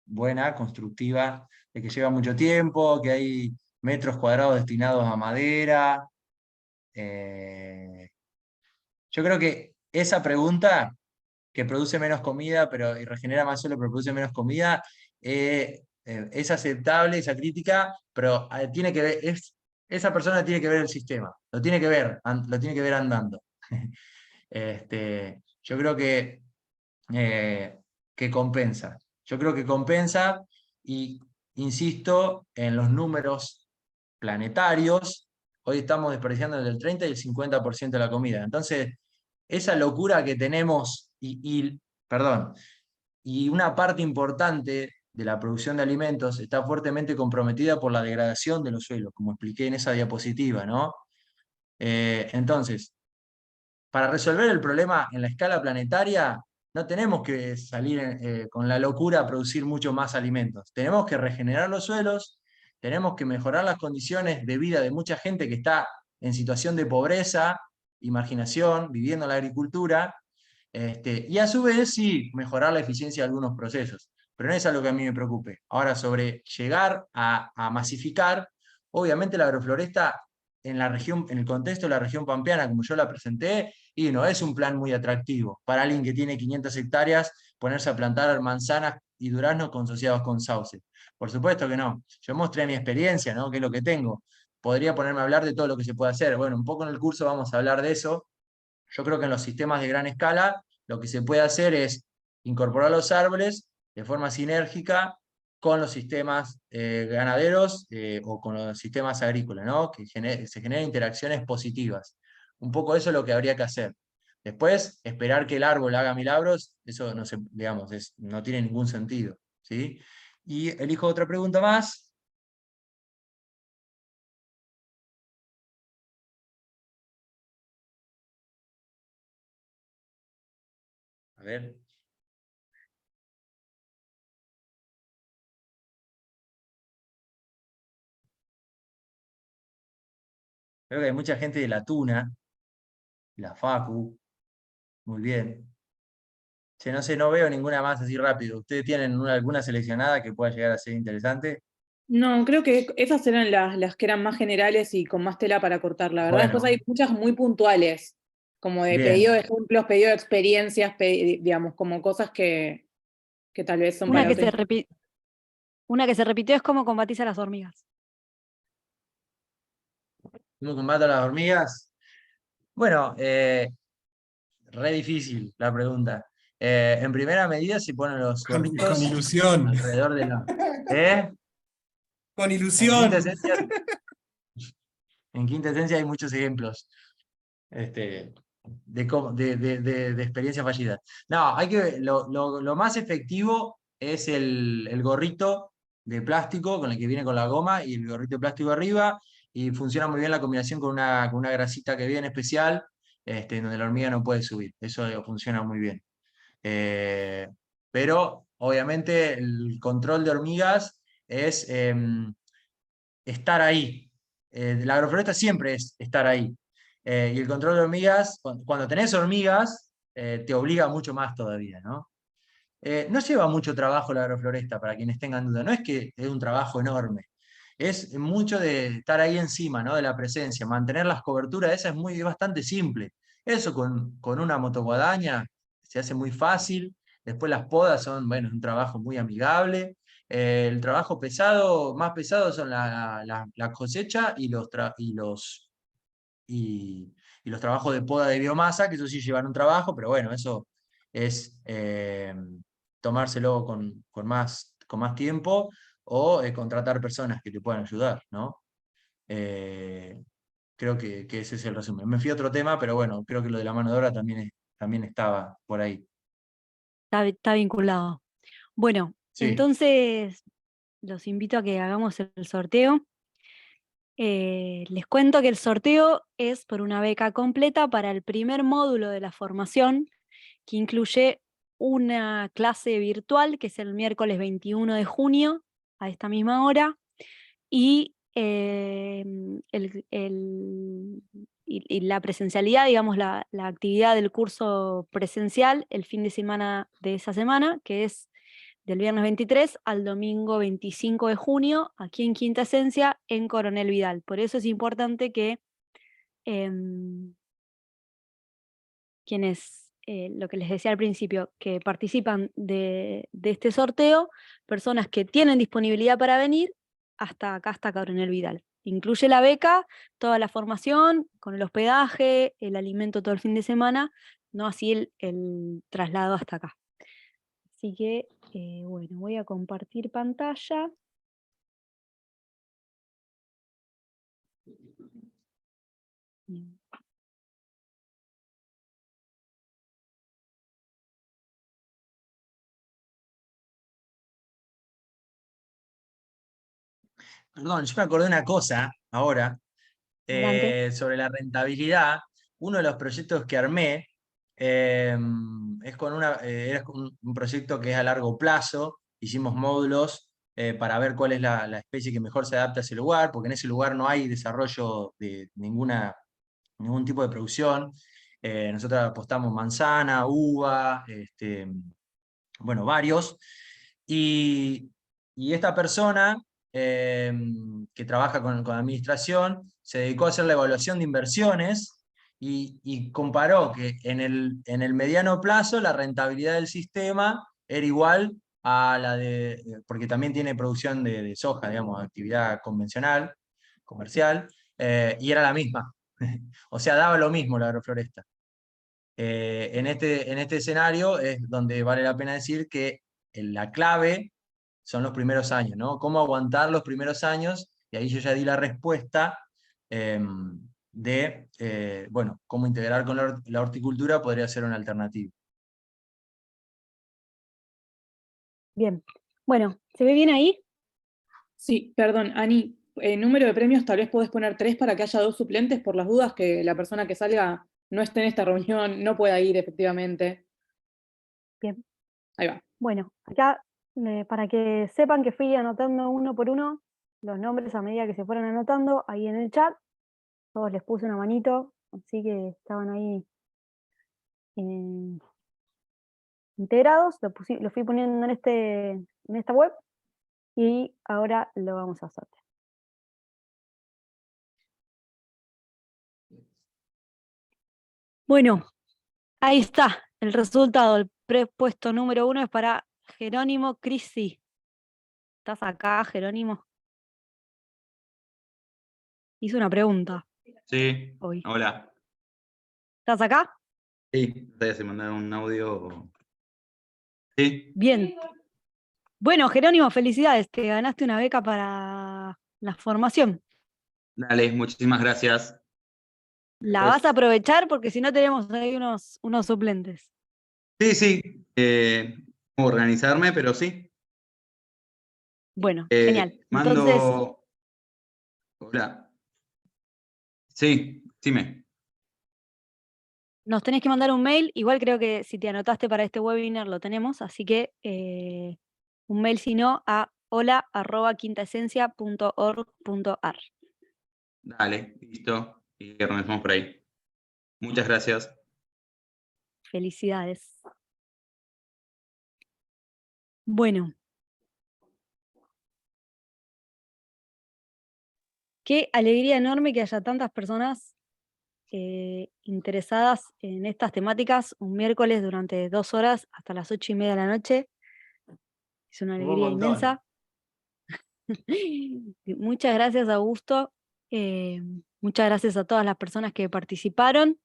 buena, constructiva, de que lleva mucho tiempo, que hay metros cuadrados destinados a madera. Yo creo que esa pregunta, que produce menos comida, y regenera más suelo, pero produce menos comida, es aceptable esa crítica, pero tiene que ver, esa persona tiene que ver el sistema, lo tiene que ver, lo tiene que ver andando. Yo creo que compensa. Yo creo que compensa y insisto en los números planetarios. Hoy estamos desperdiciando entre el 30 y el 50% de la comida. Entonces, esa locura que tenemos perdón, y una parte importante de la producción de alimentos está fuertemente comprometida por la degradación de los suelos, como expliqué en esa diapositiva, ¿no? Entonces, para resolver el problema en la escala planetaria, no tenemos que salir con la locura a producir mucho más alimentos. Tenemos que regenerar los suelos, tenemos que mejorar las condiciones de vida de mucha gente que está en situación de pobreza y marginación, viviendo en la agricultura, y a su vez sí, mejorar la eficiencia de algunos procesos. Pero no es algo que a mí me preocupe. Ahora, sobre llegar a masificar, obviamente la agrofloresta en la región, en el contexto de la región pampeana, como yo la presenté, y no es un plan muy atractivo para alguien que tiene 500 hectáreas ponerse a plantar manzanas y duraznos asociados con sauce. Por supuesto que no. Yo mostré mi experiencia, ¿no? Que es lo que tengo. Podría ponerme a hablar de todo lo que se puede hacer. Bueno, un poco en el curso vamos a hablar de eso. Yo creo que en los sistemas de gran escala lo que se puede hacer es incorporar los árboles de forma sinérgica con los sistemas ganaderos o con los sistemas agrícolas, ¿no? Que se generen interacciones positivas. Un poco eso es lo que habría que hacer. Después, esperar que el árbol haga milagros, eso no, digamos, no tiene ningún sentido, ¿sí? Y elijo otra pregunta más. A ver. Creo que hay mucha gente de la Tuna, la Facu, muy bien. Che, no sé, no veo ninguna más así rápido. ¿Ustedes tienen alguna seleccionada que pueda llegar a ser interesante? No, creo que esas eran las que eran más generales y con más tela para cortar. La verdad, después Bueno, hay muchas muy puntuales, como de pedido bien. de ejemplos, pedido de experiencias, digamos, como cosas que tal vez son una para que otro. una que se repitió es cómo combatís a las hormigas. ¿Cómo combato a las hormigas? Bueno, re difícil la pregunta. En primera medida se ponen los Con gorritos ilusión. alrededor de la... ¿Eh? Con En quinta ilusión. esencia, en quinta esencia hay muchos ejemplos de experiencias fallidas. No, lo más efectivo es el gorrito de plástico con el que viene con la goma y el gorrito de plástico arriba, y funciona muy bien la combinación con una grasita que viene especial, donde la hormiga no puede subir. Eso funciona muy bien. Eh, pero obviamente el control de hormigas es estar ahí. La agrofloresta siempre es estar ahí. Y el control de hormigas, cuando tenés hormigas, te obliga mucho más todavía, ¿no? No lleva mucho trabajo la agrofloresta, para quienes tengan duda. No es que es un trabajo enorme. Es mucho de estar ahí encima, ¿no? De la presencia. Mantener las coberturas, esa es bastante simple. Eso con una motoguadaña se hace muy fácil. Después las podas son, bueno, es un trabajo muy amigable. El trabajo pesado, más pesado son la cosecha y los trabajos de poda de biomasa, que eso sí llevan un trabajo, pero bueno, eso es tomárselo con más tiempo o contratar personas que te puedan ayudar, ¿no? Creo que ese es el resumen. Me fui a otro tema, pero bueno, creo que lo de la mano de obra también estaba por ahí. Está vinculado. Bueno, Sí. entonces los invito a que hagamos el sorteo. Les cuento que el sorteo es por una beca completa para el primer módulo de la formación, que incluye una clase virtual, que es el miércoles 21 de junio, a esta misma hora, y, y la presencialidad, digamos, la actividad del curso presencial el fin de semana de esa semana, que es del viernes 23 al domingo 25 de junio, aquí en Quinta Esencia, en Coronel Vidal. Por eso es importante que quienes, lo que les decía al principio, que participan de este sorteo, personas que tienen disponibilidad para venir, hasta acá, hasta Coronel Vidal. Incluye la beca, toda la formación, con el hospedaje, el alimento todo el fin de semana, no así el traslado hasta acá. Así que, bueno, voy a compartir pantalla. Bien. Perdón, yo me acordé de una cosa ahora, Adelante. sobre la rentabilidad. Uno de los proyectos que armé es era con un proyecto que es a largo plazo. Hicimos módulos para ver cuál es la especie que mejor se adapta a ese lugar, porque en ese lugar no hay desarrollo de ningún tipo de producción. Nosotros apostamos manzana, uva, bueno, varios. Y esta persona que trabaja con administración se dedicó a hacer la evaluación de inversiones y comparó que en el mediano plazo la rentabilidad del sistema era igual a la porque también tiene producción de soja, digamos, actividad convencional, comercial, y era la misma. O sea, daba lo mismo la agrofloresta. En este escenario es donde vale la pena decir que la clave son los primeros años, ¿no? Cómo aguantar los primeros años, y ahí yo ya di la respuesta bueno, cómo integrar con la horticultura podría ser una alternativa. Bien. Bueno, ¿se ve bien ahí? Sí, perdón, Ani, número de premios tal vez podés poner 3 para que haya 2 suplentes por las dudas que la persona que salga no esté en esta reunión, no pueda ir efectivamente. Bien. Ahí va. Bueno, acá, para que sepan que fui anotando uno por uno los nombres a medida que se fueron anotando, ahí en el chat, todos les puse una manito, así que estaban ahí integrados, lo fui poniendo en esta web, y ahora lo vamos a hacer. Bueno, ahí está el resultado. El puesto número 1 es para Jerónimo Crisi. ¿Estás acá, Jerónimo? Hice una pregunta Sí, hoy. hola. ¿Estás acá? Sí, ustedes se mandaron un audio. Sí, Bien. Bueno, Jerónimo, felicidades. Te ganaste una beca para la formación. dale, muchísimas gracias. La vas a Después, aprovechar porque si no tenemos ahí unos suplentes. sí, cómo organizarme, pero sí. Bueno, genial. Entonces, Mando. Hola. Sí, dime. nos tenés que mandar un mail. Igual creo que si te anotaste para este webinar lo tenemos, así que un mail si no a hola@quintaesencia.org.ar. Dale, listo. Y organizamos por ahí. Muchas gracias. Felicidades. Bueno. Qué alegría enorme que haya tantas personas interesadas en estas temáticas un miércoles durante 2 horas hasta las 8:30 de la noche. Es una Un alegría montón. inmensa. Muchas gracias, Augusto. Muchas gracias a todas las personas que participaron.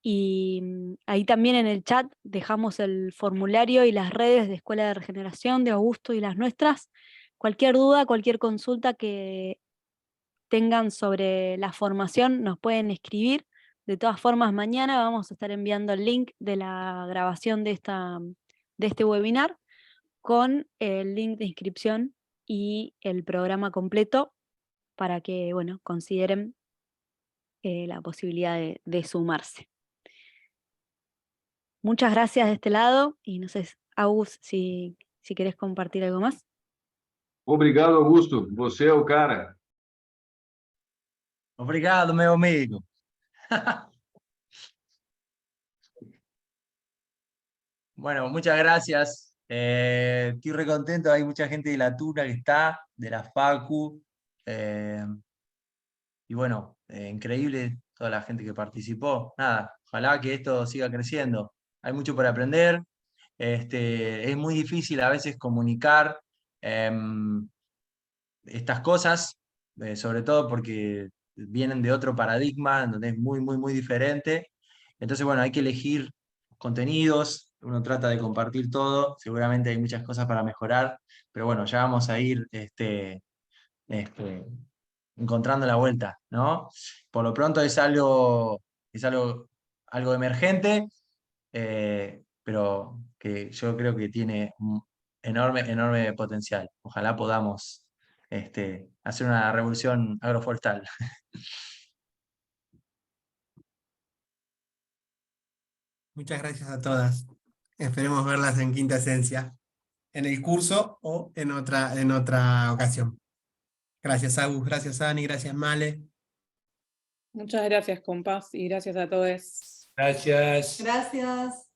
Y ahí también en el chat dejamos el formulario y las redes de Escuela de Regeneración de Augusto y las nuestras. Cualquier duda, cualquier consulta que tengan sobre la formación nos pueden escribir. De todas formas, mañana vamos a estar enviando el link de la grabación de este webinar con el link de inscripción y el programa completo para que, bueno, consideren la posibilidad de sumarse. Muchas gracias de este lado y no sé, Agus, si querés compartir algo más. Obrigado, Augusto. Você é o cara. Obrigado, meu amigo. Bueno, muchas gracias. Estoy re contento, hay mucha gente de la Tuna que está, de la Facu. Y bueno, increíble toda la gente que participó. Nada, ojalá que esto siga creciendo. Hay mucho por aprender. Es muy difícil a veces comunicar estas cosas, sobre todo porque vienen de otro paradigma, en donde es muy, muy, muy diferente. Entonces, bueno, hay que elegir contenidos, uno trata de compartir todo, seguramente hay muchas cosas para mejorar, pero bueno, ya vamos a ir encontrando la vuelta, ¿no? Por lo pronto es algo emergente, pero que yo creo que tiene un enorme, enorme potencial. Ojalá podamos hacer una revolución agroforestal. Muchas gracias a todas. Esperemos verlas en Quinta Esencia, en el curso o en otra ocasión. Gracias, Agus, gracias, Ani, gracias, Male. Muchas gracias, compás, y gracias a todos. Gracias. Gracias.